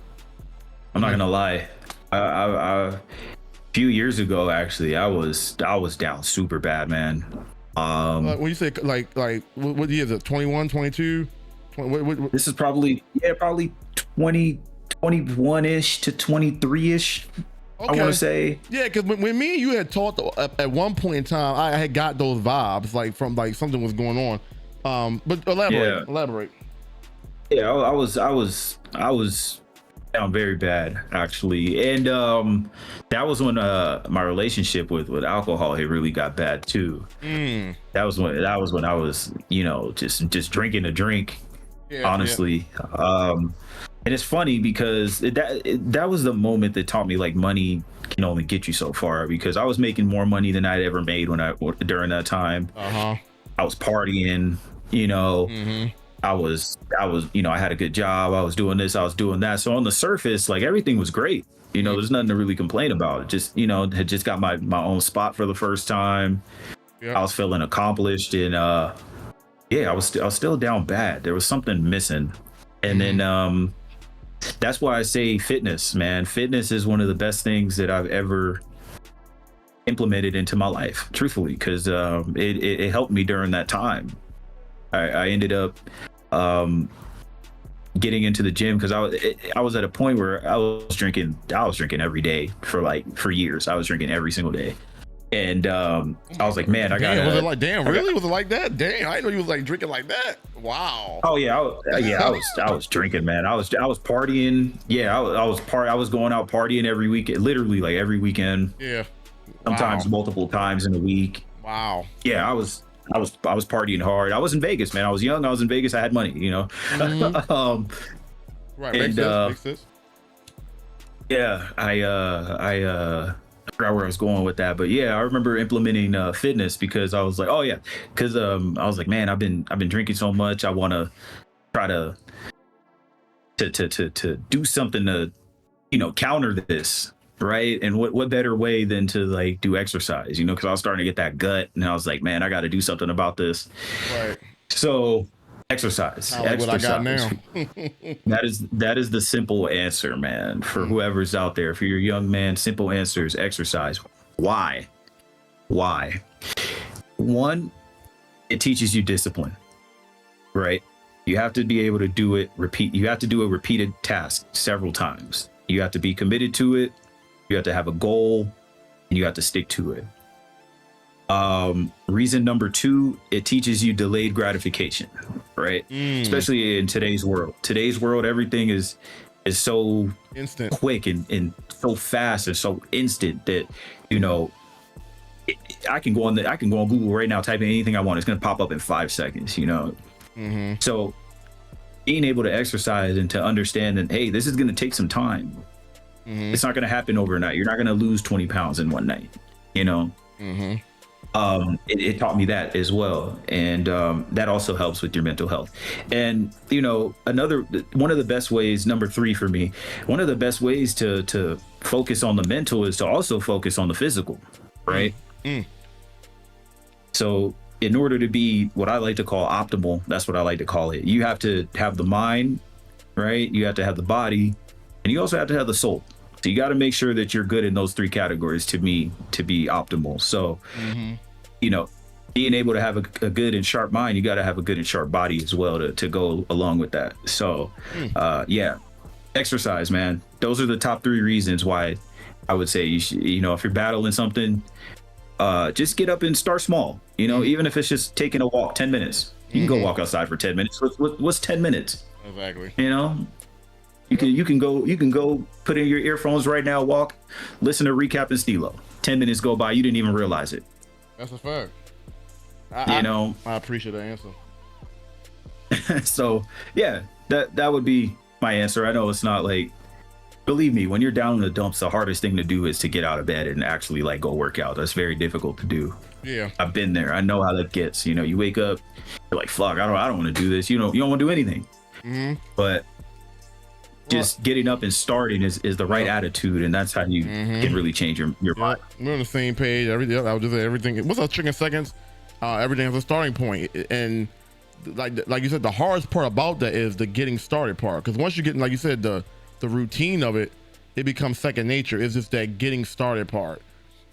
I'm not gonna lie. A few years ago, actually, I was down super bad, man. When you say like what year is it? 21, 22? What? This is probably 21-ish to 23-ish. Okay. I want to say. Yeah, because when me and you had talked at one point in time, I had got those vibes from something was going on. But elaborate. Yeah, I was down very bad, actually, and that was when my relationship with alcohol had really got bad too. That was when I was just drinking to drink, honestly. And it's funny because that was the moment that taught me like money can only get you so far, because I was making more money than I'd ever made during that time. I was partying, I was, I had a good job. I was doing this, I was doing that. So on the surface, like everything was great. There's nothing to really complain about. Just, had just got my own spot for the first time. I was feeling accomplished, and I was still down bad. There was something missing. And then that's why I say fitness, man. Fitness is one of the best things that I've ever implemented into my life, truthfully, because it helped me during that time. I ended up getting into the gym because I was at a point where I was drinking every day for years. I was drinking every single day. And I was like, man, I got. Was it like, damn, really? Was it like that? Damn, I didn't know you was like drinking like that. Wow. Oh yeah, I was drinking, man. I was partying. Yeah, I was going out partying every weekend, literally like every weekend. Yeah. Sometimes multiple times in a week. Wow. Yeah, I was partying hard. I was in Vegas, man. I was young. I was in Vegas. I had money, Right. And makes sense. Yeah, I forgot where I was going with that, but yeah, I remember implementing fitness because I was like, oh yeah, because I was like, man, I've been drinking so much. I want to try to do something to counter this, right? And what better way than to like do exercise, because I was starting to get that gut, and I was like, man, I got to do something about this. Right. So exercise. What I got now. that is the simple answer, man, for whoever's out there. For your young man, simple answer is exercise. Why? One, it teaches you discipline, right? You have to be able to do it, you have to do a repeated task several times. You have to be committed to it. You have to have a goal, and you have to stick to it. Reason number two, it teaches you delayed gratification, right? Especially in today's world, everything is so instant, quick, and so fast and so instant that I can go on Google right now, type in anything I want, it's going to pop up in 5 seconds. So being able to exercise and to understand that, hey, this is going to take some time. It's not going to happen overnight. You're not going to lose 20 pounds in one night. It taught me that as well, and that also helps with your mental health. And one of the best ways, number three for me, one of the best ways to focus on the mental is to also focus on the physical, right? So in order to be what I like to call optimal, that's what I like to call it, you have to have the mind, right? You have to have the body, and you also have to have the soul. So you got to make sure that you're good in those three categories to be optimal. So, being able to have a good and sharp mind, you got to have a good and sharp body as well to go along with that. So, exercise, man. Those are the top three reasons why I would say you should, if you're battling something, just get up and start small. Even if it's just taking a walk, 10 minutes. You can go walk outside for 10 minutes. What's 10 minutes? Exactly. You can go put in your earphones right now, walk, listen to Recap and Stilo. 10 minutes go by, you didn't even realize it. That's a fact. I appreciate the answer. So yeah, that would be my answer. I know it's not like, believe me, when you're down in the dumps, the hardest thing to do is to get out of bed and actually like go work out. That's very difficult to do. Yeah, I've been there. I know how that gets. You know, you wake up, you're like, fuck, I don't want to do this. You don't want to do anything. But just getting up and starting is the right attitude, and that's how you can really change your mind. We're on the same page. I would just say everything. What's up, chicken seconds? Everything has a starting point, and like you said, the hardest part about that is the getting started part. Because once you get, like you said, the routine of it, it becomes second nature. It's just that getting started part.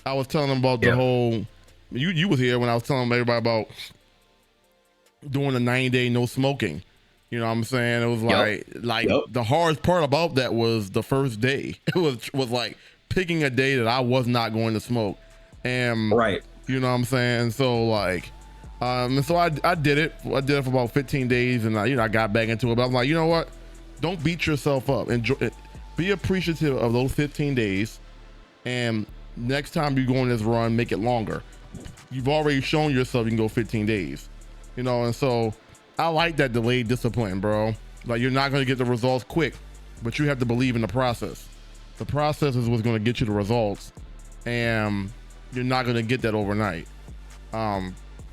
I was telling them about the whole. You was here when I was telling everybody about doing the 90-day no smoking. You know what I'm saying? It was like the hardest part about that was the first day. It was like picking a day that I was not going to smoke. And you know what I'm saying? So like and so I did it. I did it for about 15 days, and I got back into it. But I'm like, you know what? Don't beat yourself up. Enjoy it. Be appreciative of those 15 days, and next time you go on this run, make it longer. You've already shown yourself you can go 15 days, you know. And so I like that delayed discipline, bro. Like, you're not going to get the results quick, but you have to believe in the process. The process is what's going to get you the results, and you're not going to get that overnight.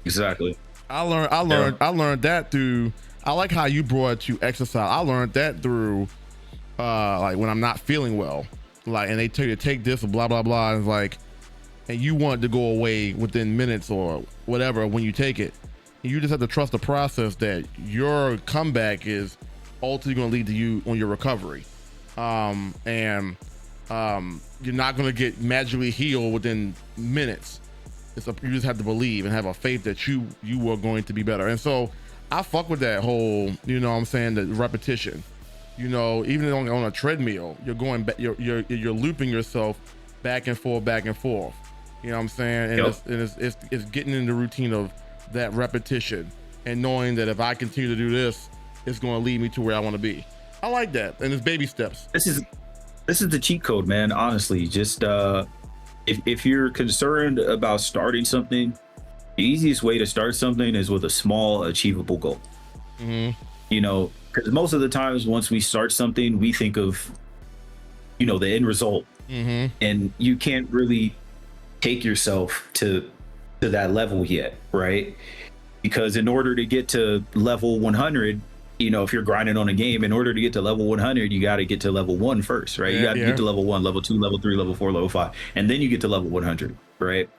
Exactly. I learned that through. I like how you brought it to exercise. I learned that through like when I'm not feeling well, like, and they tell you to take this and blah blah blah, and it's like, and you want it to go away within minutes or whatever when you take it. You just have to trust the process that your comeback is ultimately going to lead to you on your recovery. And you're not going to get magically healed within minutes. You just have to believe and have a faith that you are going to be better. And so I fuck with that whole, you know what I'm saying, the repetition. You know, even on a treadmill, you're going back, you're looping yourself back and forth. You know what I'm saying? And it's getting in the routine of that repetition and knowing that if I continue to do this, it's going to lead me to where I want to be. I like that. And it's baby steps. This is the cheat code, man. Honestly, just if you're concerned about starting something, the easiest way to start something is with a small achievable goal. You know, because most of the times once we start something, we think of, you know, the end result, and you can't really take yourself to that level yet, right? Because in order to get to level 100, you know, if you're grinding on a game, in order to get to level 100, you got to get to level 1 first, right? You got to get to level 1, level 2, level 3, level 4, level 5, and then you get to level 100, right?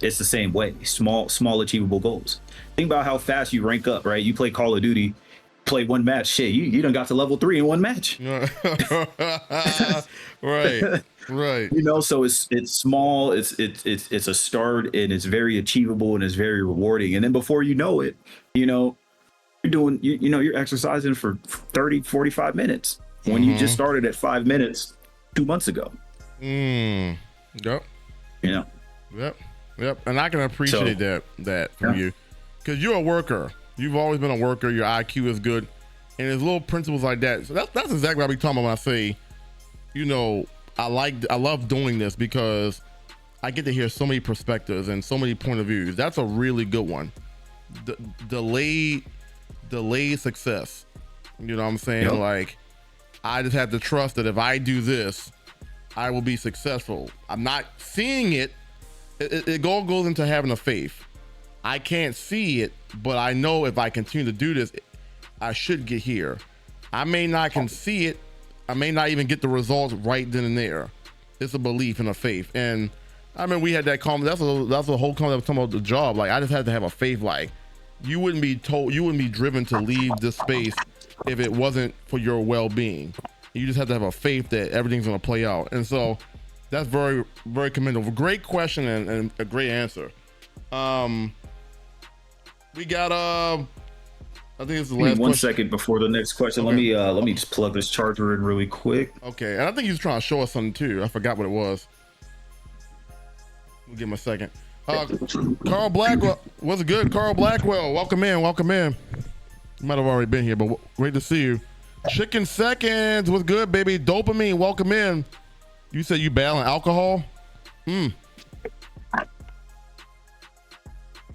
It's the same way. Small achievable goals. Think about how fast you rank up, right? You play Call of Duty, play one match, shit, you done got to level 3 in one match. Right. You know, so it's small, it's a start, and it's very achievable, and it's very rewarding. And then before you know it, you know, you're exercising for 30, 45 minutes when you just started at 5 minutes 2 months ago. Yep. You know. Yep. And I can appreciate that from you, because you're a worker. You've always been a worker. Your IQ is good, and there's little principles like that. So that's exactly what I be talking about when I say, you know, I love doing this because I get to hear so many perspectives and so many point of views. That's a really good one. Delayed success. You know what I'm saying? Like, I just have to trust that if I do this, I will be successful. I'm not seeing it. It all goes into having a faith. I can't see it, but I know if I continue to do this, I should get here. I may not can see it. I may not even get the results right then and there. It's a belief and a faith. And I mean, we had that comment. That's the whole comment I was talking about the job. Like, I just had to have a faith. Like, you wouldn't be driven to leave this space if it wasn't for your well-being. You just have to have a faith that everything's going to play out. And so that's very, very commendable. Great question and a great answer. We got I think it's the last one question. second before the next question. Okay. Let me just plug this charger in really quick. Okay, and I think he was trying to show us something too. I forgot what it was. We'll give him a second. Carl Blackwell, what's good? Carl Blackwell, welcome in. You might have already been here, but great to see you. Chicken Seconds, what's good, baby? Dopamine, welcome in. You said you battling alcohol?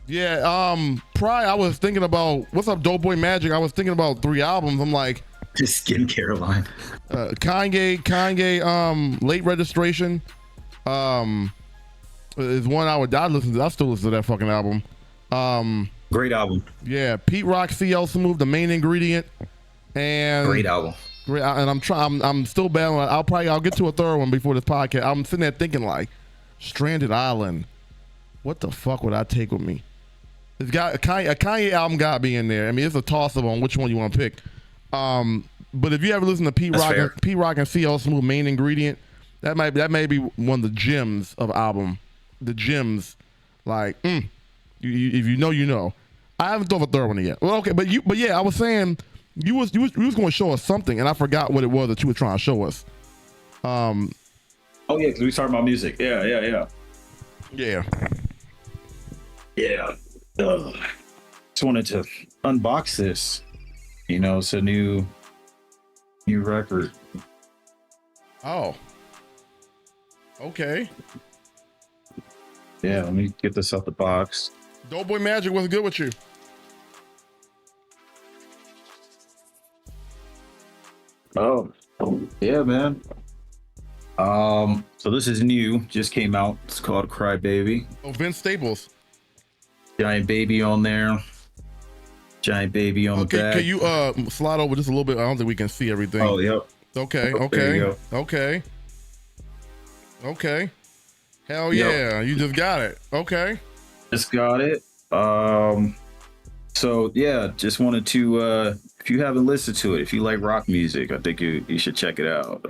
Yeah, probably I was thinking about what's up, Dope Boy Magic. I was thinking about 3 albums. I'm like, Just skincare line. Kanye, Late Registration, is one I listen to. I still listen to that fucking album. Great album. Yeah, Pete Rock, CL Smooth, The Main Ingredient, and Great album. great. And I'm still battling. I'll get to a third one before this podcast. I'm sitting there thinking like, Stranded Island. What the fuck would I take with me? It's got a Kanye album got to be in there. I mean, it's a toss up on which one you want to pick. But if you ever listen to Pete Rock and CL Smooth, Main Ingredient, that may be one of the gems of album. The gems, like, if you know, you know. I haven't thought of a third one yet. Well, okay, but yeah, I was saying you was going to show us something, and I forgot what it was that you were trying to show us. Oh yeah, because we talking about music. Yeah. Just wanted to unbox this. You know, it's a new record. Oh. Okay. Yeah, let me get this out the box. Dope Boy Magic, what's good with you? Oh, yeah, man. So this is new, just came out. It's called Cry Baby. Oh, Vince Staples. Giant baby on there. Giant baby on the back. Can you slide over just a little bit? I don't think we can see everything. Oh, yep. Okay. There you go. Okay. Hell yeah, you just got it. Okay. Just got it. So yeah, just wanted to if you haven't listened to it, if you like rock music, I think you should check it out.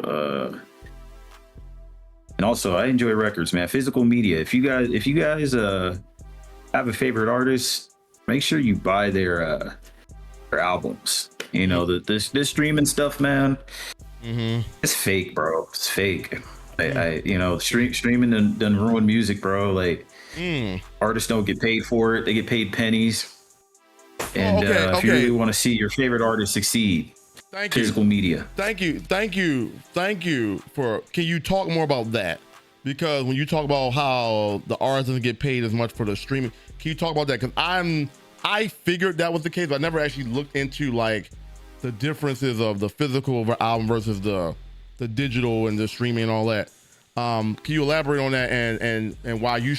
And also I enjoy records, man. Physical media. If you guys have a favorite artist, make sure you buy their albums. You know, this streaming stuff, man. It's fake, bro. It's fake. I you know, streaming done ruin music, bro. Like artists don't get paid for it. They get paid pennies. And if you really want to see your favorite artist succeed, physical media. Thank you for. Can you talk more about that? Because when you talk about how the artists doesn't get paid as much for the streaming, can you talk about that? Because I figured that was the case, but I never actually looked into like the differences of the physical album versus the digital and the streaming and all that. Can you elaborate on that and why you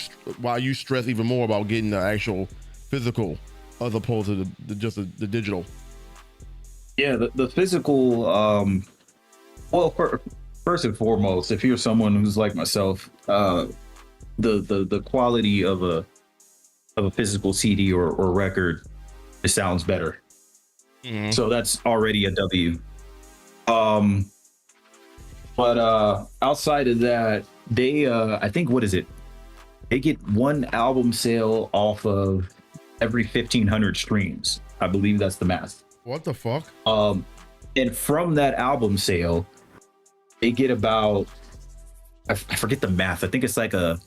stress even more about getting the actual physical as opposed to just the digital? Yeah, the physical. Well, first and foremost, if you're someone who's like myself, the quality of a physical CD or record, it sounds better. So that's already a W. But outside of that, they I think, what is it? They get one album sale off of every 1,500 streams. I believe that's the math. What the fuck? And from that album sale, they get about, I forget the math. I think it's like a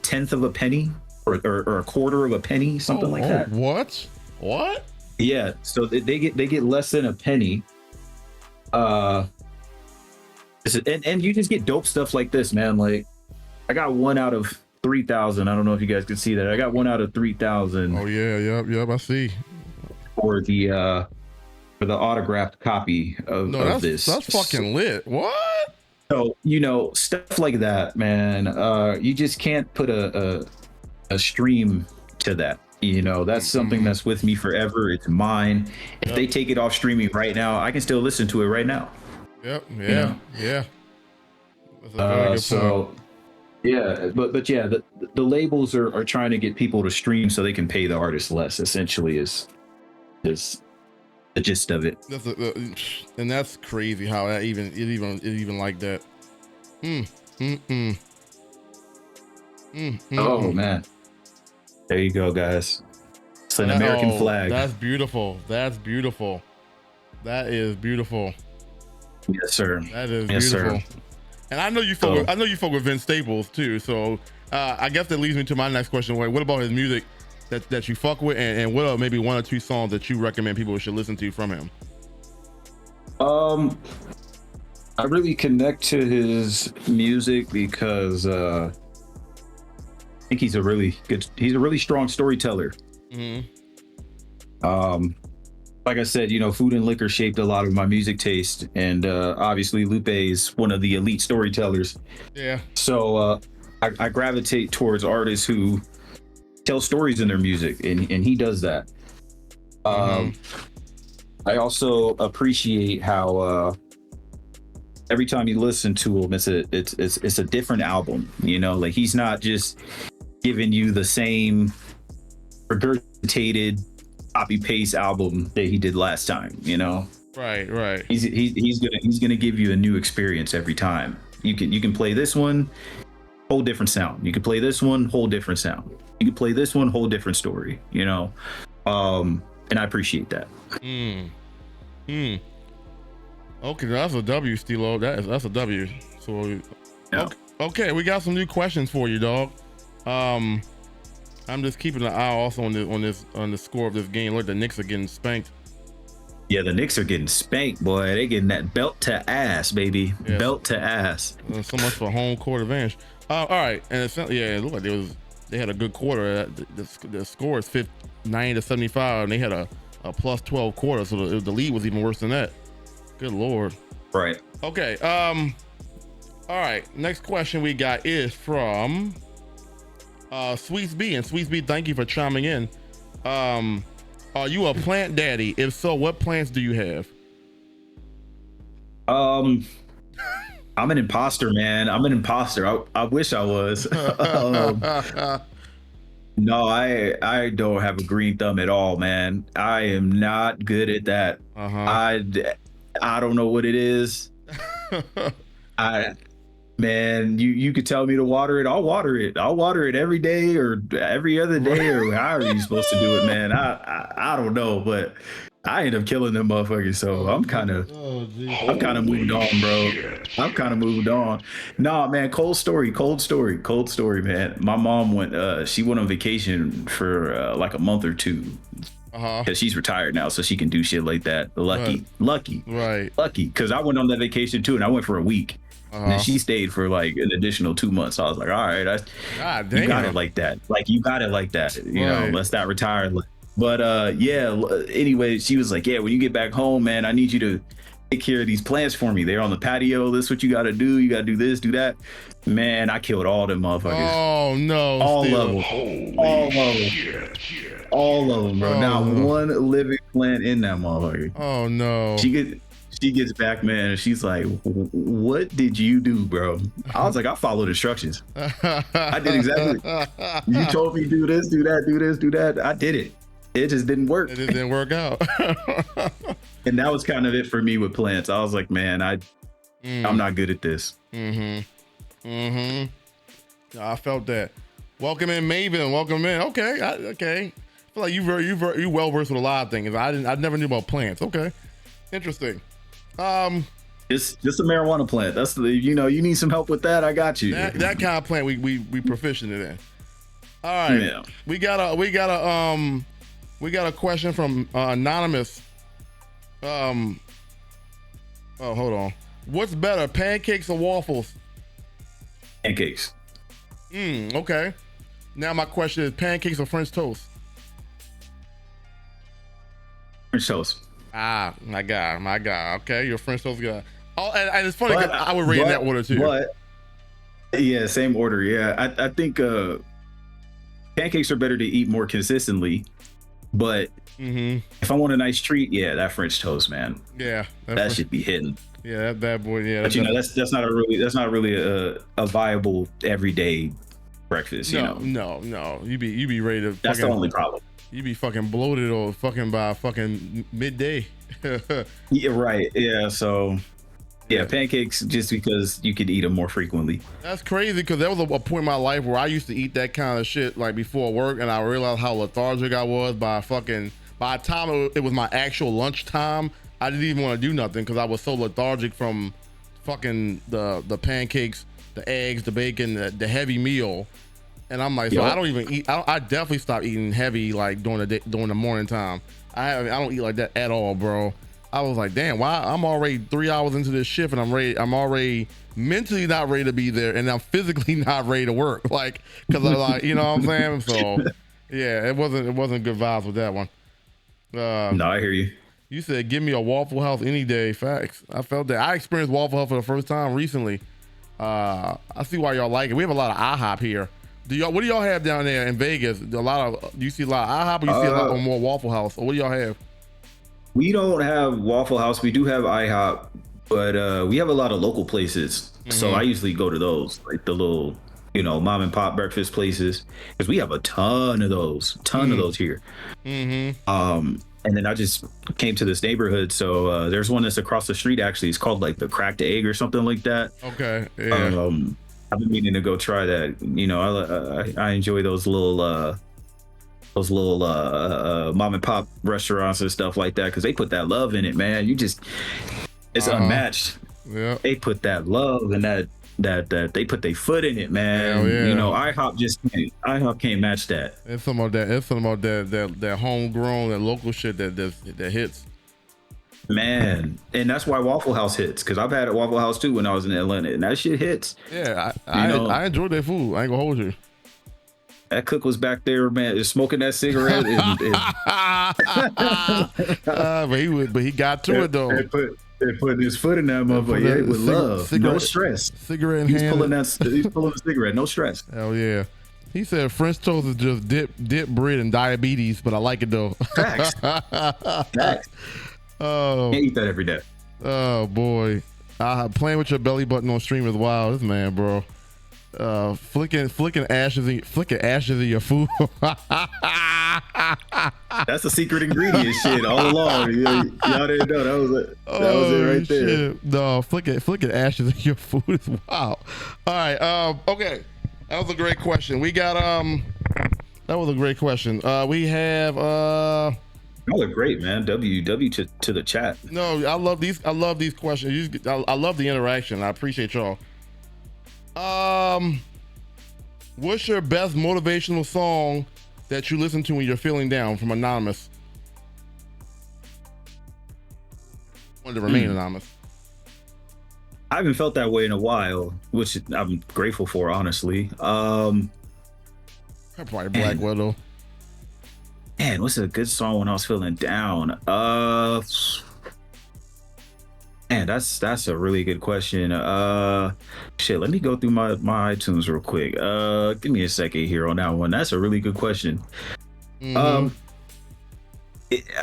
tenth of a penny or a quarter of a penny, something like that. What? Yeah. So they get less than a penny. And you just get dope stuff like this, man. Like I got 1 out of 3,000. I don't know if you guys can see that. I got 1 out of 3,000. Oh yeah, yep. I see. For the autographed copy of this. That's fucking lit. What? So, you know, stuff like that, man. You just can't put a stream to that. You know, that's something that's with me forever. It's mine. If they take it off streaming right now, I can still listen to it right now. Yep. Yeah. You know? Yeah. That's a very good point. Yeah, but yeah, the labels are trying to get people to stream so they can pay the artist less. Essentially, is the gist of it. And that's crazy how that even like that. Oh man, there you go, guys. It's an American flag. That's beautiful. That is beautiful. Yes, sir. That is beautiful. Sir. And I know you fuck with Vince Staples too. So I guess that leads me to my next question. What about his music that you fuck with, and what are maybe 1 or 2 songs that you recommend people should listen to from him? I really connect to his music because I think he's a really strong storyteller. Like I said, you know, food and liquor shaped a lot of my music taste, and obviously Lupe is one of the elite storytellers. Yeah. So I gravitate towards artists who tell stories in their music, and he does that. I also appreciate how every time you listen to him, it's a different album. You know, like he's not just giving you the same regurgitated copy paste album that he did last time. You know, right. He's gonna give you a new experience every time. You can play this one, whole different sound. You can play this one, whole different sound. You can play this one, whole different story. You know, and I appreciate that. Okay, that's a W, Stilo. That's a W. So, Yeah. okay, we got some new questions for you, dog. I'm just keeping an eye also on the score of this game. Look, the Knicks are getting spanked. Yeah, the Knicks are getting spanked, boy. They getting that belt to ass, baby. Yeah. Belt to ass. So much for home court advantage. All right, and it looked like they had a good quarter. The score is 90-75, and they had a plus 12 quarter, so the lead was even worse than that. Good Lord. Right. Okay. All right. Next question we got is from Sweets B. And Sweets B, thank you for chiming in. Are you a plant daddy? If so, what plants do you have? I'm an imposter, man. I'm an imposter. I wish I was. No, I don't have a green thumb at all, man. I am not good at that. I don't know what it is. Man, you could tell me to water it. I'll water it. I'll water it every day or every other day or however you're supposed to do it, man. I don't know, but I end up killing them motherfuckers. So I'm kind of moved on, bro. I'm kind of moved on. Nah, man, cold story, man. My mom she went on vacation for like a month or two. Because she's retired now, so she can do shit like that. Lucky. Because I went on that vacation too, and I went for a week. And then she stayed for like an additional 2 months. So I was like, all right, you got it like that. Like, you got it like that. You know, let's not retire. But yeah, anyway, she was like, yeah, when you get back home, man, I need you to take care of these plants for me. They're on the patio. This is what you got to do. You got to do this, do that. Man, I killed all them motherfuckers. Oh, no. All of them. All of them, bro. Oh, Not no. one living plant in that motherfucker. Oh, no. She gets back, man, and she's like, what did you do, bro? I was like, I followed instructions. I did exactly. You told me do this, do that, do this, do that. I did it. It just didn't work. It just didn't work out. And that was kind of it for me with plants. I was like, man, I'm not good at this. I felt that. Welcome in, Maven. Welcome in. Okay. Okay. I feel like you well versed with a lot of things. I never knew about plants. Okay. Interesting. Just a marijuana plant. That's the, you need some help with that. I got you. That kind of plant we proficient in. All right. Yeah. We got a question from anonymous. Oh, hold on. What's better, pancakes or waffles? Pancakes. Okay. Now my question is pancakes or French toast? French toast. Ah, my God. Okay, you're a French toast guy. Oh, and it's funny because I would rate in that order too. But yeah, same order. Yeah, I think pancakes are better to eat more consistently. But if I want a nice treat, yeah, that French toast, man. Yeah, that should be hitting. Yeah, that bad boy. Yeah, but that's not really a viable everyday breakfast. No. You be ready to. That's the only problem. You be fucking bloated or fucking by fucking midday. Yeah, right. Yeah, so yeah, pancakes just because you could eat them more frequently. That's crazy because there was a point in my life where I used to eat that kind of shit like before work, and I realized how lethargic I was by the time it was my actual lunchtime. I didn't even want to do nothing because I was so lethargic from fucking the pancakes, the eggs, the bacon, the heavy meal. And I'm like, so I don't even eat. I definitely stopped eating heavy like during the morning time. I don't eat like that at all, bro. I was like, damn, why? I'm already 3 hours into this shift and I'm already mentally not ready to be there, and I'm physically not ready to work. Like, cause I'm like, you know what I'm saying? So Yeah, it wasn't good vibes with that one. No, I hear you. You said give me a Waffle House any day. Facts. I felt that. I experienced Waffle House for the first time recently. I see why y'all like it. We have a lot of IHOP here. What do y'all have down there in Vegas? Do you see a lot of IHOP, or you see a lot more Waffle House? Or what do y'all have? We don't have Waffle House. We do have IHOP, but we have a lot of local places. So I usually go to those, like the little, mom and pop breakfast places, because we have a ton of those here. And then I just came to this neighborhood, so there's one that's across the street. Actually, it's called like the Cracked Egg or something like that. Okay. Yeah. I've been meaning to go try that. I enjoy those little mom and pop restaurants and stuff like that, because they put that love in it, man. It's unmatched. Yeah. They put that love and that they put their foot in it, man. Yeah. IHOP can't match that. It's some of that homegrown, that local shit that hits. Man, and that's why Waffle House hits, because I've had a Waffle House too when I was in Atlanta, and that shit hits. Yeah, I enjoyed their food. I ain't gonna hold you. That cook was back there, man, just smoking that cigarette. But he got to it though. They're putting his foot in that motherfucker with love, no stress. Cigarette in hand. He's pulling a cigarette, no stress. Hell yeah. He said French toast is just dip bread and diabetes, but I like it though. Facts. Oh, can't eat that every day. Oh boy, playing with your belly button on stream is wild. This man, bro, flicking ashes in your food. That's a secret ingredient, shit, all along. Y'all didn't know that was it right there. Shit. No, flicking ashes in your food is wild. All right, okay, that was a great question. We got that was a great question. We have Y'all are great, man. W to the chat. No, I love these questions. I love the interaction. I appreciate y'all. What's your best motivational song that you listen to when you're feeling down? From Anonymous. Want to remain anonymous. I haven't felt that way in a while, which I'm grateful for, honestly. Probably Black Widow. Man, what's a good song when I was feeling down? Man, that's a really good question. Shit, let me go through my iTunes real quick. Give me a second here on that one. That's a really good question. I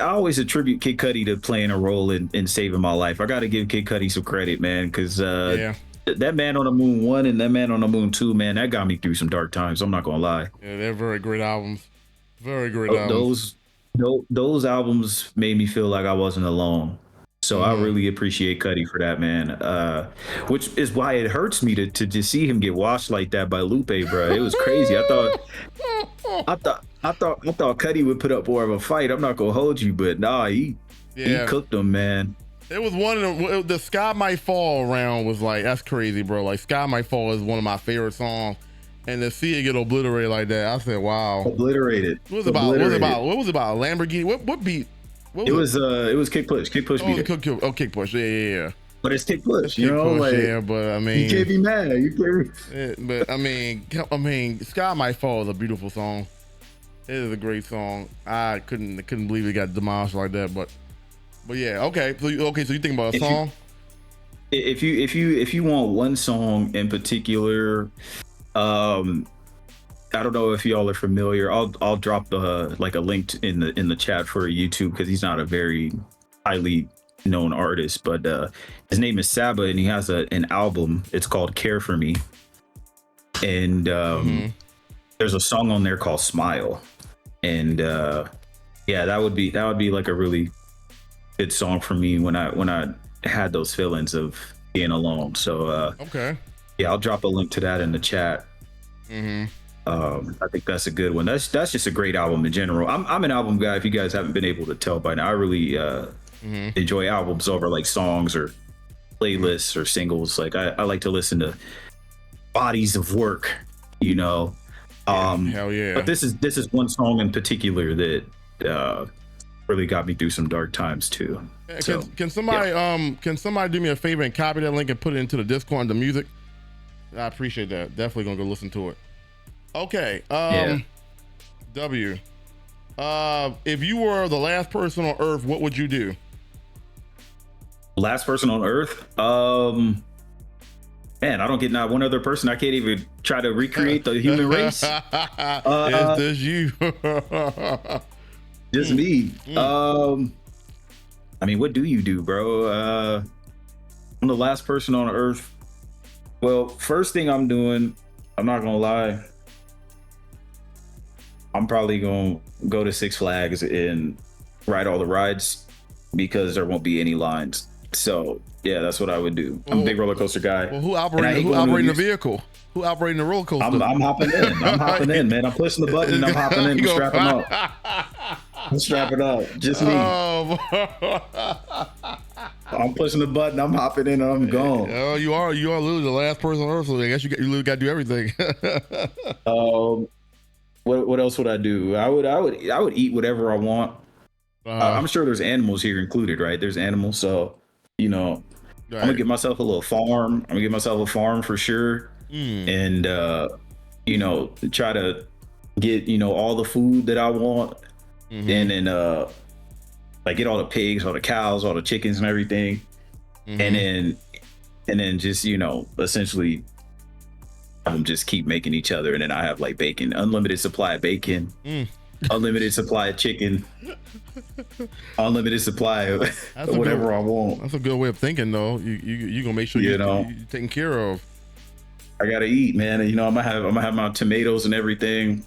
always attribute Kid Cudi to playing a role in saving my life. I got to give Kid Cudi some credit, man, because that Man on the Moon 1 and that Man on the Moon 2, man, that got me through some dark times. I'm not gonna lie. Yeah, they're very great albums. Very great albums. Those albums made me feel like I wasn't alone. So I really appreciate Cudi for that, man. Which is why it hurts me to just see him get washed like that by Lupe, bro. It was crazy. I thought Cudi would put up more of a fight. I'm not gonna hold you, but nah, he cooked him, man. It was one of the Sky Might Fall round was like, that's crazy, bro. Like Sky Might Fall is one of my favorite songs. And to see it get obliterated like that, I said, "Wow!" Obliterated. What was it about? What was it about? Lamborghini? What beat? It was Kick Push. Kick Push beat it. Kick Push. Yeah. But it's Kick Push. But I mean, you can't be mad. But I mean, Sky Might Fall is a beautiful song. It is a great song. I couldn't believe it got demolished like that. But yeah, okay. So you think about a song? If you want one song in particular. I don't know if y'all are familiar. I'll drop a link in the chat for YouTube, because he's not a very highly known artist, but his name is Saba, and he has an album. It's called Care for Me, and there's a song on there called Smile, and that would be like a really good song for me when I had those feelings of being alone. So okay. Yeah, I'll drop a link to that in the chat. I think that's a good one. That's just a great album in general. I'm an album guy, if you guys haven't been able to tell by now. I really enjoy albums over like songs or playlists or singles. Like I like to listen to bodies of work, Hell yeah. But this is one song in particular that really got me through some dark times too. Can somebody do me a favor and copy that link and put it into the Discord and the music? I appreciate that. Definitely gonna go listen to it. Okay. W. If you were the last person on Earth, what would you do? Last person on Earth? Man, I don't get not one other person. I can't even try to recreate the human race. Is this you? Just me. I mean, what do you do, bro? I'm the last person on Earth. Well, first thing I'm doing, I'm not gonna lie, I'm probably gonna go to Six Flags and ride all the rides because there won't be any lines. So yeah, that's what I would do. I'm a big roller coaster guy. Well, who operating the vehicle? Who operating the roller coaster? I'm hopping in. I'm hopping in, man. I'm pushing the button and I'm hopping in. I'm strapping up. I'm strapping up. Just me. I'm pushing the button. I'm hopping in and I'm gone. Oh, you are literally the last person on Earth, so I guess you literally got to do everything. What else would I do? I would eat whatever I want. I'm sure there's animals here included, right? There's animals, so you know, right. I'm gonna get myself a little farm. I'm gonna get myself a farm for sure, and you know, try to get all the food that I want, and then like get all the pigs, all the cows, all the chickens, and everything, and then just essentially. Just keep making each other, and then I have like bacon, unlimited supply of bacon, unlimited supply of chicken, unlimited supply of whatever I want. That's a good way of thinking, though. You gonna make sure you're taken care of. I gotta eat, man. And, I'm gonna have my tomatoes and everything.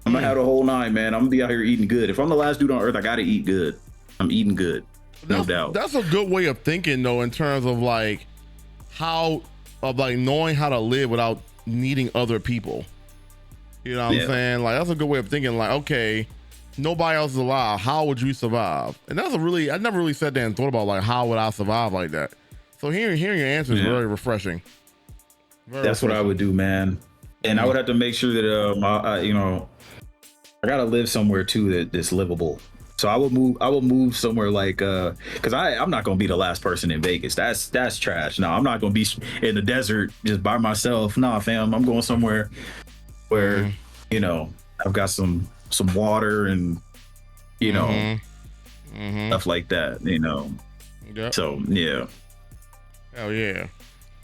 I'm gonna have the whole nine, man. I'm gonna be out here eating good. If I'm the last dude on Earth, I gotta eat good. I'm eating good, no doubt. That's a good way of thinking, though, in terms of like knowing how to live without needing other people. You know what I'm saying? Like, that's a good way of thinking. Like, okay, nobody else is alive. How would you survive? And that's I never really sat there and thought about like, how would I survive like that? So hearing your answer is very refreshing. That's what I would do, man. And I would have to make sure that I gotta live somewhere too that's livable. So I would move somewhere like because I'm not gonna be the last person in Vegas. That's trash. No, I'm not gonna be in the desert just by myself. Nah, fam. I'm going somewhere where I've got some water and stuff like that. Yep. So yeah. Hell yeah.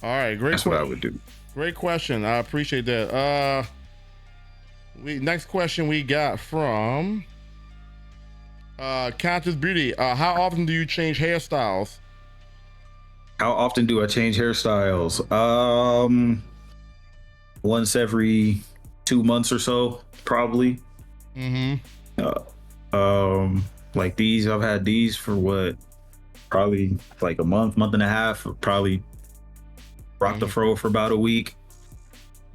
All right, great. That's what I would do. Great question. I appreciate that. Next question we got from Conscious Beauty. How often do you change hairstyles? How often do I change hairstyles? Once every 2 months or so, probably. Like these, I've had these for what? Probably like a month and a half. Probably rock the fro for about a week.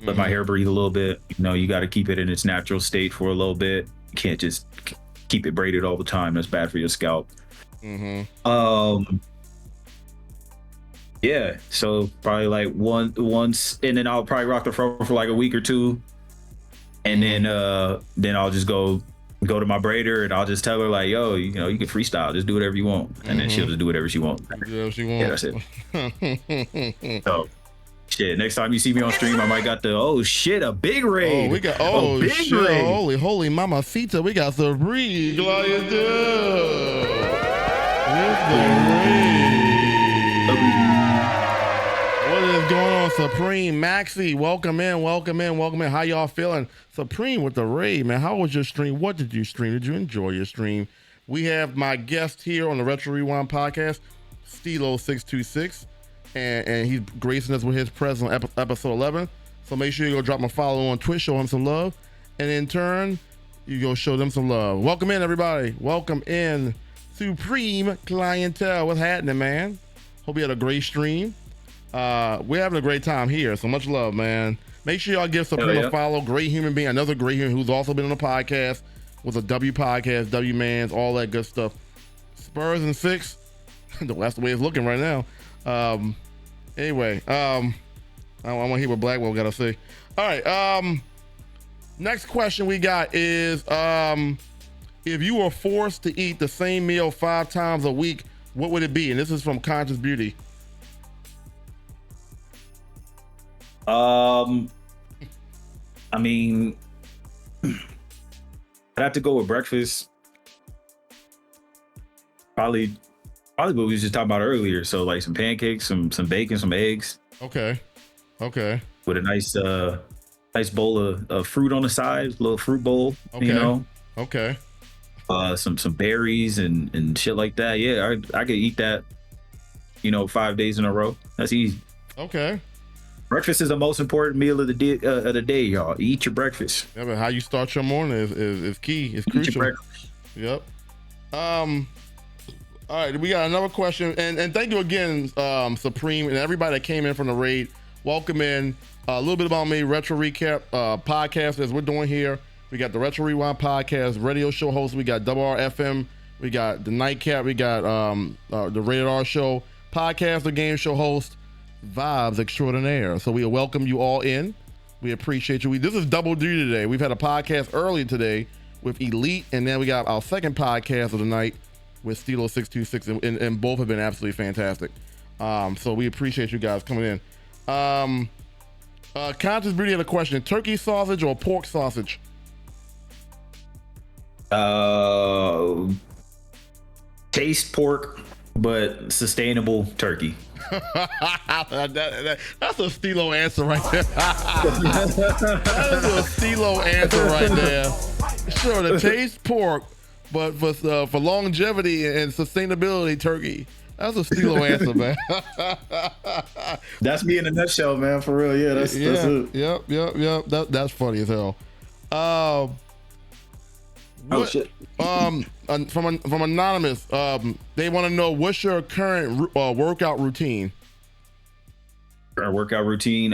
Let my hair breathe a little bit. You got to keep it in its natural state for a little bit. You can't just keep it braided all the time. That's bad for your scalp. Yeah, so probably like once, and then I'll probably rock the fro for like a week or two, and then I'll just go to my braider and I'll just tell her like, yo, you can freestyle, just do whatever you want, and then she'll just do whatever she wants. Yeah, that's it. So shit, next time you see me on stream, I might got a big raid. Oh, we got big shit, raid. holy mamacita, we got the raid. What is going on, Supreme Maxi? Welcome in. How y'all feeling? Supreme with the raid, man. How was your stream? What did you stream? Did you enjoy your stream? We have my guest here on the Retro Rewind podcast, Stilo626. And he's gracing us with his presence on episode 11. So make sure you go drop him a follow on Twitch, show him some love, and in turn, you go show them some love. Welcome in, everybody. Welcome in, Supreme Clientele. What's happening, man? Hope you had a great stream. We're having a great time here, so much love, man. Make sure y'all give Supreme a follow. Great human being, another great human who's also been on the podcast with a W podcast, W Mans, all that good stuff. Spurs and 6. That's the way it's looking right now. Anyway, I want to hear what Blackwell got to say. All right. Next question we got is, if you were forced to eat the same meal 5 times a week, what would it be? And this is from Conscious Beauty. I mean, I'd have to go with breakfast. Probably what we was just talking about earlier. So like some pancakes, some bacon, some eggs. Okay. With a nice bowl of fruit on the side, little fruit bowl. Okay. You know. Okay. Some berries and shit like that. Yeah, I could eat that. 5 days in a row. That's easy. Okay. Breakfast is the most important meal of the day, y'all. Eat your breakfast. Yeah, but how you start your morning is key. It's Eat crucial. your breakfast. Yep. All right, we got another question, and thank you again, Supreme, and everybody that came in from the raid. Welcome in. A little bit about me, Retro Recap podcast, as we're doing here. We got the Retro Rewind podcast, radio show host. We got WRFM. We got the Nightcap. We got the Rated R show podcast, the game show host, Vibes Extraordinaire. So we welcome you all in. We appreciate you. This is double duty today. We've had a podcast earlier today with Elite, and then we got our second podcast of the night with Stilo626, and both have been absolutely fantastic. So we appreciate you guys coming in. Conscious Beauty had a question: turkey sausage or pork sausage? Taste pork, but sustainable turkey. That's a Stilo answer right there. That is a Stilo answer right there. Sure, the taste pork, but for longevity and sustainability, turkey. That's a Stilo answer, man. That's me in a nutshell, man. For real, yeah. That's it. Yep. That's funny as hell. Shit. From anonymous, they want to know, what's your current workout routine? Our workout routine.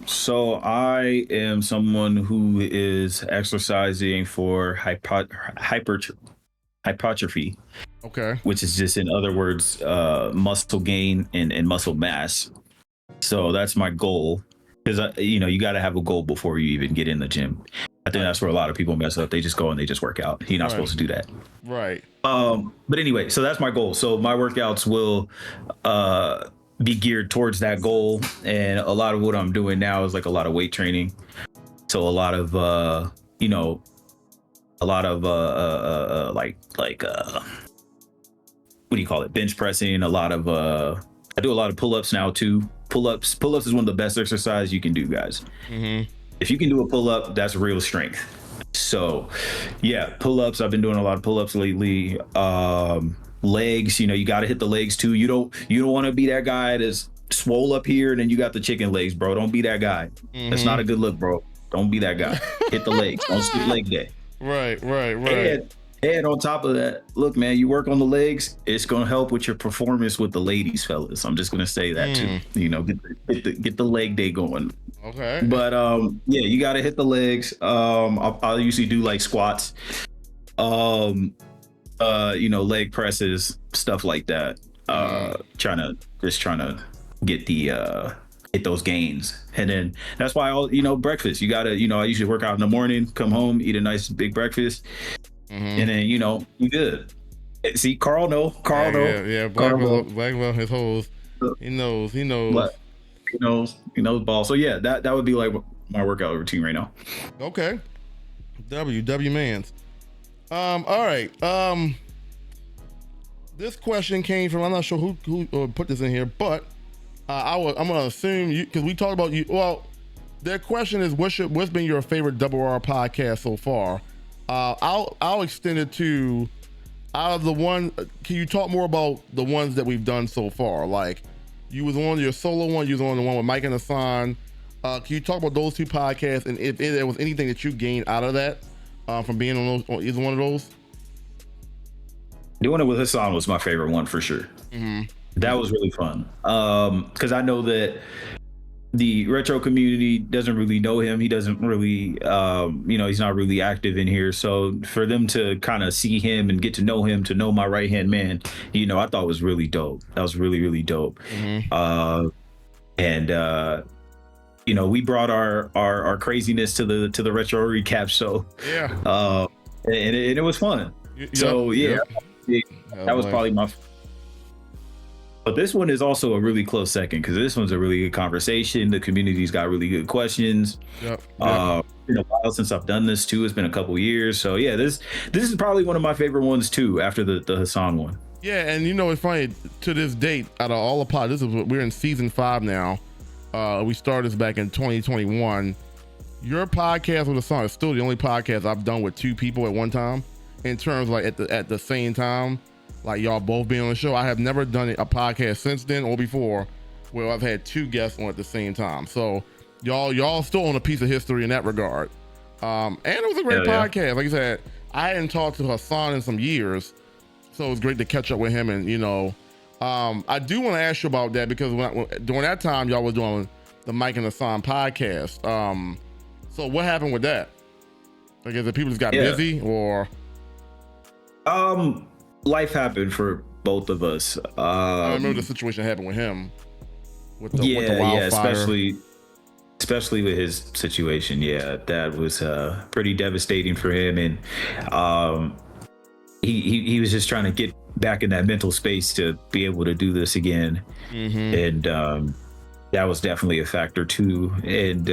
So I am someone who is exercising for hypertrophy. Okay. Which is just, in other words, muscle gain and muscle mass. So that's my goal, because you got to have a goal before you even get in the gym. I think that's where a lot of people mess up. They just go and they just work out. You're not supposed to do that. Right. But anyway, so that's my goal. So my workouts will be geared towards that goal, and a lot of what I'm doing now is like a lot of weight training. So a lot of like what do you call it? Bench pressing. A lot of I do a lot of pull-ups now too. Pull-ups is one of the best exercise you can do, guys. Mm-hmm. If you can do a pull-up, that's real strength. So yeah, pull-ups. I've been doing a lot of pull-ups lately. Legs, you got to hit the legs too. You don't want to be that guy that's swole up here and then you got the chicken legs, bro. Don't be that guy. Mm-hmm. That's not a good look, bro. Don't be that guy. Hit the legs. Don't skip leg day. Right. And on top of that, look, man, you work on the legs, it's gonna help with your performance with the ladies, fellas. I'm just gonna say that too. Get the leg day going. Okay. But yeah, you gotta hit the legs. I'll usually do like squats, leg presses, stuff like that. Trying to get those gains. And then that's why breakfast. You gotta, I usually work out in the morning, come home, eat a nice big breakfast. Mm-hmm. And then you good. See, Carl know. Yeah. Blackwell, his hoes. He knows. He knows ball. So yeah, that would be like my workout routine right now. Okay. W mans. All right. This question came from, I'm not sure who put this in here, but I'm gonna assume you, because we talked about you. Well, their question is, what's been your favorite WR podcast so far? I'll extend it to, out of the one, can you talk more about the ones that we've done so far? Like, you was on your solo one, you was on the one with Mike and Hassan. Can you talk about those two podcasts, and if there was anything that you gained out of that from being on either one of those? Doing it with Hassan was my favorite one for sure. Mm-hmm. That was really fun, because I know that the retro community doesn't really know him. He doesn't really, he's not really active in here. So for them to kind of see him and get to know him, to know my right hand man, I thought was really dope. That was really, really dope. Mm-hmm. We brought our craziness to the Retro Recap show. Yeah. And it was fun. That was probably my. But this one is also a really close second because this one's a really good conversation. The community's got really good questions. Yep. It's been a while since I've done this too. It's been a couple years. So yeah, this is probably one of my favorite ones too, after the Hassan one. Yeah, and it's funny, to this date, out of all the pods, we're in season 5 now. We started this back in 2021. Your podcast with Hassan is still the only podcast I've done with 2 people at one time, in terms of like at the same time. Like y'all both being on the show. I have never done a podcast since then or before where I've had 2 guests on at the same time. So y'all still on a piece of history in that regard. And it was a great podcast. Like I said, I hadn't talked to Hassan in some years, so it was great to catch up with him. And I do want to ask you about that because during that time y'all was doing the Mike and Hassan podcast. So what happened with that? Like, is it people just got busy or? Life happened for both of us. I remember the situation happened with him. With the wildfire. Especially with his situation. Yeah, that was pretty devastating for him, and he was just trying to get back in that mental space to be able to do this again. And that was definitely a factor too. And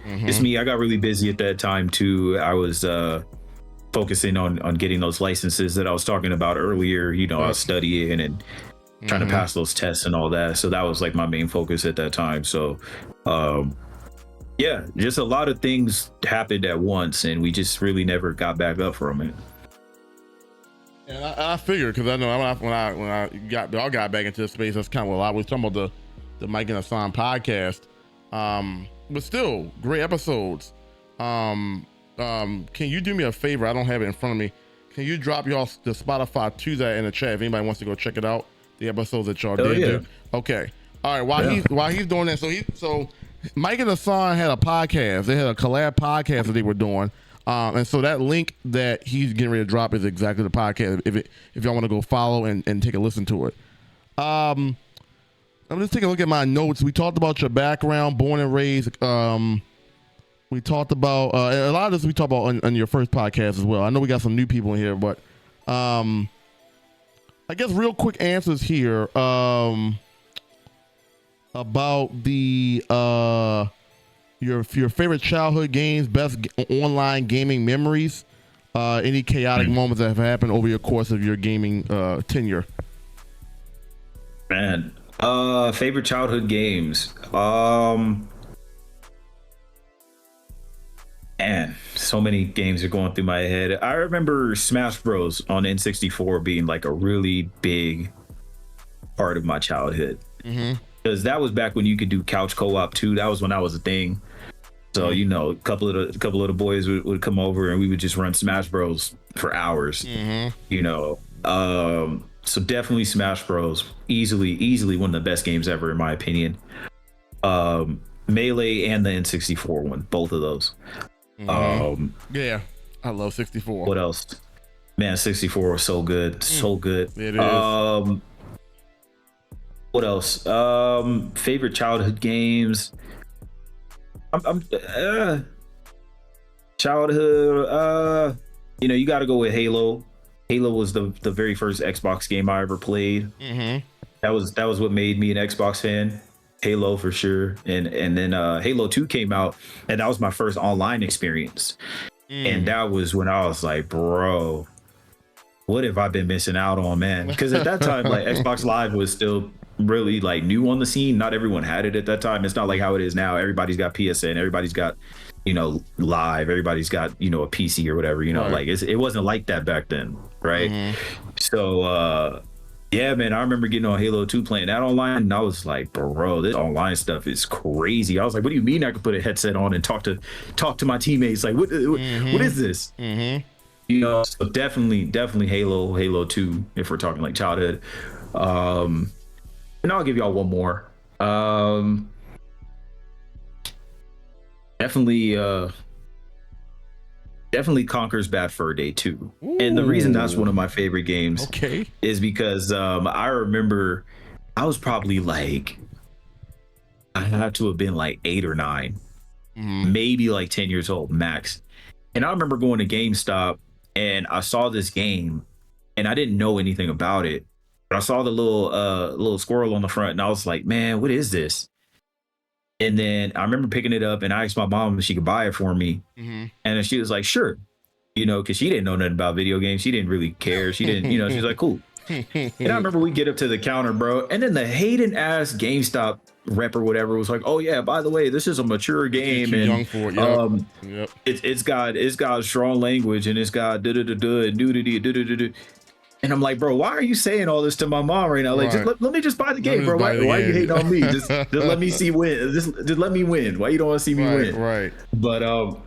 it's me. I got really busy at that time too. I was focusing on getting those licenses that I was talking about earlier. I was studying and trying to pass those tests and all that. So that was like my main focus at that time. So just a lot of things happened at once, and we just really never got back up from it. And I figured, because I know when I got back into the space, that's kind of what I was talking about, the Mike and Hassan podcast. But still, great episodes. Can you do me a favor? I don't have it in front of me. Can you drop the Spotify Tuesday in the chat if anybody wants to go check it out? The episodes that y'all did. Do. Okay. All right. While he's doing that, so Mike and Hassan had a podcast. They had a collab podcast that they were doing. And so that link that he's getting ready to drop is exactly the podcast. If y'all want to go follow and take a listen to it. I'm just taking a look at my notes. We talked about your background, born and raised. We talked about a lot of this. We talked about on your first podcast as well. I know we got some new people in here, but I guess real quick answers here about the your favorite childhood games, best online gaming memories, any chaotic moments that have happened over your course of your gaming tenure. Man, favorite childhood games. Man, so many games are going through my head. I remember Smash Bros on N64 being like a really big part of my childhood. Because that was back when you could do couch co-op too. That was when that was a thing. So a couple of the boys would come over and we would just run Smash Bros for hours. So definitely Smash Bros. Easily one of the best games ever in my opinion. Melee and the N64 one, both of those. Yeah, I love 64. What else? Man, 64 was so good. So good. It is. What else? Favorite childhood games. Childhood. You got to go with Halo. Halo was the very first Xbox game I ever played. That was what made me an Xbox fan. Halo for sure. And then Halo 2 came out, and that was my first online experience. And that was when I was like, bro, what have I been missing out on, man? Because at that time, like Xbox Live was still really like new on the scene. Not everyone had it at that time. It's not like how it is now. Everybody's got PSN, everybody's got Live, everybody's got a PC or whatever, right. Like it wasn't like that back then, right? So yeah, man, I remember getting on Halo 2 playing that online, and I was like, bro, this online stuff is crazy. I was like, what do you mean I could put a headset on and talk to my teammates? Like, what is this? So definitely Halo 2, if we're talking like childhood. And I'll give y'all one more. Definitely Conker's Bad Fur Day 2. Ooh. And the reason that's one of my favorite games is because I remember I was probably like, I had to have been like 8 or 9, maybe like 10 years old max. And I remember going to GameStop and I saw this game and I didn't know anything about it. But I saw the little squirrel on the front, and I was like, man, what is this? And then I remember picking it up, and I asked my mom if she could buy it for me, and then she was like, sure, because she didn't know nothing about video games. She didn't really care. She didn't, she's like, cool. And I remember we get up to the counter, bro, and then the Hayden ass GameStop rep or whatever was like, oh yeah, by the way, this is a mature game, and young for it. Yep. It's got strong language, and it's got da-da-da-da and nudity. And I'm like, bro, why are you saying all this to my mom right now? Like, just let me just buy the game, bro. Why are you hating on me? Just let me see win. Just let me win. Why you don't want to see me win? Right. But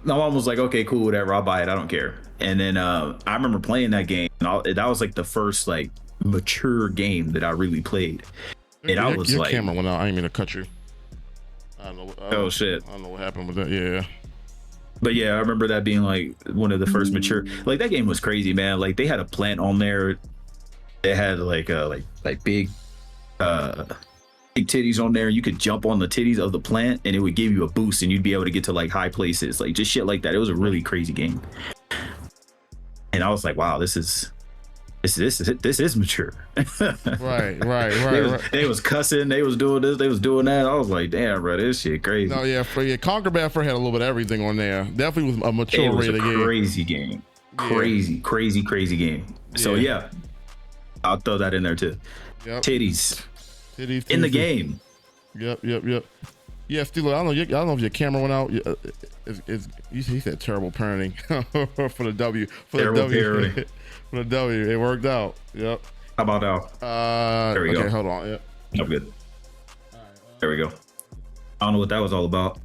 my mom was like, okay, cool, whatever. I'll buy it. I don't care. And then I remember playing that game. And that was like the first like mature game that I really played. And I was your like, camera went out. I didn't mean to cut you. I don't know. Oh shit. I don't know what happened with that. Yeah. But yeah, I remember that being like one of the first mature. Like that game was crazy, man. Like they had a plant on there. They had like big titties on there. You could jump on the titties of the plant, and it would give you a boost, and you'd be able to get to like high places, like just shit like that. It was a really crazy game. And I was like, wow, this is mature. Right. They was cussing, they was doing this, they was doing that. I was like, damn, bro, this shit crazy. No, yeah, Conquer Bad Fur had a little bit of everything on there. Definitely was a mature rated game. Crazy game. Crazy game. So yeah, I'll throw that in there too. Yep. Titties in the game. Yep. Yeah, Steeler, I don't know if your camera went out. He said terrible parenting for the W. Parenting. For the W, it worked out. Yep. How about now? There we go. Okay, hold on. Yep. I'm good. There we go. I don't know what that was all about.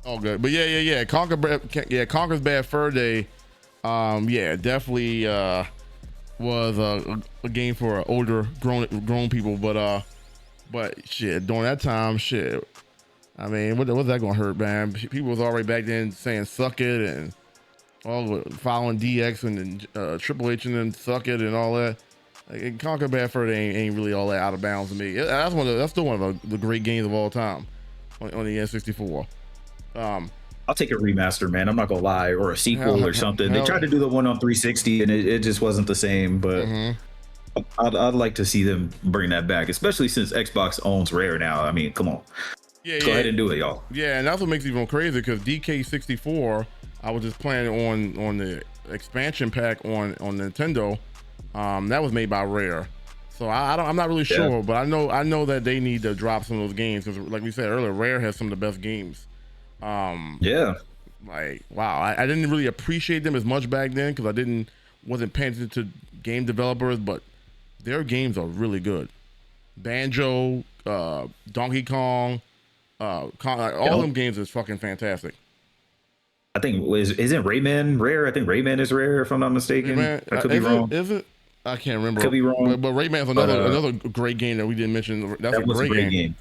Oh, good. But yeah. Conquer's Bad Fur Day. Definitely was a game for older grown people. But shit, during that time, shit. I mean, what's that gonna hurt, man? People was already back then saying "suck it" and all following DX and Triple H and then "suck it" and all that. Like, Conquer Bad Fur Day ain't really all that out of bounds to me. That's still one of the great games of all time on the N64. I'll take a remaster, man. I'm not gonna lie, or a sequel or something. They tried to do the one on 360, and it just wasn't the same. But I'd like to see them bring that back, especially since Xbox owns Rare now. I mean, come on. Go ahead and do it, y'all. Yeah, and that's what makes it even crazy, because DK64, I was just playing on the expansion pack on Nintendo. That was made by Rare. So I'm not really sure, but I know that they need to drop some of those games, because like we said earlier, Rare has some of the best games. Like, wow, I didn't really appreciate them as much back then because wasn't paying attention to game developers, but their games are really good. Banjo, Donkey Kong, all them games is fucking fantastic. I think isn't Rayman Rare? I think Rayman is Rare, if I'm not mistaken. Rayman, I could be wrong. Is it? I can't remember. Could be wrong. But Rayman's another great game that we didn't mention. That's a great game.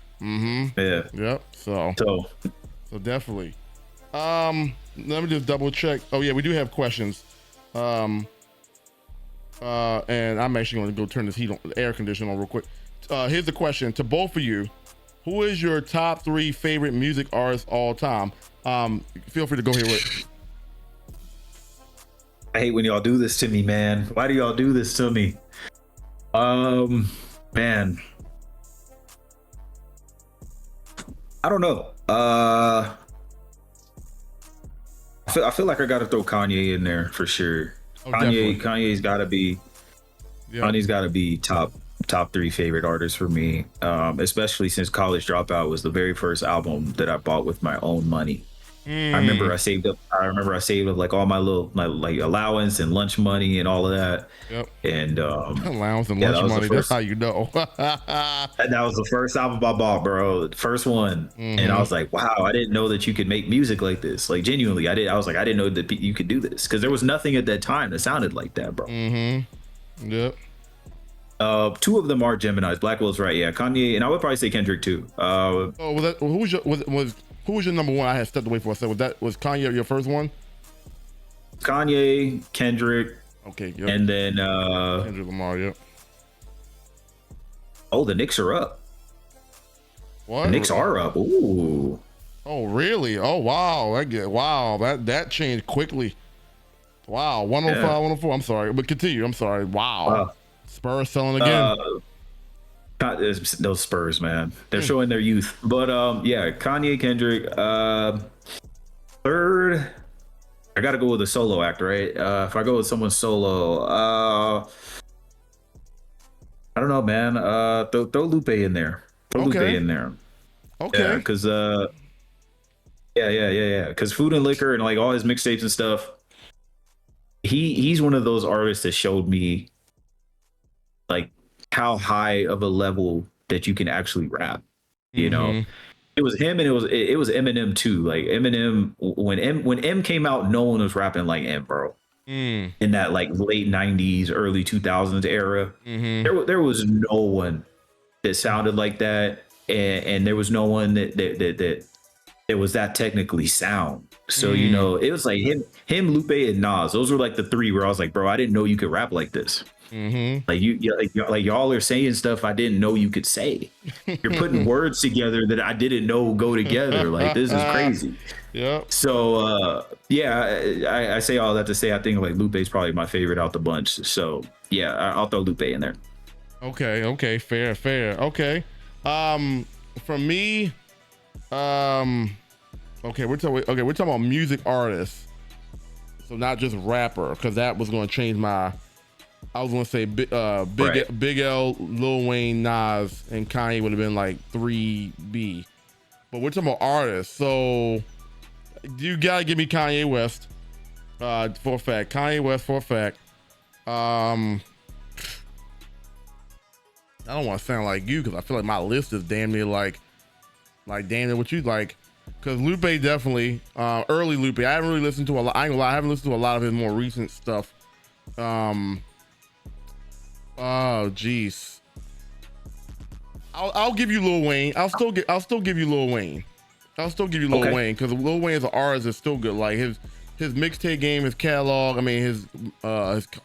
Yeah. Yep. So definitely. Let me just double check. Oh yeah, we do have questions. And I'm actually going to go turn this air conditioner on real quick. Here's the question to both of you: who is your top 3 favorite music artists all time? Feel free to go here with. I hate when y'all do this to me, man. Why do y'all do this to me? Man, I don't know. I feel like I got to throw Kanye in there for sure. Kanye's got to be. Yep. Kanye's got to be top 3 favorite artists for me. Especially since College Dropout was the very first album that I bought with my own money. I remember I saved up like all my like allowance and lunch money and all of that. Yep. And allowance and lunch money. That's how you know. And that was the first album I bought, bro. The first one. And I was like, wow, I didn't know that you could make music like this. Like genuinely, I didn't know that you could do this, because there was nothing at that time that sounded like that, bro. Yep. 2 of them are Geminis. Blackwell's right. Yeah, Kanye, and I would probably say Kendrick too. Who was your number one? I had stepped away for a second. Was Kanye your first one? Kanye, Kendrick. Okay. Yep. And then Kendrick Lamar. Yep. Oh, the Knicks are up. What? The Knicks are up. Ooh. Oh, really? Oh, wow. That changed quickly. Wow. 105, 104. I'm sorry, but continue. I'm sorry. Wow. Spurs selling again. Those Spurs, man, they're showing their youth. But yeah, Kanye, Kendrick. Third, I gotta go with a solo act, right? If I go with someone solo, I don't know, man. Throw Lupe in there. Throw Lupe in there. Okay. Yeah, because because Food and Liquor and like all his mixtapes and stuff. He's one of those artists that showed me like how high of a level that you can actually rap. You know, it was him and it was Eminem too. Like Eminem, when M came out, no one was rapping like M, bro. In that like late 90s, early 2000s era, there was no one that sounded like that, and there was no one that was that technically sound. So you know, it was like him, Lupe, and Nas. Those were like the three where I was like, bro, I didn't know you could rap like this. Like like y'all are saying stuff I didn't know you could say. You're putting words together that I didn't know go together. Like this is crazy. Yeah. So I say all that to say I think like Lupe's probably my favorite out the bunch. So yeah, I'll throw Lupe in there. Okay. Fair. Okay. For me, okay, we're talking about music artists. So not just rapper, because that was going to change my. I was going to say Big L, Lil Wayne, Nas, and Kanye would have been like 3B. But we're talking about artists. So you got to give me Kanye West for a fact. Kanye West for a fact. I don't want to sound like you because I feel like my list is damn near like damn near what you like. Because Lupe definitely, early Lupe. I haven't really listened to a lot. I ain't gonna lie, I haven't listened to a lot of his more recent stuff. Oh geez. I'll give you Lil Wayne. I'll still give you Lil Wayne. Wayne because Lil Wayne as an artist is still good. Like his mixtape game, his catalog. I mean his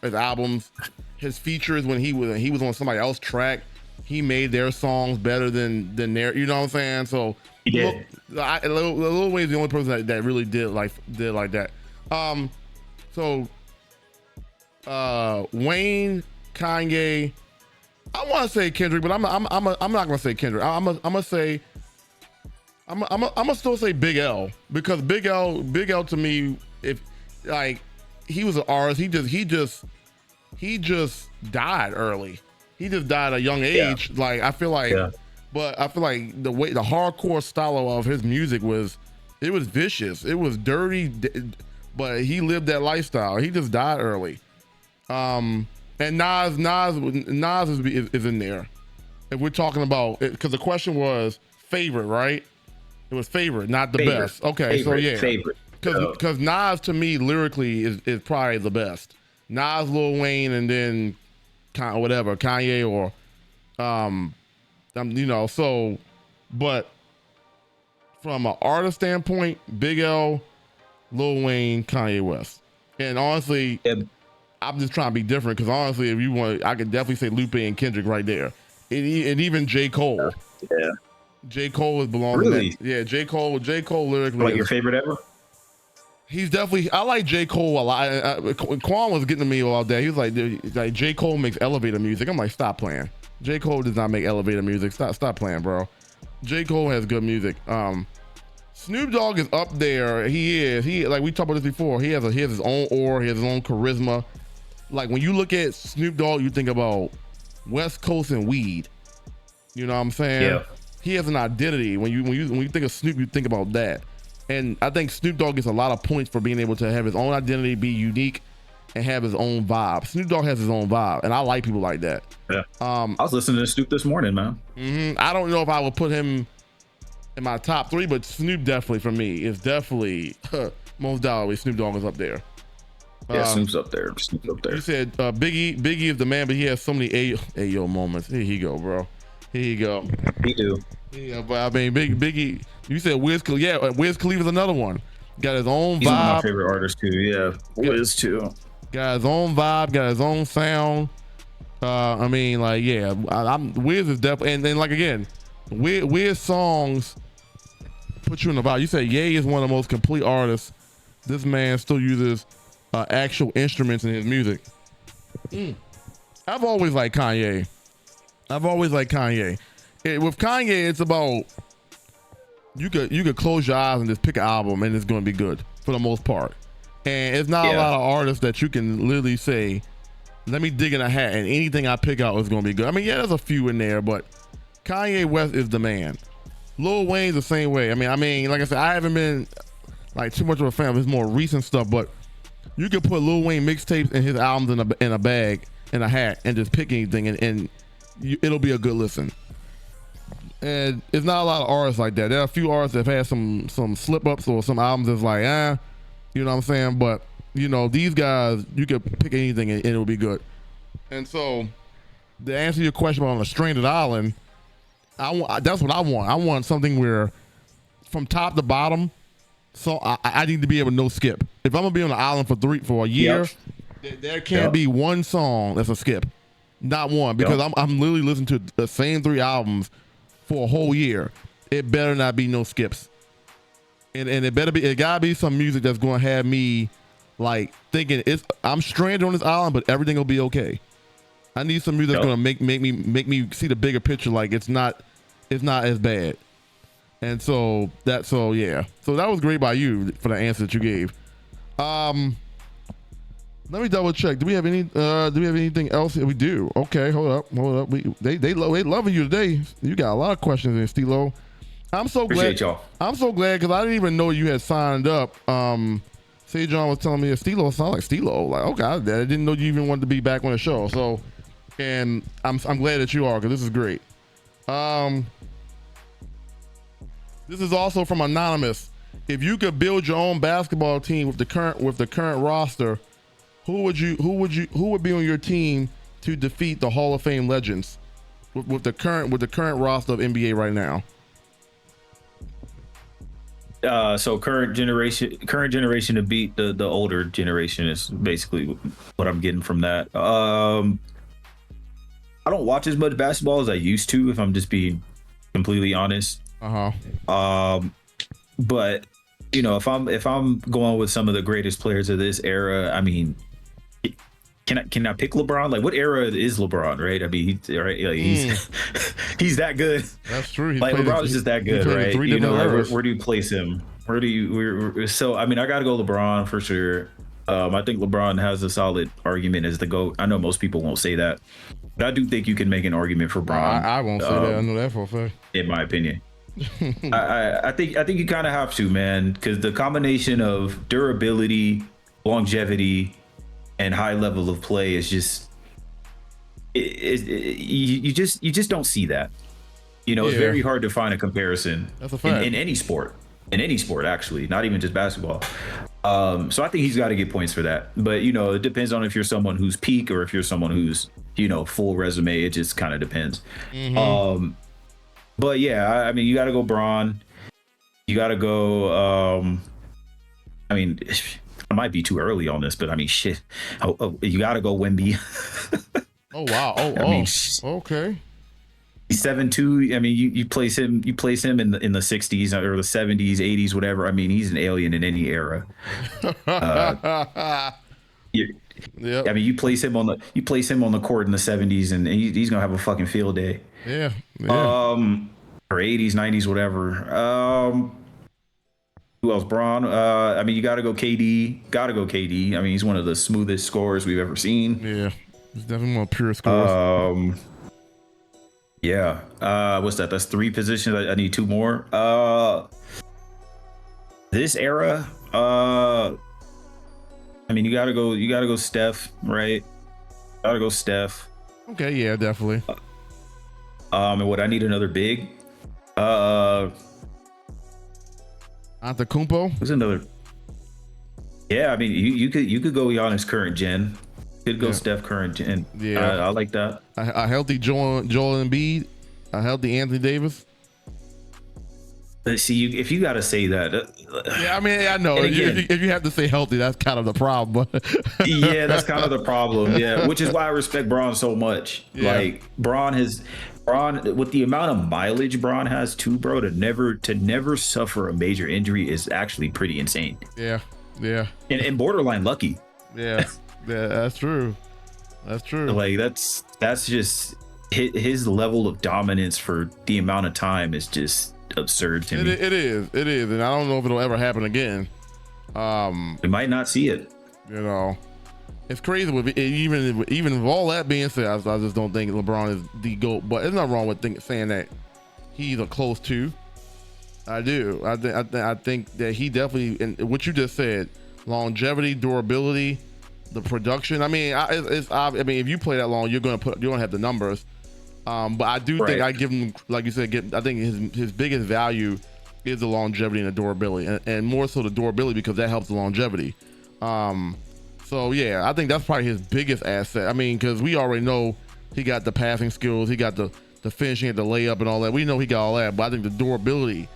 albums, his features when he was on somebody else's track. He made their songs better than their. You know what I'm saying? So he did. Lil Wayne's the only person that really did like that. So Wayne, Kanye. I want to say Kendrick, but I'm not gonna say Kendrick. I'm gonna still say Big L because Big L to me, if like he was an artist, he just died early. He just died at a young age. Yeah. Like I feel like, but I feel like the hardcore style of his music was vicious. It was dirty, but he lived that lifestyle. He just died early. And Nas is in there. If we're talking about, because the question was favorite, right? It was favorite, not the best. Okay, so yeah, favorite. Because Nas to me lyrically is probably the best. Nas, Lil Wayne, and then whatever Kanye or you know. So, but from an artist standpoint, Big L, Lil Wayne, Kanye West, and honestly. I'm just trying to be different because honestly, if you want, I could definitely say Lupe and Kendrick right there, and even J. Cole. Yeah, J. Cole is belonging. Really? Yeah, J. Cole lyrically. Like your favorite ever? He's definitely. I like J. Cole a lot. Quan was getting to me all day. He was like J. Cole makes elevator music. I'm like, stop playing. J. Cole does not make elevator music. Stop playing, bro. J. Cole has good music. Snoop Dogg is up there. He like we talked about this before. He has his own aura. He has his own charisma. Like when you look at Snoop Dogg, you think about West Coast and weed. You know what I'm saying? Yeah. He has an identity. When you think of Snoop, you think about that. And I think Snoop Dogg gets a lot of points for being able to have his own identity, be unique, and have his own vibe. Snoop Dogg has his own vibe, and I like people like that. Yeah. I was listening to Snoop this morning, man. I don't know if I would put him in my top 3, but Snoop definitely for me is definitely most doubtedly Snoop Dogg is up there. Yeah, Snoop's up there. You said Biggie is the man, but he has so many ayo moments. Here you go, bro. Here you go. He do. Yeah, but I mean, Biggie. You said Wiz Khalifa. Yeah, Wiz Khalifa's another one. Got his own vibe. He's one of my favorite artists too. Yeah, Wiz too. Got his own vibe. Got his own sound. I mean, like, yeah, Wiz is definitely, and then like again, Wiz songs put you in the vibe. You said Ye is one of the most complete artists. This man still uses actual instruments in his music. I've always liked Kanye. With Kanye, it's about you could close your eyes and just pick an album and it's going to be good for the most part. And it's not a lot of artists that you can literally say, let me dig in a hat and anything I pick out is going to be good. I mean, yeah, there's a few in there, but Kanye West is the man. Lil Wayne's the same way. I mean, like I said, I haven't been like too much of a fan of his more recent stuff, but you can put Lil Wayne mixtapes and his albums in a bag, in a hat, and just pick anything, and it'll be a good listen. And it's not a lot of artists like that. There are a few artists that have had some slip ups or some albums that's like, you know what I'm saying? But you know, these guys, you can pick anything and it'll be good. And so, to answer your question about on a stranded island, that's what I want. I want something where, from top to bottom, so I need to be able to no skip. If I'm gonna be on the island for a year, there can't be one song that's a skip, not one, because I'm literally listening to the same 3 albums for a whole year. It better not be no skips, and it gotta be some music that's gonna have me like thinking I'm stranded on this island, but everything will be okay. I need some music that's gonna make me see the bigger picture. Like it's not as bad. And so that was great by you for the answer that you gave. Let me double check. Do we have anything else? We do. Okay, hold up. They loving you today. You got a lot of questions in, Stilo. I'm so glad. Appreciate y'all. I'm so glad because I didn't even know you had signed up. Sejan was telling me Stilo sound like Stilo. Like, okay, I didn't know you even wanted to be back on the show. So, and I'm glad that you are, because this is great. This is also from Anonymous. If you could build your own basketball team with the current roster, who would be on your team to defeat the Hall of Fame legends with the current roster of NBA right now? So current generation to beat the older generation is basically what I'm getting from that. I don't watch as much basketball as I used to, if I'm just being completely honest. But you know, if I'm going with some of the greatest players of this era, I mean, can I pick LeBron? Like, what era is LeBron, right? I mean, he's that good. That's true. Like, LeBron is just that good, right? You know, like, where do you place him? So I mean, I gotta go LeBron for sure. I think LeBron has a solid argument as the GOAT. I know most people won't say that, but I do think you can make an argument for Bron. I won't say that. I know that for a fact. In my opinion. I think you kind of have to, man, because the combination of durability, longevity, and high level of play is just you just don't see that. You know, it's very hard to find a comparison. That's a fact. In any sport, actually, not even just basketball. So I think he's got to get points for that. But you know, it depends on if you're someone who's peak or if you're someone who's, you know, full resume. It just kind of depends. But yeah, I mean, you got to go Bron. You got to go. I mean, I might be too early on this, but I mean, shit. You got to go Wemby. Oh wow. Okay. He's 7'2". I mean, you place him in the 60s or the 70s, 80s, whatever. I mean, he's an alien in any era. I mean, you place him on the court in the 70s, and he's gonna have a fucking field day. Yeah. Or 80s, 90s, whatever. Who else? Bron. I mean, you gotta go KD. I mean, he's one of the smoothest scorers we've ever seen. Yeah, he's definitely one of the purest scorers. Yeah. What's that? That's 3 positions. I need 2 more. This era, I mean, you gotta go Steph, right? Gotta go Steph. Okay, yeah, definitely. And what I need another big. Antetokounmpo. Who's another? Yeah, I mean, you could go Giannis current gen. Could go Steph current gen. Yeah, I like that. A healthy Joel Embiid, a healthy Anthony Davis. See, if you got to say that. Yeah, I mean, I know. Again, if you have to say healthy, that's kind of the problem. Yeah, that's kind of the problem. Yeah, which is why I respect Bron so much. Yeah. Like Bron with the amount of mileage Bron has too, bro, to never suffer a major injury is actually pretty insane. Yeah. And borderline lucky. Yeah, that's true. That's true. Like that's just his level of dominance for the amount of time is just absurd to me. It is, and I don't know if it'll ever happen again. We might not see it. You know, it's crazy. With even with all that being said, I just don't think LeBron is the GOAT. But there's nothing wrong with saying that he's a close to. I do. I think that he definitely, and what you just said, longevity, durability, the production. I mean, I mean, if you play that long, you're gonna have the numbers. But I do think I give him, like you said, I think his biggest value is the longevity and the durability, and more so the durability because that helps the longevity. So yeah, I think that's probably his biggest asset. I mean, because we already know he got the passing skills, he got the finishing at the layup and all that. We know he got all that, but I think the durability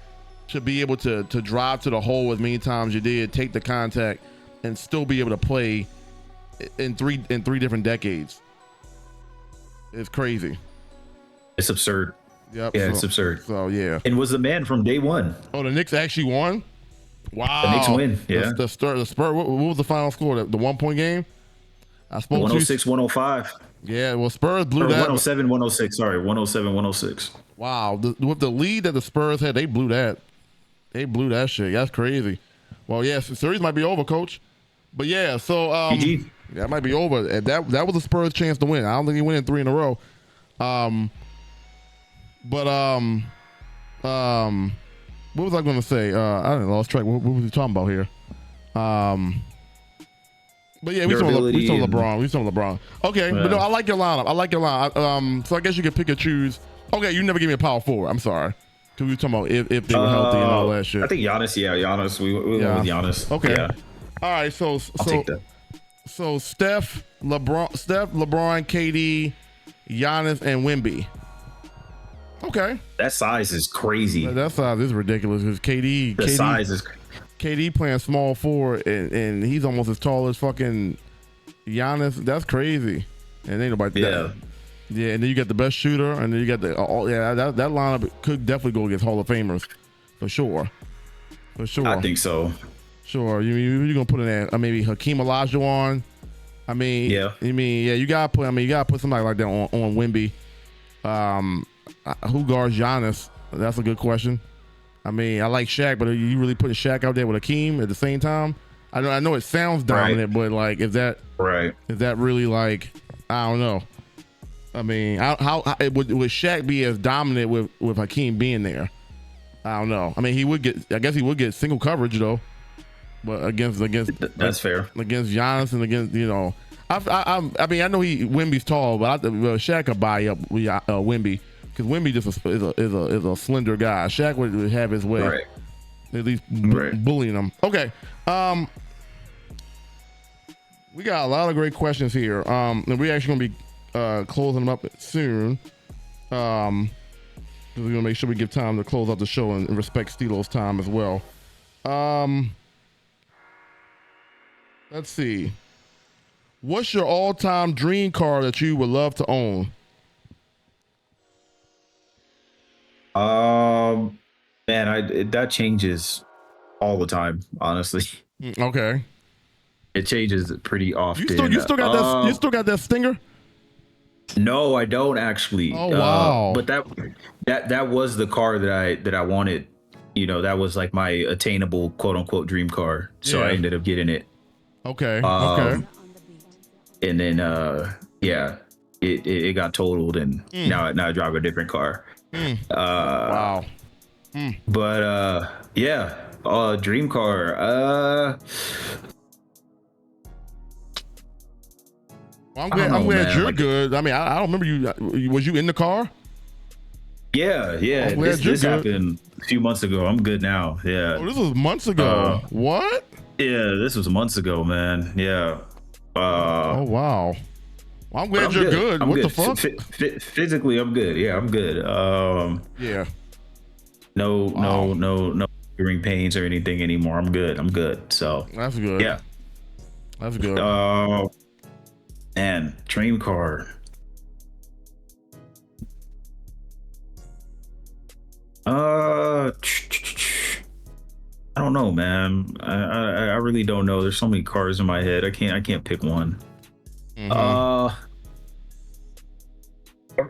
to be able to drive to the hole as many times you did, take the contact, and still be able to play in three different decades. It's crazy. It's absurd. Yep. Yeah, it's absurd. So yeah. And was the man from day one. Oh, the Knicks actually won? Wow. The Knicks win. Yeah. The Spurs. What was the final score? The 1 point game? I spoke 106, 105. Yeah, well, Spurs blew or that. 107, 106. Sorry, 107, 106. Wow. With the lead that the Spurs had, they blew that. They blew that shit. That's crazy. Well, yeah, the series might be over, Coach. But yeah, so that might be over. And that was the Spurs' chance to win. I don't think he went in 3 in a row. What was I going to say? I lost track. What was he talking about here? But yeah, we saw LeBron. Okay, yeah. But no, I like your lineup. So I guess you can pick and choose. Okay, you never gave me a power forward. I'm sorry. Because we were talking about if they were healthy and all that shit. I think Giannis. Yeah, Giannis. We went with Giannis. Okay. Yeah. All right. So take that. So Steph, LeBron, KD, Giannis, and Wemby. Okay. That size is crazy. That size is ridiculous because KD size is. KD playing small forward and he's almost as tall as fucking Giannis. That's crazy. And ain't nobody. Yeah, and then you got the best shooter, and then you got that lineup could definitely go against Hall of Famers, for sure. I think so. Sure, you're gonna put in there maybe Hakeem Olajuwon. You gotta put somebody like that on Wemby. Who guards Giannis? That's a good question. I mean, I like Shaq, but are you really putting Shaq out there with Hakeem at the same time? I know it sounds dominant, but like, is that really like? I don't know. I mean, how would Shaq be as dominant with Hakeem being there? I don't know. I mean, I guess he would get single coverage though, but against that's fair. Against Giannis and against I mean, I know Wemby's tall, but Shaq could buy up Wemby because Wemby just is a slender guy. Shaq would have his way, at least bullying him. Okay, we got a lot of great questions here. And we're actually gonna be closing them up soon. We're gonna make sure we give time to close out the show and respect Steelo's time as well. Let's see. What's your all-time dream car that you would love to own? That changes all the time, honestly. Okay. It changes pretty often. You still got that Stinger? No, I don't actually. Oh wow! But that was the car that I wanted. That was like my attainable quote unquote dream car. So I ended up getting it. Okay. Okay. And then it got totaled, and now I drive a different car. Wow. But dream car. Well, I'm glad you're good. I mean, I don't remember you. Was you in the car? Yeah. This happened a few months ago. I'm good now. Yeah. Oh, this was months ago. What? Yeah, this was months ago, man. Yeah. Oh wow. Well, I'm glad you're good. What the fuck? Physically, I'm good. Yeah, I'm good. Yeah. No hearing pains or anything anymore. I'm good. So that's good. Yeah. That's good. And dream car. I don't know, man. I really don't know. There's so many cars in my head. I can't pick one.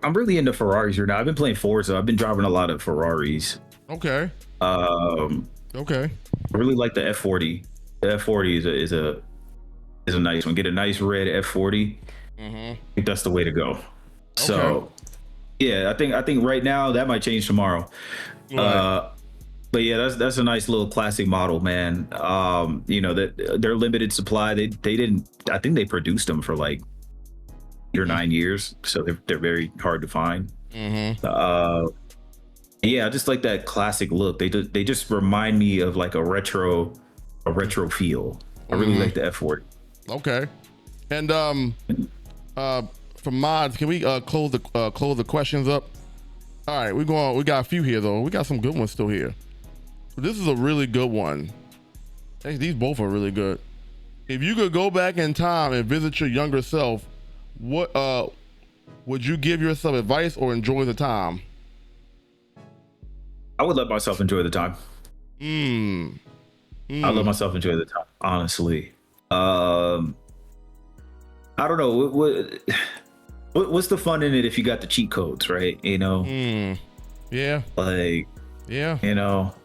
I'm really into Ferraris right now. I've been playing Forza. I've been driving a lot of Ferraris. Okay. Okay. I really like the F40. The F40 is a nice one. Get a nice red F40. I think that's the way to go. So, yeah, I think right now that might change tomorrow. Right. But yeah, that's a nice little classic model, man. You know, that they're limited supply. They didn't. I think they produced them for like 8 or 9 years, so they're very hard to find. Yeah, I just like that classic look. They just remind me of like a retro feel. I really like the F40. Okay. And for mods, can we close the questions up? All right, we got a few here though. We got some good ones still here. This is a really good one. Actually, these both are really good. If you could go back in time and visit your younger self, what would you give yourself advice or enjoy the time? I would let myself enjoy the time. I let myself enjoy the time, honestly. I don't know what's the fun in it if you got the cheat codes, right? You know. Yeah. Like. Yeah. You know,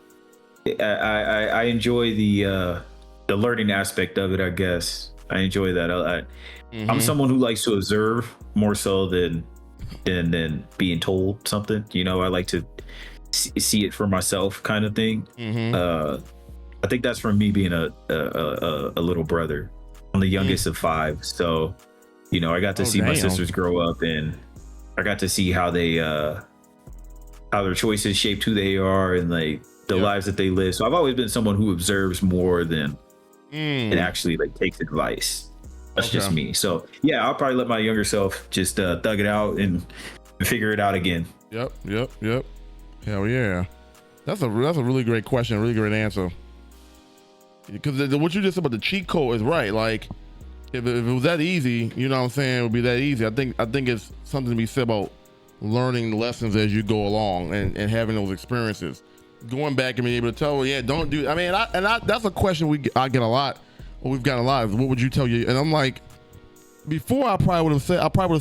I enjoy the learning aspect of it. I guess I enjoy that. I'm someone who likes to observe more so than being told something. You know, I like to see it for myself, kind of thing. I think that's from me being a little brother. I'm the youngest of 5, so you know I got to see my sisters grow up, and I got to see how they how their choices shaped who they are and like the lives that they live. So I've always been someone who observes more than and actually like takes advice. That's just me. So yeah, I'll probably let my younger self just thug it out and figure it out again. Yep. Hell yeah. That's a really great question, really great answer. Because what you just said about the cheat code is right. Like if it was that easy, you know what I'm saying, it would be that easy. I think it's something to be said about learning lessons as you go along and having those experiences. Going back and being able to tell, well, yeah, don't do. I mean, that's a question I get a lot. Or we've got a lot. Is what would you tell you? And I'm like, before I probably would have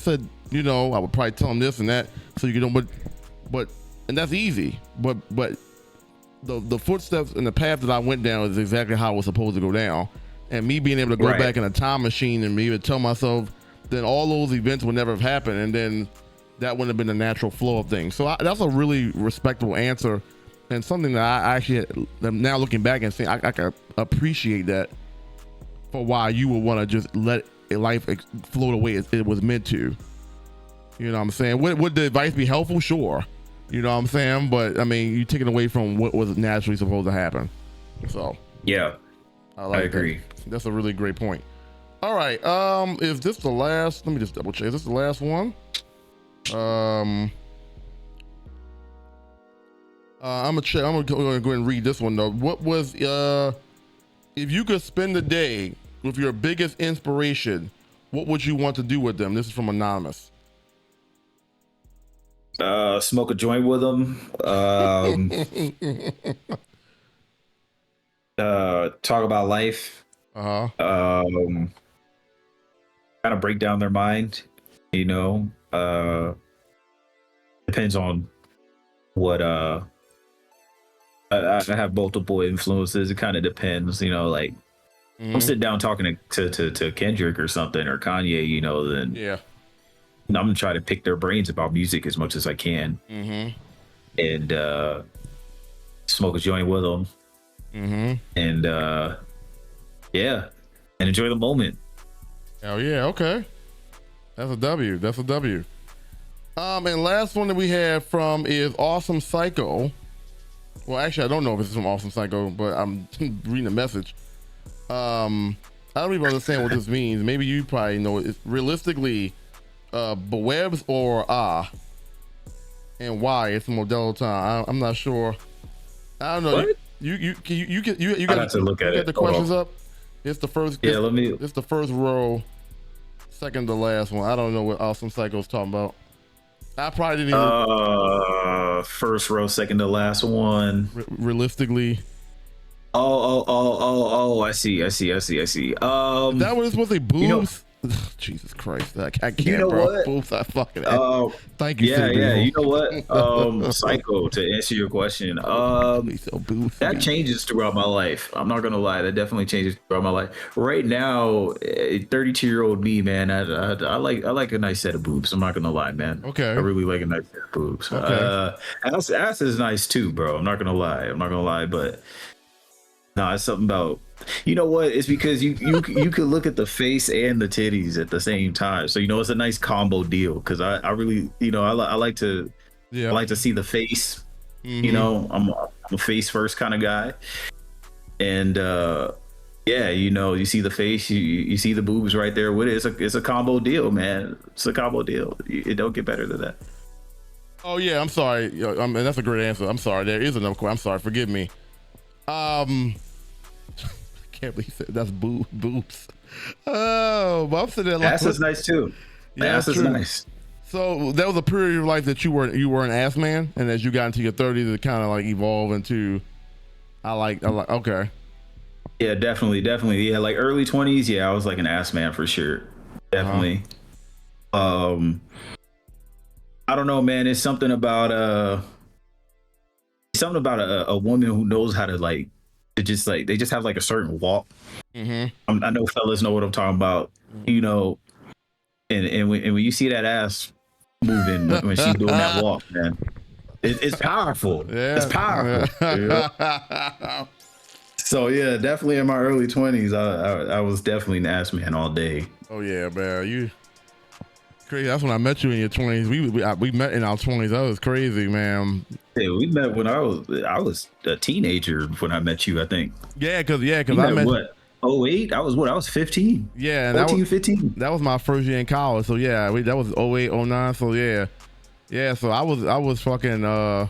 said, you know, I would probably tell them this and that, so you know, but and that's easy. But the footsteps and the path that I went down is exactly how it was supposed to go down. And me being able to go back in a time machine and me able to tell myself, then all those events would never have happened, and then that wouldn't have been the natural flow of things. So that's a really respectable answer, and something that I actually am now looking back and saying I can appreciate that for why you would want to just let life flow the way it was meant to. You know what I'm saying? Would the advice be helpful? Sure. You know what I'm saying? But I mean, you take it away from what was naturally supposed to happen. So yeah, I agree. That's a really great point. All right. Is this the last? Let me just double check. Is this the last one? I'm gonna check. I'm gonna go ahead and read this one though. What was if you could spend the day with your biggest inspiration, what would you want to do with them? This is from Anonymous. Smoke a joint with them. Talk about life. Kind of break down their mind. You know. Depends on what I have multiple influences. It kind of depends, you know, like I'm sitting down talking to Kendrick or something or Kanye, you know, then I'm gonna try to pick their brains about music as much as I can, and smoke a joint with them, and yeah, and enjoy the moment. Oh yeah, okay. That's a W. And last one that we have from is Awesome Psycho. Well, actually, I don't know if it's from Awesome Psycho, but I'm reading a message. I don't even understand what this means. Maybe you probably know it. It's realistically, Boebs or and why? It's Modelo time. I'm not sure. I don't know. What? You got to look at it. The questions up. It's the first. Yeah, It's the first row. Second to last one. I don't know what Awesome Psycho's talking about. I probably didn't even. First row, second to last one. Realistically. Oh! I see. That was supposed to be boobs. You know, Jesus Christ, I can't, You know bro. what? Boobs, I fucking. Thank you, Yeah, City yeah. You People. know what? Psycho, to answer your question. Please don't boobs That me. changes throughout my life. I'm not gonna lie. That definitely changes throughout my life. Right now, 32-year-old me, man, I like a nice set of boobs. I'm not gonna lie, man. Okay. I really like a nice set of boobs. Okay. Ass is nice too, bro. I'm not gonna lie, but no, it's something about. You know what? It's because you could look at the face and the titties at the same time. So it's a nice combo deal. Because I really I like to see the face. Mm-hmm. I'm a face first kind of guy, and you see the face, you see the boobs right there with it. It's a combo deal, man. It's a combo deal. It don't get better than that. Oh yeah, I'm sorry. And that's a great answer. I'm sorry. There is another question. I'm sorry. Forgive me. Can't believe that's boobs. Oh, but I'm sitting there like, ass is nice too. Yeah, ass is nice. So that was a period of your life that you were an ass man, and as you got into your 30s, it kind of like evolved into I like okay. Yeah, definitely. Yeah, like early 20s. Yeah, I was like an ass man for sure. Definitely. I don't know, man. It's something about a woman who knows how to like. They just have like a certain walk. Mm-hmm. I know fellas know what I'm talking about, and when you see that ass moving when she's doing that walk, man, it's powerful. Yeah. It's powerful. Yeah. So yeah, definitely in my early 20s, I was definitely an ass man all day. Oh yeah, man, you crazy. That's when I met you in your 20s. We met in our 20s. That was crazy, man. Yeah, we met when I was a teenager when I met you, I think. Yeah, because I met what? 08? I was 15. Yeah, and 14, 15. That was my first year in college. So yeah, that was 08, 09. So yeah. So I was fucking what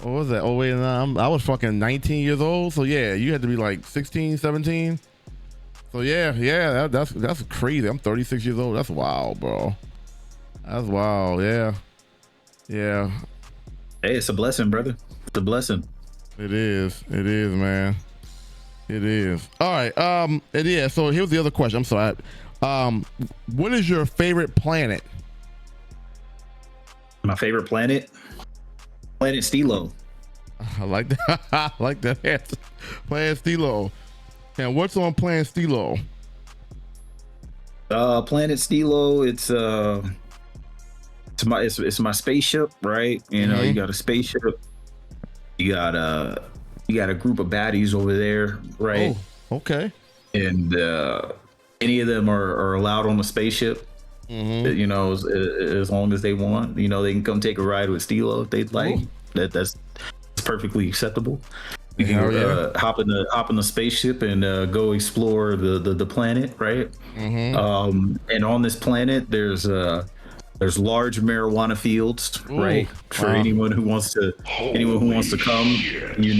was that? 08 and 09. I was fucking 19 years old. So yeah, you had to be like 16, 17. So yeah, that's crazy. I'm 36 years old. That's wild, bro. That's wild. Yeah. Hey, it's a blessing, brother. It's a blessing. It is, man. It is. All right. So here's the other question. I'm sorry. What is your favorite planet? My favorite planet? Planet Stilo. I like that. I like that answer. Planet Stilo. And what's on Planet Stilo? Planet Stilo, it's my spaceship, right? You got a spaceship. You got a group of baddies over there, right? Oh, okay. And any of them are allowed on the spaceship. As long as they want, they can come take a ride with Stilo if they'd like. That's perfectly acceptable. You can hop in the spaceship and go explore the planet, right? And on this planet, there's large marijuana fields, right? For anyone who wants to come, you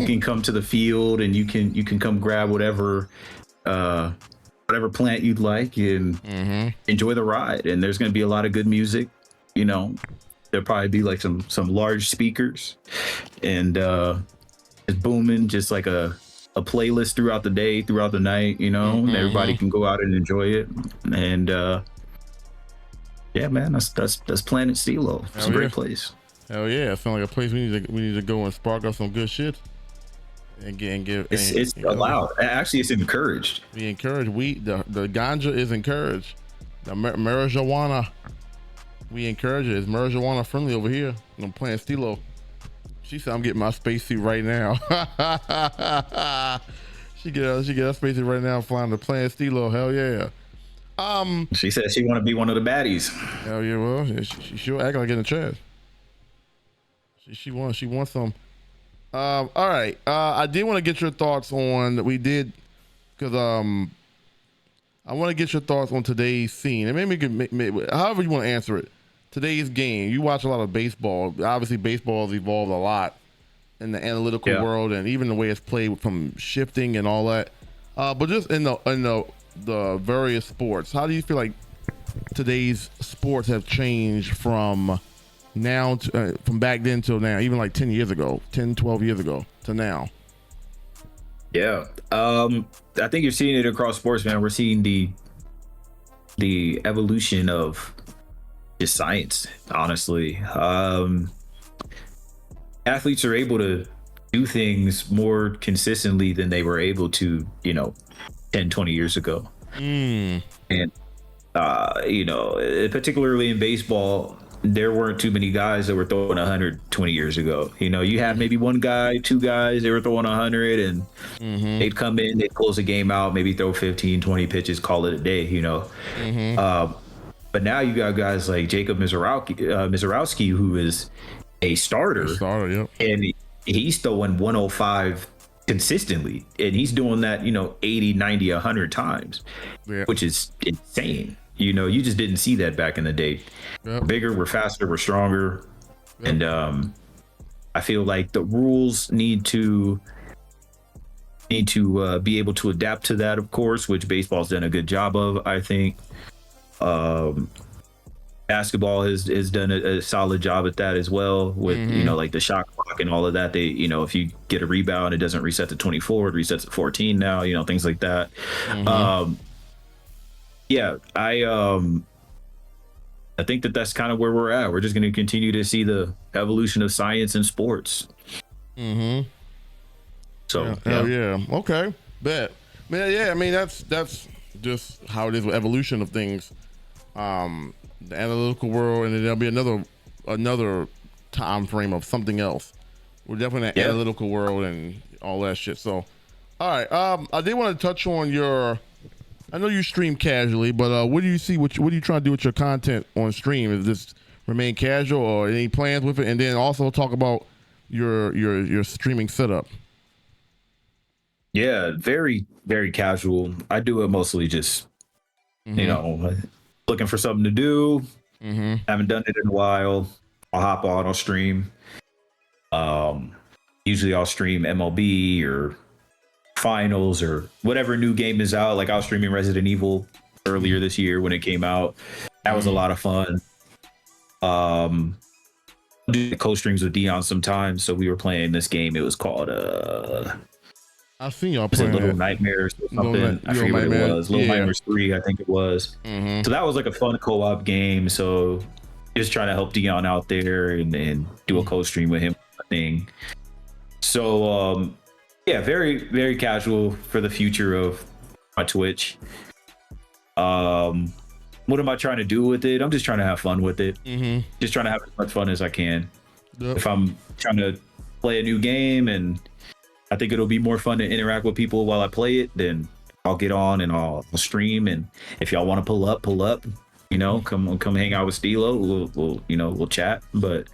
can come to the field and you can come grab whatever plant you'd like and enjoy the ride. And there's going to be a lot of good music, there'll probably be like some large speakers and it's booming, just like a playlist throughout the day, throughout the night, and everybody can go out and enjoy it. And yeah, man, that's Planet Stilo. It's a great place. Hell yeah, it sounds like a place we need to go and spark up some good shit and give. It's allowed. Actually, it's encouraged. We encourage the ganja is encouraged. The marijuana, we encourage it. It's marijuana friendly over here. I'm playing Stilo. She said I'm getting my spacesuit right now. she get her spacesuit right now, flying to Planet Stilo. Hell yeah. She said she want to be one of the baddies. Hell yeah, well, she'll act like in the trash. She wants some. All right. I did want to get your thoughts on because I want to get your thoughts on today's scene, and maybe however you want to answer it. Today's game. You watch a lot of baseball. Obviously, baseball has evolved a lot in the analytical world, and even the way it's played from shifting and all that. But just in the various sports, how do you feel like today's sports have changed from now from back then till now, even like 10 years ago, 10, 12 years ago to now? Yeah. I think you're seeing it across sports, man. We're seeing the evolution of just science, honestly. Athletes are able to do things more consistently than they were able to, 10, 20 years ago. Mm. And particularly in baseball, there weren't too many guys that were throwing 100 20 years ago. You had maybe one guy, two guys, they were throwing 100, and they'd come in, they'd close the game out, maybe throw 15, 20 pitches, call it a day, But now you got guys like Jacob Mizorowski, who is a starter, Yep. and he's throwing 105 consistently, and he's doing that 80, 90, 100 times, which is insane. You just didn't see that back in the day. We're bigger, we're faster, we're stronger. And I feel like the rules need to be able to adapt to that, of course, which baseball's done a good job of, I think. Basketball has done a solid job at that as well, with like the shot clock and all of that. They if you get a rebound, it doesn't reset to 24, it resets to 14 now, things like that. I think that's kind of where we're at. We're just going to continue to see the evolution of science in sports. So Hell yeah. Okay. Bet. Man, yeah, I mean that's just how it is with evolution of things. The analytical world, and then there'll be another time frame of something else. We're definitely in an analytical world and all that shit. So all right. I did want to touch on I know you stream casually, but what do you see? What are you trying to do with your content on stream? Is this remain casual, or any plans with it? And then also talk about your streaming setup. Yeah, very, very casual. I do it mostly just, looking for something to do. Haven't done it in a while. I'll hop on, I'll stream. Usually I'll stream MLB or finals or whatever new game is out. Like I was streaming Resident Evil earlier this year when it came out. That was a lot of fun. Do co-streams with Dion sometimes. So we were playing this game. It was called I've seen y'all playing Little Nightmares or something. I forget what it was. Little Nightmares 3, I think it was. So that was like a fun co-op game. So just trying to help Dion out there and do a co-stream with him thing. So very, very casual for the future of my Twitch. What am I trying to do with it? I'm just trying to have fun with it. Just trying to have as much fun as I can. If I'm trying to play a new game and I think it'll be more fun to interact with people while I play it, then I'll get on and I'll stream. And if y'all want to pull up, come hang out with Stilo. We'll chat. But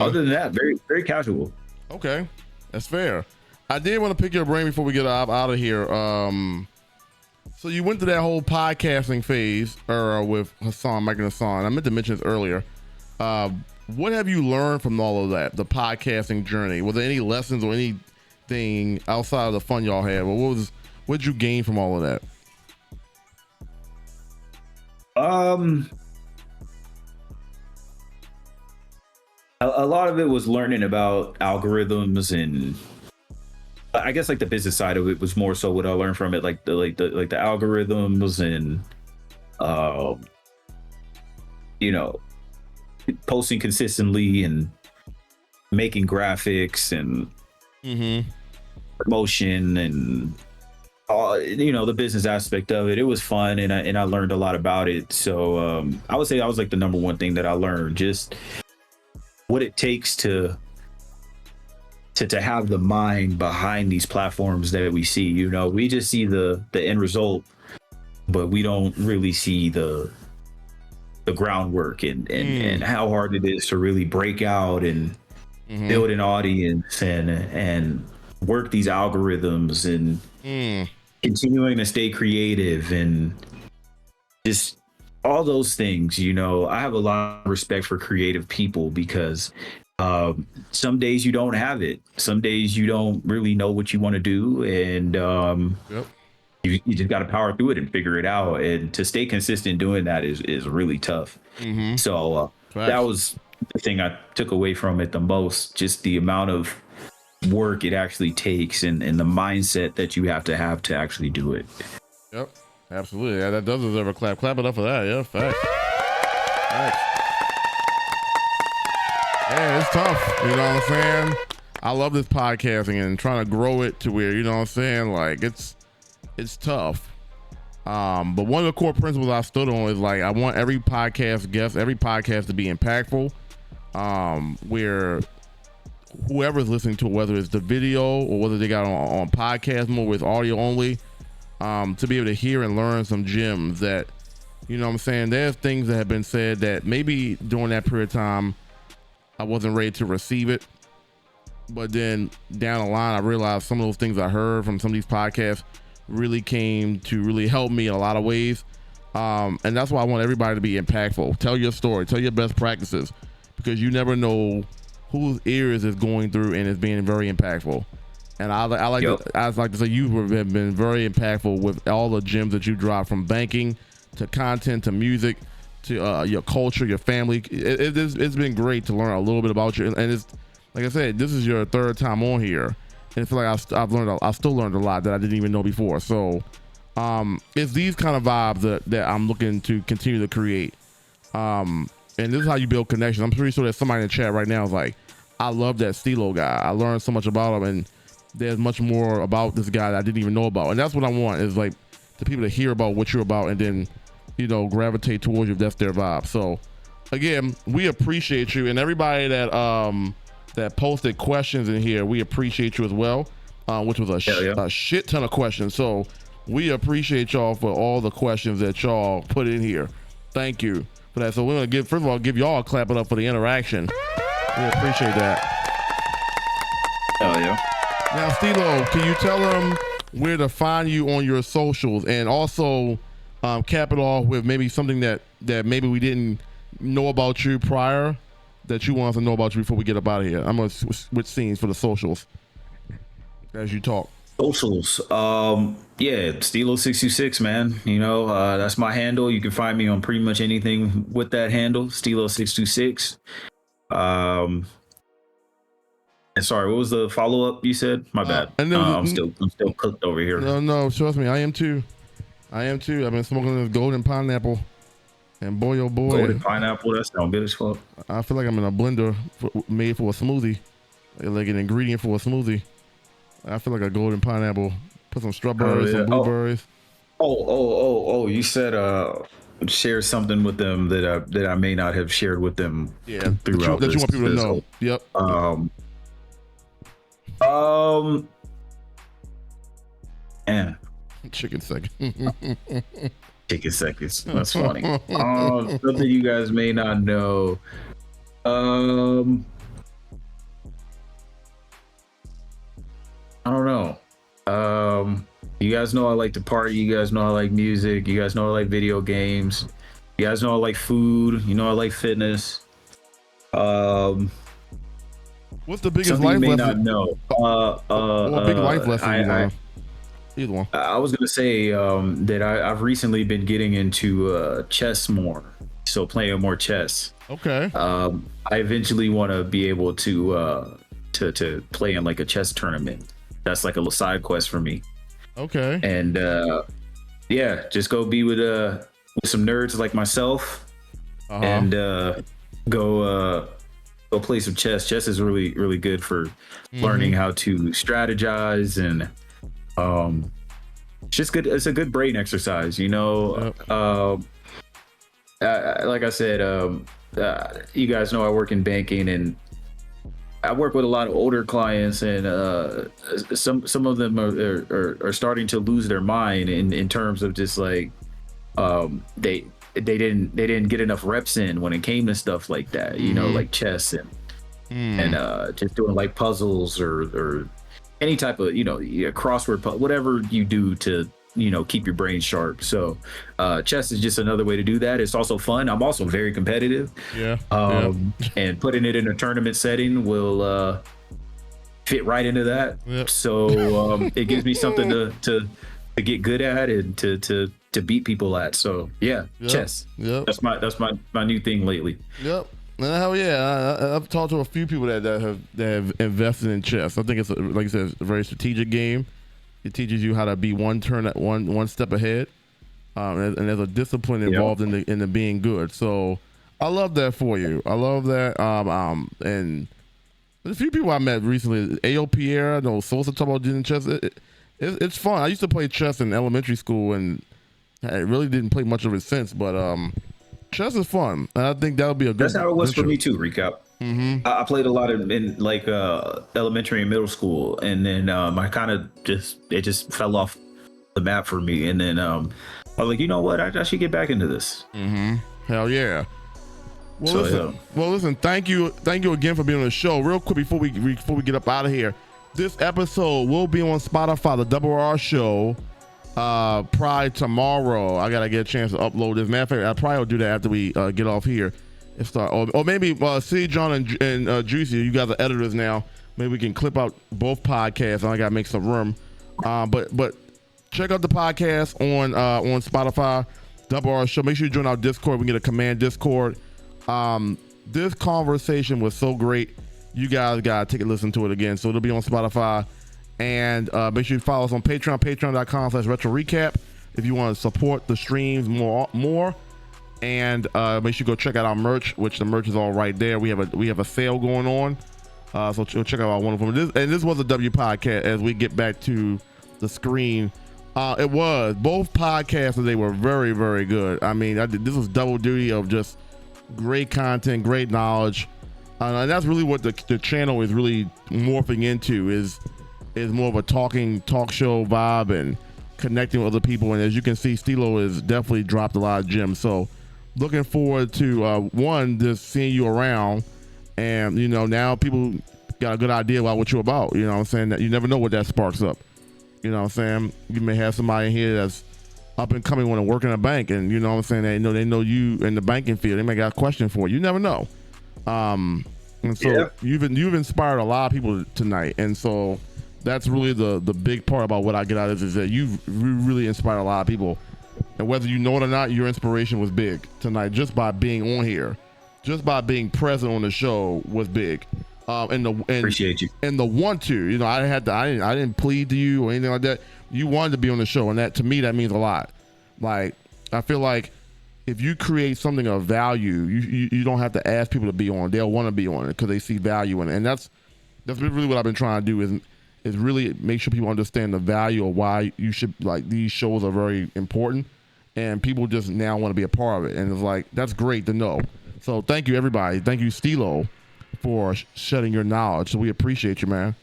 other than that, very, very casual. Okay, that's fair. I did want to pick your brain before we get out of here. So you went through that whole podcasting phase with Mike and Hassan. I meant to mention this earlier. What have you learned from all of that, the podcasting journey? Were there any lessons or anything outside of the fun y'all had? What did you gain from all of that? A lot of it was learning about algorithms, and I guess like the business side of it was more so what I learned from it, like the algorithms and posting consistently and making graphics and promotion and the business aspect of it. It was fun, and I learned a lot about it. So I would say that was like the number one thing that I learned, just what it takes to have the mind behind these platforms that we see. We just see the end result, but we don't really see the groundwork and how hard it is to really break out and build an audience and work these algorithms and continuing to stay creative and just all those things. I have a lot of respect for creative people because some days you don't have it. Some days you don't really know what you want to do, and you just got to power through it and figure it out. And to stay consistent doing that is really tough. So that was the thing I took away from it the most, just the amount of work it actually takes and the mindset that you have to actually do it. Yep, absolutely. Yeah, that does deserve a clap. Clap it up for that. Yeah, facts. Facts. Yeah, it's tough. You know what I'm saying? I love this podcasting and trying to grow it to where, you know what I'm saying? Like it's tough. But one of the core principles I stood on is like, I want every podcast guest, every podcast to be impactful. Where whoever's listening to it, whether it's the video or whether they got on podcast mode with audio only, to be able to hear and learn some gems that, you know what I'm saying? There's things that have been said that maybe during that period of time, I wasn't ready to receive it. But then down the line, I realized some of those things I heard from some of these podcasts really came to really help me in a lot of ways. And that's why I want everybody to be impactful. Tell your story, tell your best practices, because you never know whose ears is going through and is being very impactful. And I like to say you have been very impactful with all the gems that you drop, from banking to content to music to your culture, your family. It's been great to learn a little bit about you. And it's like I said, this is your third time on here, and I feel like I still learned a lot that I didn't even know before. So it's these kind of vibes that I'm looking to continue to create. And this is how you build connections. I'm pretty sure there's somebody in the chat right now is like, I love that Stilo guy. I learned so much about him, and there's much more about this guy that I didn't even know about. And that's what I want, is like the people to hear about what you're about and then, you know, gravitate towards you if that's their vibe. So again, we appreciate you, and everybody that posted questions in here, we appreciate you as well, which was a shit ton of questions. So we appreciate y'all for all the questions that y'all put in here. Thank you for that. So we're gonna first of all give y'all a clap it up for the interaction. We appreciate that. Hell yeah. Now, Stilo, can you tell them where to find you on your socials, and also cap it off with maybe something that maybe we didn't know about you prior that you want us to know about you before we get up out of here? I'm gonna switch scenes for the socials as you talk. Socials, yeah, Stilo626, man. You know, that's my handle. You can find me on pretty much anything with that handle, Stilo626. And sorry, what was the follow up you said? My bad. I'm still cooked over here. No, trust me, I am too. I've been smoking this golden pineapple, and boy, oh boy, golden pineapple. That sounds good as fuck. I feel like I'm in a blender made for a smoothie, like an ingredient for a smoothie. I feel like a golden pineapple. Put some strawberries, some blueberries. Oh! You said share something with them that I may not have shared with them. Yeah, throughout that you want people to know. Yep. Yeah. Chicken seconds. Chicken seconds. That's funny. Something you guys may not know. I don't know. You guys know I like to party. You guys know I like music. You guys know I like video games. You guys know I like food. You know I like fitness. What's the biggest life lesson? Not know. Big life lesson. Either one. I was gonna say that I've recently been getting into chess more, so playing more chess. Okay. I eventually want to be able to play in like a chess tournament. That's like a little side quest for me. Okay. And yeah, just go be with some nerds like myself, and go play some chess. Chess is really, really good for learning how to strategize, and it's just good. It's a good brain exercise, you know. Like I said, you guys know I work in banking, and I work with a lot of older clients, and some of them are starting to lose their mind in terms of just like they didn't get enough reps in when it came to stuff like that, you know, like chess and just doing like puzzles or any type of, you know, crossword, whatever you do to, you know, keep your brain sharp. So chess is just another way to do that. It's also fun. I'm also very competitive. And putting it in a tournament setting will fit right into that. So it gives me something to get good at and to beat people at. So chess. That's my new thing lately. Hell yeah! I've talked to a few people that have invested in chess. I think it's like I said, it's a very strategic game. It teaches you how to be one step ahead, and there's a discipline involved in the being good. So I love that for you. I love that. And there's a few people I met recently. A.O. Pierre, I know Sosa talk about doing chess. It's fun. I used to play chess in elementary school, and I really didn't play much of it since. But chess is fun, and I think that'll be a good. That's how it was for me too, Recap. Mm-hmm. I played a lot in like elementary and middle school, and then I kind of just fell off the map for me. And then I was like, you know what, I should get back into this. Mm-hmm. Hell yeah. Well, listen. Thank you again for being on the show. Real quick before we get up out of here, this episode will be on Spotify, the Double R Show. Probably tomorrow. I gotta get a chance to upload this. Matter of fact, I probably will do that after we get off here and start. Or maybe see John and Juicy. You guys are editors now. Maybe we can clip out both podcasts. I gotta make some room. But check out the podcast on Spotify, Double R Show. Make sure you join our Discord. We can get a command Discord. This conversation was so great. You guys gotta take a listen to it again. So it'll be on Spotify. And make sure you follow us on Patreon, patreon.com/RetroRecap if you want to support the streams more. And make sure you go check out our merch, which the merch is all right there. We have a sale going on, so check out our wonderful. This was a W podcast. As we get back to the screen, it was both podcasts. They were very, very good. I mean, this was double duty of just great content, great knowledge, and that's really what the channel is really morphing into. Is more of a talk show vibe and connecting with other people. And as you can see, Stilo has definitely dropped a lot of gems. So looking forward to just seeing you around, and now people got a good idea about what you're about. You know what I'm saying? That you never know what that sparks up. You know what I'm saying? You may have somebody in here that's up and coming want to work in a bank, and you know what I'm saying, they know you in the banking field. They may got a question for you. You never know. And so you've inspired a lot of people tonight, and so that's really the big part about what I get out of this, is that you've really inspired a lot of people. And whether you know it or not, your inspiration was big tonight. Just by being on here, just by being present on the show was big. Appreciate you. And the want to, I didn't plead to you or anything like that. You wanted to be on the show, and that to me, that means a lot. Like, I feel like if you create something of value, you don't have to ask people to be on. They'll want to be on it because they see value in it. And that's really what I've been trying to do, is really make sure people understand the value of why you should, like, these shows are very important, and people just now want to be a part of it. And it's like, that's great to know. So thank you, everybody. Thank you, Stilo, for shedding your knowledge. So we appreciate you, man.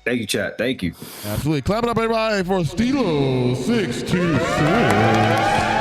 Thank you, chat. Thank you. Absolutely. Clap it up, everybody, for Stilo 626.